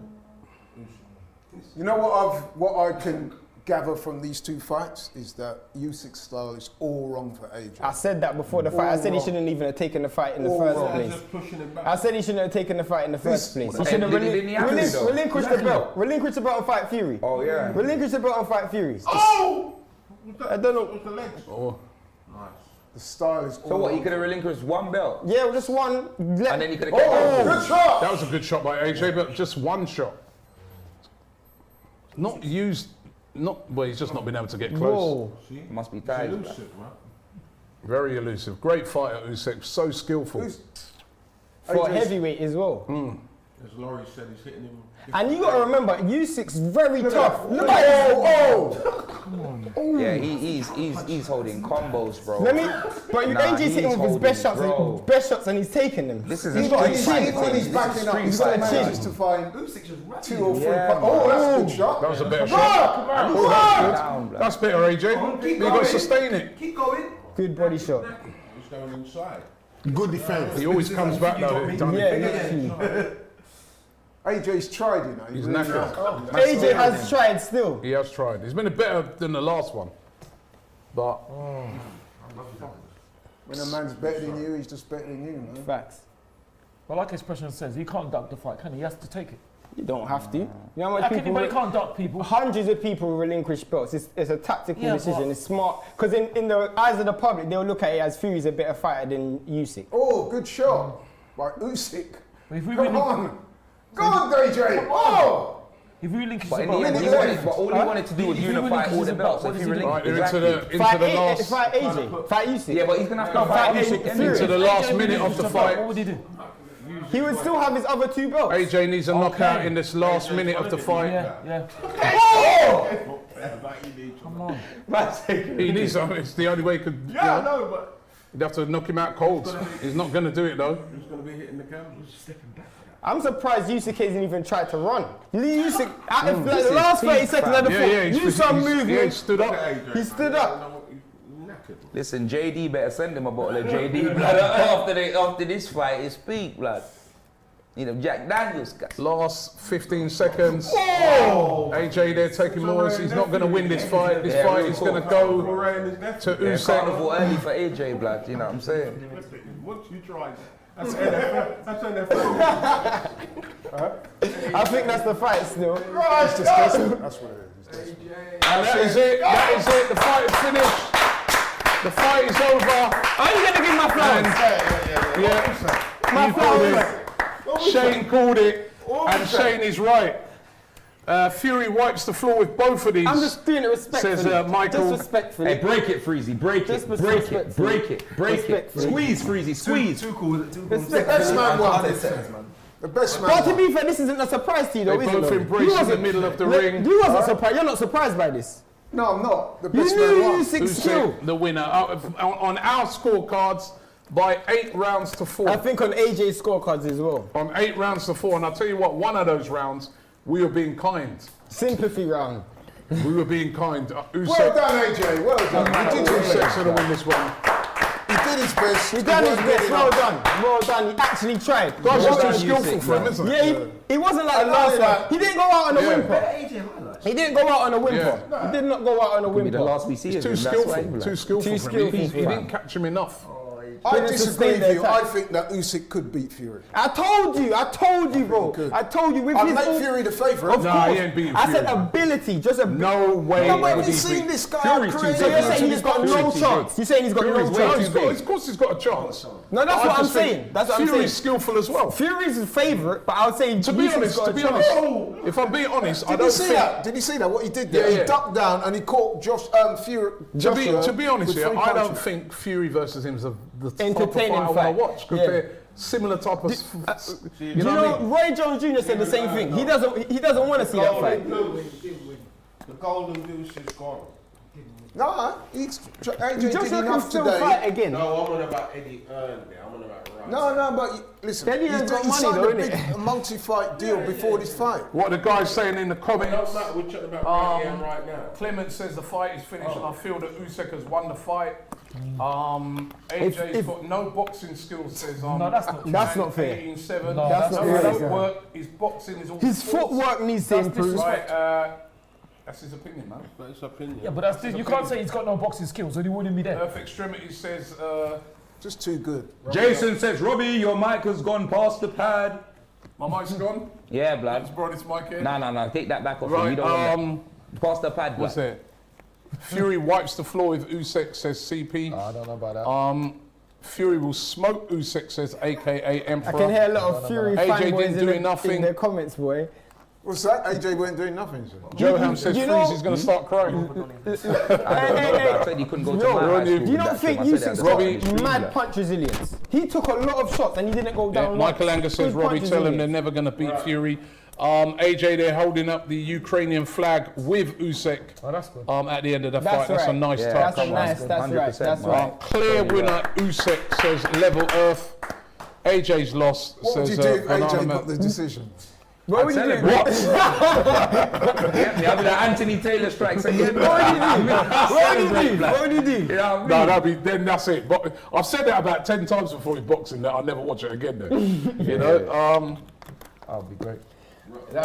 You know what I can gather from these two fights is that Usyk's style is all wrong for AJ. I said that before the fight. I said he shouldn't even have taken the fight in the All first wrong. place. Just pushing him back. I said he shouldn't have taken the fight in the first place. He Hey, should have didn't he have to, though? relinquished the belt. Relinquish the belt and fight Fury. Oh, yeah. Relinquish the belt and fight Fury. Oh! I don't know. With the legs. Oh, The style is all So what, he wrong. could have relinquished one belt, Yeah, just one. and then he could have kept Oh, going. good shot! that was a good shot by AJ, but just one shot. Not used. Well, he's just not been able to get close. Whoa. He must be tired. blood. Elusive, man. Very elusive. Great fighter, Usyk. So skillful. Who's- For a AJ's heavy as well. As Laurie said, he's hitting him. And you got to remember, Usyk's very tough. Look at at him. Yeah, he's holding combos, bro. Let me. But Nah, AJ's hitting he's with his best shots, holding, and, best shots, and he's taking them. This is He's a got a street fight. chin. Even when he's backing up, he's Street got fight. managed to find Usyk's just rapping. 2 or 3 Yeah, punches. Oh, that's a good That shot. was a better shot. Oh, that's Down, good. blood. That's better, AJ. You got to sustain it. Keep going. Good body shot. He's going inside. Good defense. He always comes back though. AJ's tried, you know. He's knackered. AJ has tried still. He has tried. He's been better than the last one. But when a man's better than you, he's just better than you, man. Facts. Well, like his expression says, he can't duck the fight, can he? He has to take it. You don't have to. You know how much How can people... you, but he can't duck people. Hundreds of people relinquish belts. It's a tactical Yeah, decision. but- It's smart. Because in the eyes of the public, they'll look at it as Fury's a better fighter than Usyk. Oh, good shot by Usyk. But if we Come really, on. Go on, AJ. Oh! if we relinquish But the in the belt, end, what he does he wanted, do? but all he wanted to do was If he unify relinquishes all the the belts. belt, If he what does he do? right, relinquishes into the last Fight AJ. Fight Usyk. Yeah, but he's gonna have to fight fight AJ. Usyk anyway. into the last minute of the fight. What would he do? He would still have his other two belts. AJ needs a knockout in this last minute of the fight. Yeah. Come on. He needs something. It's the only way he could. Yeah, I know, but You'd have to knock him out cold. He's not going to do it though. I'm surprised Usyk hasn't even tried to run. Usyk, the last 30 seconds of the fight, you saw movement. Yeah, he stood up. He stood up. Listen, JD better send him a bottle of JD blood after this fight. It's peak blood. You know, Jack Daniels. Last 15 seconds. AJ there taking more. He's not going to win this fight. This fight is going to go to Usyk. Carnival early for AJ blood. You know what I'm saying? once you try that, that's NFL. That's NFL. I think that's the fight still. It's disgusting. That's what it is. And that is it. That is it. The fight is finished. The fight is over. Are you going to give my flowers? Yeah. My You called flowers. it. Shane called it. And Shane is right. Fury wipes the floor with both of these. I'm just doing it respectfully. Says Michael. Just respectfully. Hey, break it, Freezy. Break it. Just Break it. respectfully. Break it. Break it. Respectfully. Squeeze, Freezy. Squeeze. The best man won. The best man But to won. be fair, this isn't a surprise to you though, They is it? both though? embrace in the middle of the ring. You wasn't surprised. You're not surprised by this. No, I'm not. The You best man knew won. Usyk skill. Usyk, the winner. On our scorecards, by 8 rounds to 4. I think on AJ's scorecards as well. On 8 rounds to 4. And I'll tell you what, one of those rounds, we were being kind. Sympathy round. We were being kind. Usyk, Well done, AJ. Well done. He did his Usyk's best. going to win this one. He did his best. He done his wasn't best. good Well enough. done. Well done. He actually tried. Guys, Well it's too done, skillful Usyk, for him, man. isn't it? Yeah, he wasn't like last fight. He didn't go out on a whimper. He didn't go out on a whimper. He did not go out on a Be the whimper. last we see He's of him. too That's why skillful. he Too skillful Too for him. He skillful. didn't catch him enough. I Couldn't disagree sustain with you. the attack. I think that Usyk could beat Fury. I told you, bro. Good. I told you with I'd his make own- Fury the favourite. Of Nah, course. he ain't beating I said Fury. ability, just a No way No, but have would you he seen beat. this guy? Fury's How too crazy So you're big. saying he's got no chance? You're saying he's got Fury's no way chance? too big. Of course he's got a chance. No, that's I what I'm just think saying. That's what I'm Fury's saying. skillful as well. Fury's his favourite, but I would say To be honest, if I'm being honest, I Did don't you see think. that? Did you see that? What he did there? Yeah, yeah. He ducked down and he caught Fury. To be honest, with here, three I don't punches. think Fury versus him is the type of Entertaining fight I want fight. to watch because Yeah. they're similar type of. Do you know what I mean? Roy Jones Jr. said the same thing. He doesn't want to see that fight. The golden goose is gone. No, AJ Joshua did can enough still today. fight again. No, I'm on about Eddie Earn there. I'm on about Rice. No, but listen, Eddie he's ain't got he money signed though, a big innit? multi-fight deal before this fight. What the guy's saying in the comments. No, we're talking about right here and right now. Clement says the fight is finished, and I feel that Usyk has won the fight. AJ's got no boxing skills. Says No, that's not true. That's not fair. 18-7. No, that's not His fair. footwork, his boxing is all. His footwork needs to That's improve. Right, that's his opinion, man. But it's opinion. Yeah, but that's you can't say he's got no boxing skills, or he wouldn't be there. Earth Extremity says. Just too good. Jason says, Robbie, your mic has gone past the pad. My mic's gone. Yeah, I blood. just brought this mic in. No, take that back off. him. You Right. don't want that. Past the pad, What's blood. it? Fury wipes the floor with Usyk, says CP. I don't know about that. Fury will smoke Usyk, says AKA Emperor. I can hear a lot of Fury AJ fanboys didn't do nothing. in the comments, boy. What's that? AJ weren't doing nothing. So. Johan says you know- Freezy's going to start crying. I said he couldn't go to my high school. Do you not That's think him. I said that Usyk's at got the start. mad punch resilience? He took a lot of shots and he didn't go Yeah, down. Michael once. Anger says, Good Robbie, punch tell him resilience. they're never going to beat Fury. AJ, they're holding up the Ukrainian flag with Usyk Oh, that's good. at the end of the That's fight. That's a right. nice Yeah, touch. That's a nice. That's right. 100%, That's man. right. Clear winner, Usyk, says Level Earth. AJ's lost, What would says you do if AJ Banana got the decision? What would you do? What? I'll be like Anthony Taylor strikes again. What would you do? What would you do? You know what I mean? No, then that's it. But I've said that about 10 times before in boxing that I'll never watch it again. Then, you know. That'll be great.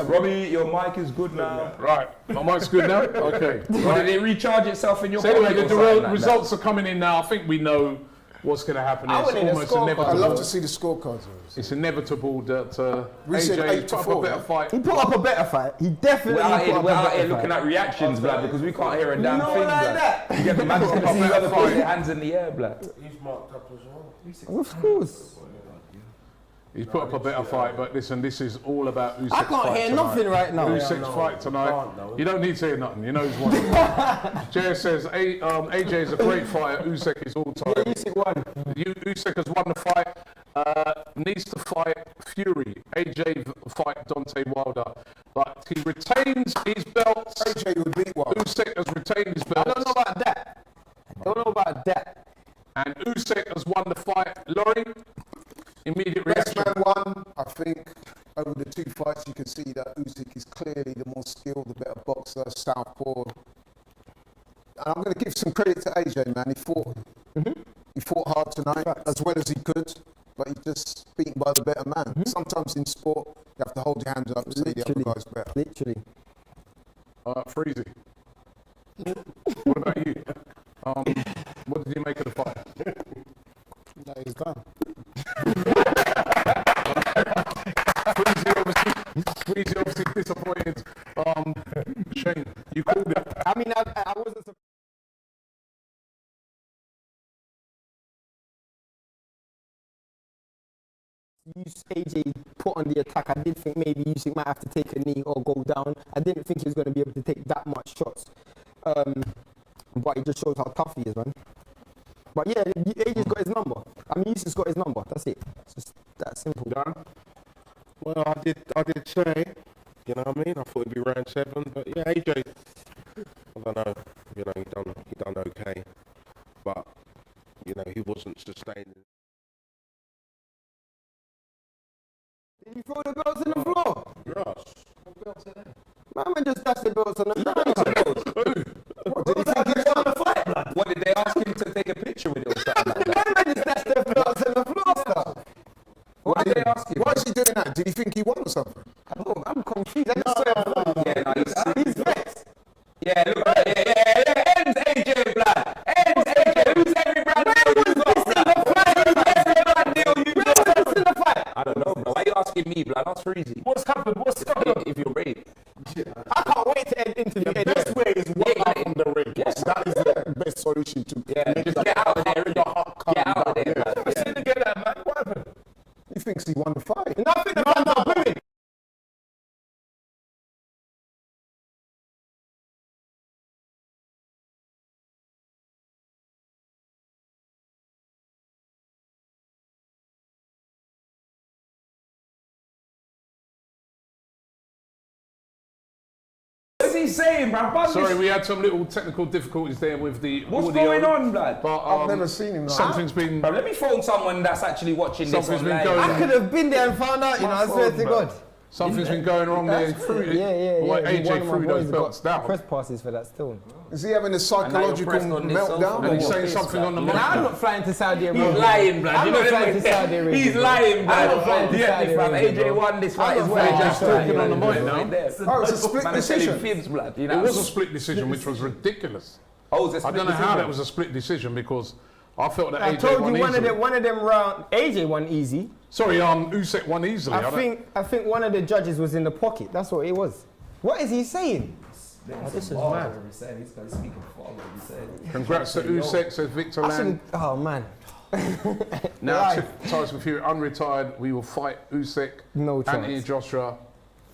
Robbie, your mic is good now. Right, my mic's good now. Okay. Did it recharge itself in your So anyway, pocket the or something like results are coming in now. I think we know what's going to happen. I It's want in a almost scorecard. inevitable. I'd love to see the scorecards. It's inevitable that We said AJ 8 to put up 4, a better yeah? fight. He put up a better fight. He definitely We're out put here, up we're a out better here fight. looking at reactions, blood, because we can't hear a damn No, thing, like blood. that. You get the man just to see whoever puts their hands in the air, blood. He's marked up as well. Of course. He's put up a better fight, but listen, this is all about Usyk's I can't fight hear tonight. nothing right now. Usyk's fight tonight. You don't need to hear nothing. You know he's won. Jay says AJ is a great fighter. Usyk is all time. Usyk won. Usyk has won the fight. Needs to fight Fury. AJ fight Deontay Wilder, but he retains his belts. AJ would beat Wilder. Usyk has retained his I belts. don't know about that. I don't know about that. And Usyk has won the fight. Laurie, immediate Best reaction. man won. I think over the 2 fights you can see that Usyk is clearly the more skilled, the better boxer, southpaw. And I'm going to give some credit to AJ, man. He fought hard tonight, as well as he could, but he's just beaten by the better man. Sometimes in sport, you have to hold your hands up and say the other guy's better. Literally. Freezy. What about you? What did you make of the fight? That is done. Freezy obviously disappointed. Shane, you called it. I mean, I wasn't surprised. AJ put on the attack. I did think maybe Usyk might have to take a knee or go down. I didn't think he was going to be able to take that much shots. But it just shows how tough he is, man. But yeah, AJ's got his number. I mean, Usyk's got his number. That's it. It's just that simple. Well, I did say, you know what I mean? I thought it'd be round 7, but yeah, AJ, I don't know, you know, he done okay, but you know, he wasn't sustaining. Did you throw the belts on the floor? Yes. Man, just dash the belts on the floor. What, did they ask him to take a picture with it or something like that? Man, just dash the belts on the floor, stuff. What did they ask him? Why is he doing that? Did he think he won or something? I'm confused. I just saw Yeah, no, he's vexed. yeah, look, yeah, ends AJ, blood. Ends AJ. Who's every brand deal you got? I don't know, bro. Why are you asking me, blood? That's Freezy. What's happened? What's happened? If you're brave. I can't wait to end interview. The best way is walk out from the ring. Yeah. That is the best solution to Yeah, make just that get out of there, calm innit? Get out of down. there, Yeah. blood. Yeah. Didn't get that, man. What happened? He thinks he won the fight. Nothing the fans are booing. What's he saying, bro? Sorry, we had some little technical difficulties there with the What's audio. going on, blood? But I've never seen him like something's been. Bro, let me phone someone that's actually watching this Something's been online. going I could have been there and found out, you know, I swear to God. Something's been going wrong there. Yeah. Well, One of AJ my threw those boys belts got down. press passes for that still. Is he having a psychological pressed on this sofa. meltdown? And he's or what? saying something on the Nah, mic. I'm not flying to Saudi Arabia. He's lying, blood. I'm You not know flying to that? Saudi Arabia. He's bro. lying, blood. I'm not flying to Yeah, Saudi fam. Arabia, AJ bro. won this I'm fight not as flying well. to Just Saudi talking on the Arabia, mic bro. now. Oh, it's a split Man, I'm telling decision. fibs, blood. You It know? was a split decision, which was ridiculous. Oh, it was a I split don't know how decision. that was a split decision because I felt that I AJ told won you easily. one of them round. AJ won easy. Sorry, Usyk won easily. I think one of the judges was in the pocket. That's what it was. What is he saying? This is mad. He's going to speak Congrats to Usyk, says Victor I Land. shouldn't. Oh man. Now, Right. Tyson Fury unretired. We will fight Usyk. No Anthony chance. Joshua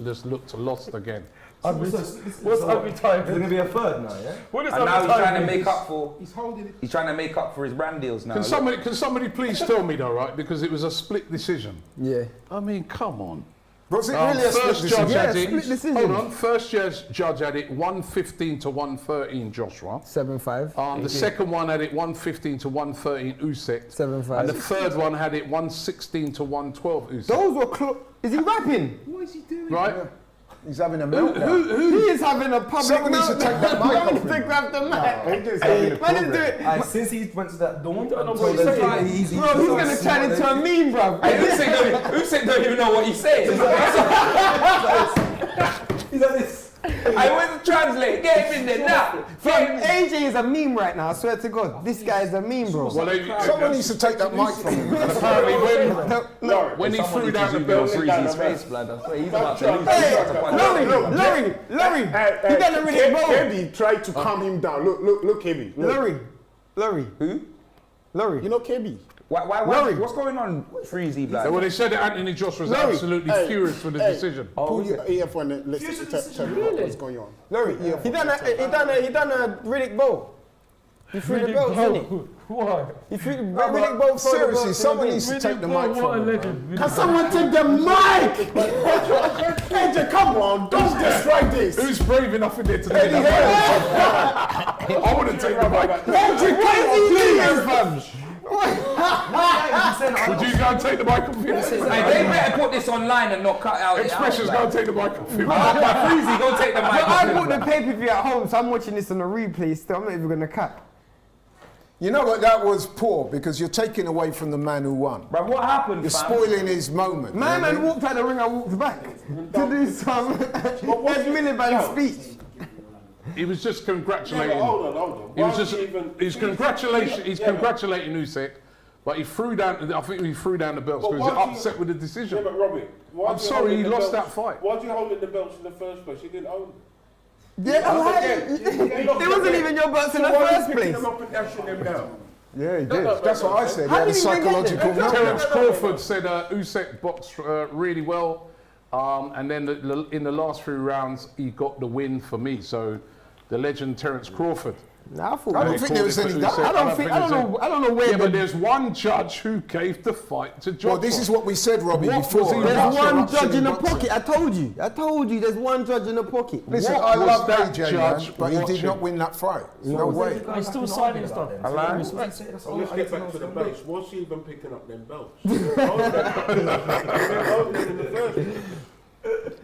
just looked lost again. What's There's unretired? going to be a third now, yeah? What is And now he's trying to unretired? make up for. He's holding it. He's trying to make up for his brand deals now. Can somebody please tell me though, right? Because it was a split decision. Yeah. I mean, come on. Was it really a split First decision? judge had split it. decision. Hold on. First judge had it 115 to 113 Joshua. 7-5. The second one had it 115 to 113 Usyk. 7-5. And the third one had it 116 to 112 Usyk. Those were Is he rapping? What is he doing? Right? He's having a meltdown. He is having a public Someone needs to take that mic Man off needs to him. grab the mic. AJ's having a Man didn't do problem. it. Since he went to that dorm, don't know and what told he's them saying. to easy, Bro, he's going to turn into a meme, bro. Hey, Usyk don't even know what he's saying. He's like this. I went to translate. Get him in there now. Fam, AJ is a meme right now, I swear to God. This guy is a meme, bro. Well, Someone needs to take that mic from him. and apparently when he threw down the belt, Freezy's face, blood. I swear, he's about to lose. Hey, Laurie, he done a really well. Heavy tried to calm him down. Look, Heavy. Look. Laurie. Who? Laurie. You know KB? Why? Laurie. What's going on, Freezy, blood? well, they said that Anthony Joshua was Laurie, absolutely hey, furious with the decision. Pull your earphone and let's tell me what's going on. Laurie, he done a Riddick bow. He threw the belts, didn't he? Why? He threw the Riddick bow. Seriously, someone needs to take the mic What a from him. legend. Can someone take the mic? AJ, come on, don't destroy this. Who's brave enough in there to take the mic? I wouldn't take the mic. Would you go and take the mic off him? Hey, they better put this online and not cut out. Expressions, go and take the mic off him. Freezy, go take the mic. I bought the pay-per-view at home, so I'm watching this on a replay still. I'm not even going to cut. You know what? That was poor because you're taking away from the man who won. But what happened, You're fam? spoiling his moment. My you know what I man mean? walked out the ring, I walked back to do some Ed Miliband speech. He was just congratulating. Hold on. He was just. He's congratulating Usyk, but he threw down. I think he threw down the belts because he was upset with the decision. Yeah, but Robbie, I'm sorry, he lost that fight. Why'd you hold the belts in the first place? You didn't own them. Yeah, it wasn't even your belts in the first place. Them up and dashing them down. Yeah, he did. That's what I said. He How had a did he even get psychological them? Terence meltdown. Crawford said Usyk boxed really well, and then in the last few rounds he got the win for me. So the legend Terence Crawford. Nah, I thought I don't think there was any doubt. I don't know where Yeah, but there's one judge who gave the fight to Joshua. Well, this is what we said, Robbie, What before. was he There's Boxer, one Boxing judge in the boxing. pocket. I told you. There's one judge in the pocket. Listen, What I was love that AJ, judge man, but he did watching? not win that fight. No way. He's still signing stuff. So let's get back to the belts. Was he even picking up them belts? Holding them in the first place.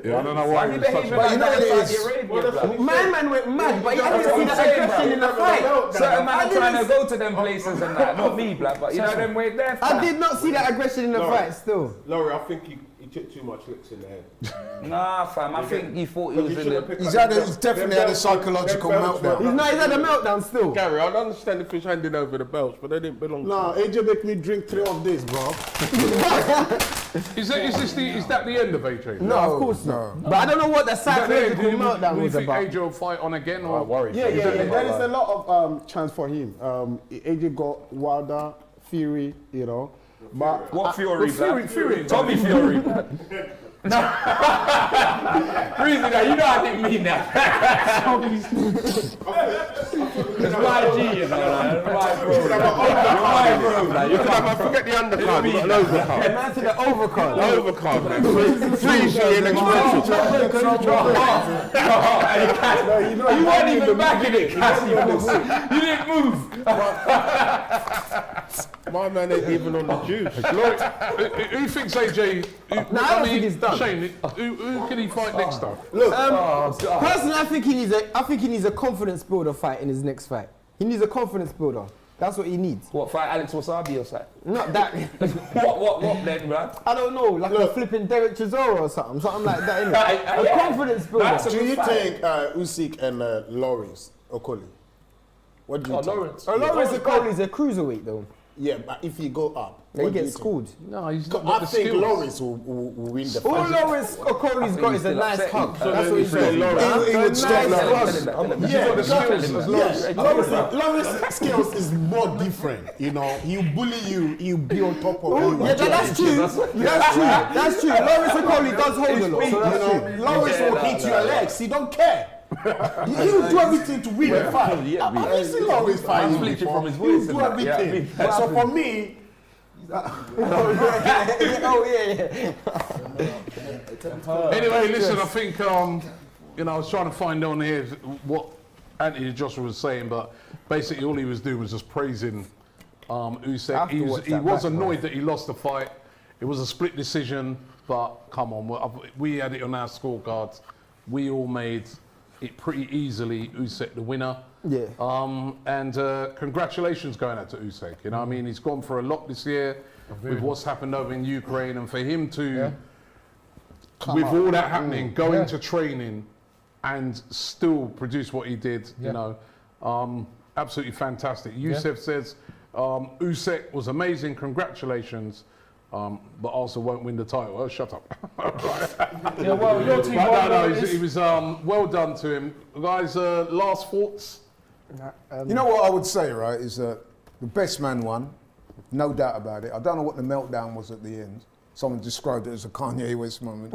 Yeah, I don't know why he was such But you know what it is? My man went mad, but he didn't see the aggression in the fight. Certain man are trying to go to them places and that. Not me, blood, but you know them way there. I did not see that aggression in the fight still. Laurie, I think he took too much licks in the head. Nah, fam. I think he thought he was in the. He's definitely had a psychological meltdown. He's had a meltdown still. Gary, I understand if he's handing over the belts, but they didn't belong to No, him. AJ make me drink 3 of this, bro. Is that the end of AJ? No, of course not. But I don't know what the psychological meltdown Do you was think about. AJ will fight on again or worry? Yeah. There is a lot of chance for him. AJ got Wilder, Fury, you know. But What Fury, blood? Fury. Tommy Fury. No. Freezy, now you know I didn't mean that. It's my G, you know, man. My bro. You can forget the undercard, we've got an overcard. The man to the overcard. Overcard, man. Freezy and expression. You weren't even backing it, Cass. You didn't move. My man ain't even on the juice. Who thinks AJ? I don't think he's done. Shane, who can he fight next time? Personally, I think he needs a confidence builder fight in his next fight. He needs a confidence builder. That's what he needs. What, fight Alex Wasabi or something? Not that. What then, bruh? I don't know, like a flipping Derek Chisora or something like that. Innit? A confidence builder. do you think Usyk and Lawrence Okoli? What do you think? Lawrence. Lawrence Okoli's a cruiserweight though. Yeah, but if he go up, He what do you gets think? schooled. No, he's not I got the think skills. Lawrence will win the All fight. Lawrence Okoli's got is a nice hug. That's what he's say got. He would stop Lawrence. Yeah, the skills as Lawrence. Lawrence skills is more different. You know, he'll bully you, he'll be on top of you. Yeah, that's true. That's true. Lawrence Okoli does hold a lot. So that's true. Lawrence will hit your legs. He don't care. He'll do everything to win the fight. I've seen Lawrence fight him before. He'll do everything. So for me, Oh yeah. Anyway, listen, I think, you know, I was trying to find on here what Anthony Joshua was saying, but basically all he was doing was just praising Usyk. He was annoyed that he lost the fight. It was a split decision, but come on, we had it on our scorecards. We all made it pretty easily Usyk the winner. Yeah. And congratulations going out to Usyk. You know what I mean? He's gone for a lot this year with what's happened over in Ukraine, and for him to, with all that happening, go into training and still produce what he did, you know, absolutely fantastic. Yusuf says, Usyk was amazing, congratulations, but also won't win the title. Oh, shut up. Yeah, well, your team He was well done to him. Guys, last thoughts? You know what I would say, right, is that the best man won, no doubt about it. I don't know what the meltdown was at the end. Someone described it as a Kanye West moment.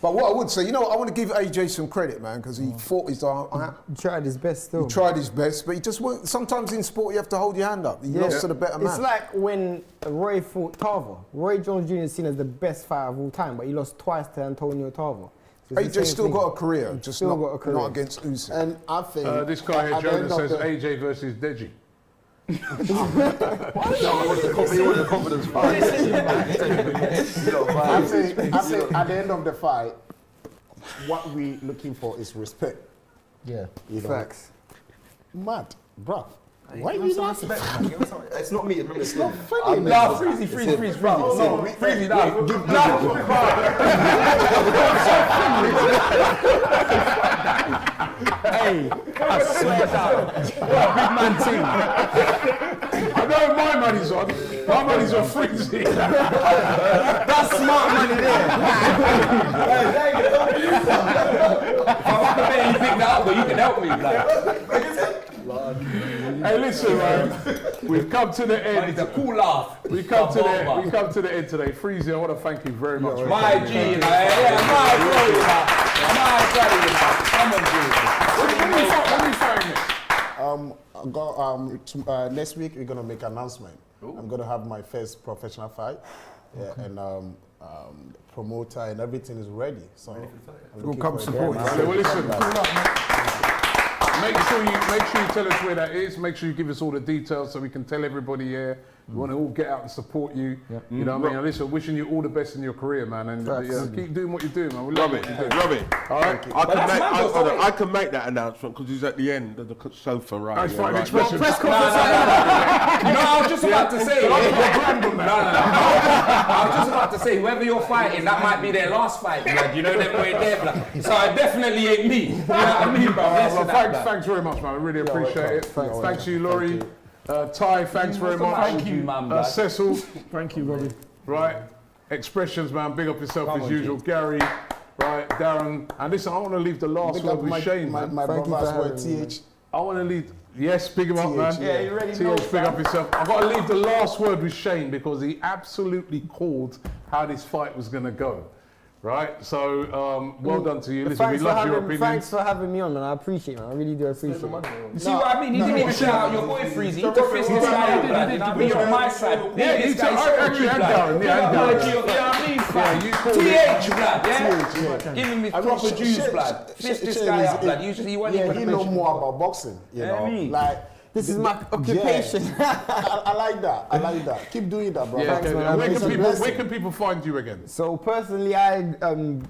But what I would say, you know what, I want to give AJ some credit, man, because he fought his heart out. He tried his best still. He tried his best, but he just won't. Sometimes in sport you have to hold your hand up. He lost to the better man. It's like when Roy fought Tarver. Roy Jones Jr. is seen as the best fighter of all time, but he lost twice to Antonio Tarver. So AJ still got a career, just still not, got a career. not against Usyk. And I think This guy here, Jonah, says AJ versus Deji. I think at the end of the fight, what we're looking for is respect. Yeah. You know? Facts. Mad, bruv. Why are you laughing? It's not me. Remember, it's not funny. No, Freezy. Freezy, Hey, I swear down. Big man team. I know my money's on. My money's on Freezy. That's smart money there. If I can bet you pick that up, but you can help me. Hey, listen, man. We've come to the end. It's a cool laugh. We come to the end today. Freezy, I want to thank you very much. For My coming G, in. my glory, come on, G. When are you fighting this? Next week we're gonna make an announcement. I'm gonna have my first professional fight, and promoter and everything is ready. So We'll come support you. Well, listen. Make sure you tell us where that is. Make sure you give us all the details so we can tell everybody here. We want to all get out and support you. You know what I mean? Listen, wishing you all the best in your career, man. And keep doing what you're doing, man. We love it. Robin, All right? I can make that announcement because he's at the end of the sofa, right? That's here, fine. right Expressions. No, I was just about to say. I was just about to say, whoever you're fighting, that might be their last fight, blood. You know them way there, blood. So it definitely ain't me. You know what I mean, bro? Thanks very much, man. I really appreciate it. Thanks to you, Laurie. Ty, thanks very much. Thank you, man. Cecil, Thank you, Robbie. right? Expressions, man. Big up yourself as usual. Gary, right? Darren. And listen, I want to leave the last word with Shane, man. my brother's word, TH. I want to leave. Yes, big him up, man. Yeah, you already know. TH, big up yourself. I've got to leave the last word with Shane because he absolutely called how this fight was going to go. Right? So, well done to you. Listen, we love your opinion. Thanks for having me on, man. I appreciate it, man. I really do appreciate it. You see what I mean? He didn't even shout out your boy Freezy. He defends this guy out, blood. You know what I mean? You're on my side. Yeah, this you guy's actually had Darren. Yeah, and Darren. You know what I mean? Yeah, you called TH, blood, yeah? Give him his proper juice, blood. Fist this guy up, blood. He wasn't even he know more about boxing, you know. Like This is my occupation. I like that. I like that. Keep doing that, bro. Yeah, Thanks, okay. man. Where can people find you again? So personally, I'm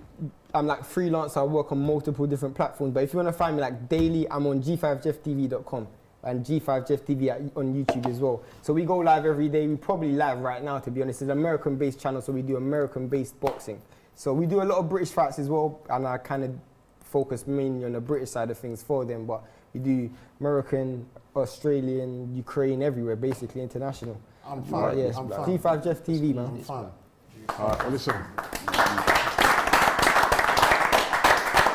like freelance. I work on multiple different platforms. But if you want to find me like daily, I'm on g5jefftv.com and G5JeffTV on YouTube as well. So we go live every day. We probably live right now, to be honest. It's an American-based channel, so we do American-based boxing. So we do a lot of British fights as well, and I kind of focus mainly on the British side of things for them. But we do American, Australian, Ukraine, everywhere, basically international. I'm fine. Yes, I'm fine. G5JeffTV, man. I'm fine. All right, well, listen.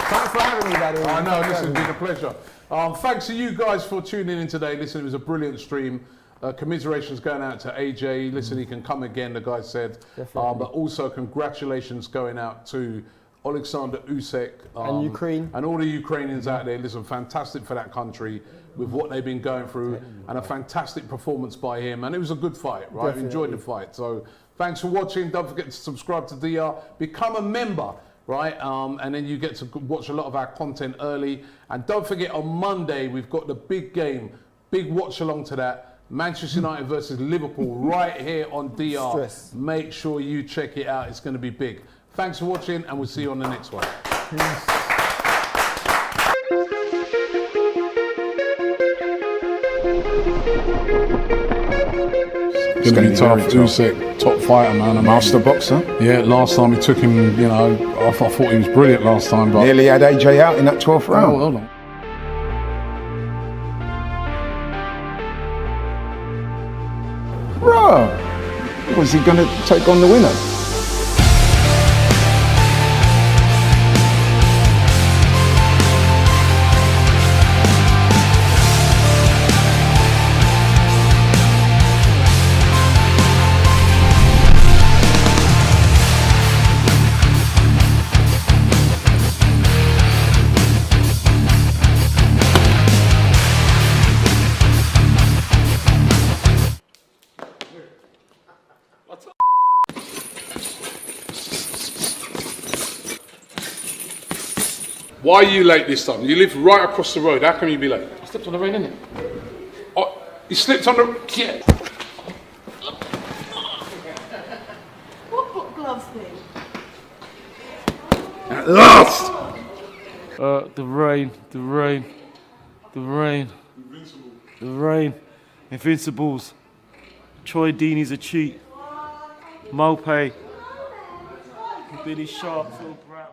Thanks for having me, by the way. I know, listen, it's been a pleasure. Thanks to you guys for tuning in today. Listen, it was a brilliant stream. Commiserations going out to AJ. Listen, he can come again, the guy said. But also congratulations going out to Alexander Usyk. And Ukraine. And all the Ukrainians out there. Listen, fantastic for that country with what they've been going through, and a fantastic performance by him. And it was a good fight, right? Definitely. Enjoyed the fight. So thanks for watching. Don't forget to subscribe to DR. Become a member, right? And then you get to watch a lot of our content early. And don't forget, on Monday, we've got the big game, big watch along to that. Manchester United versus Liverpool right here on DR. Stress. Make sure you check it out. It's going to be big. Thanks for watching, and we'll see you on the next one. It's going to be tough. Usyk, top fighter, man. A Master boxer. Yeah, last time he took him, you know, I thought he was brilliant last time. But Nearly had AJ out in that 12th round. Oh, hold on. Bruh, was he going to take on the winner? Why are you late this time? You live right across the road. How can you be late? I slipped on the rain, innit? Oh, you slipped on the... Yeah. What gloves thing? At last! The rain. Invincibles. Troy Deeney's a cheat. Mope. Billy Sharp, Phil Brown.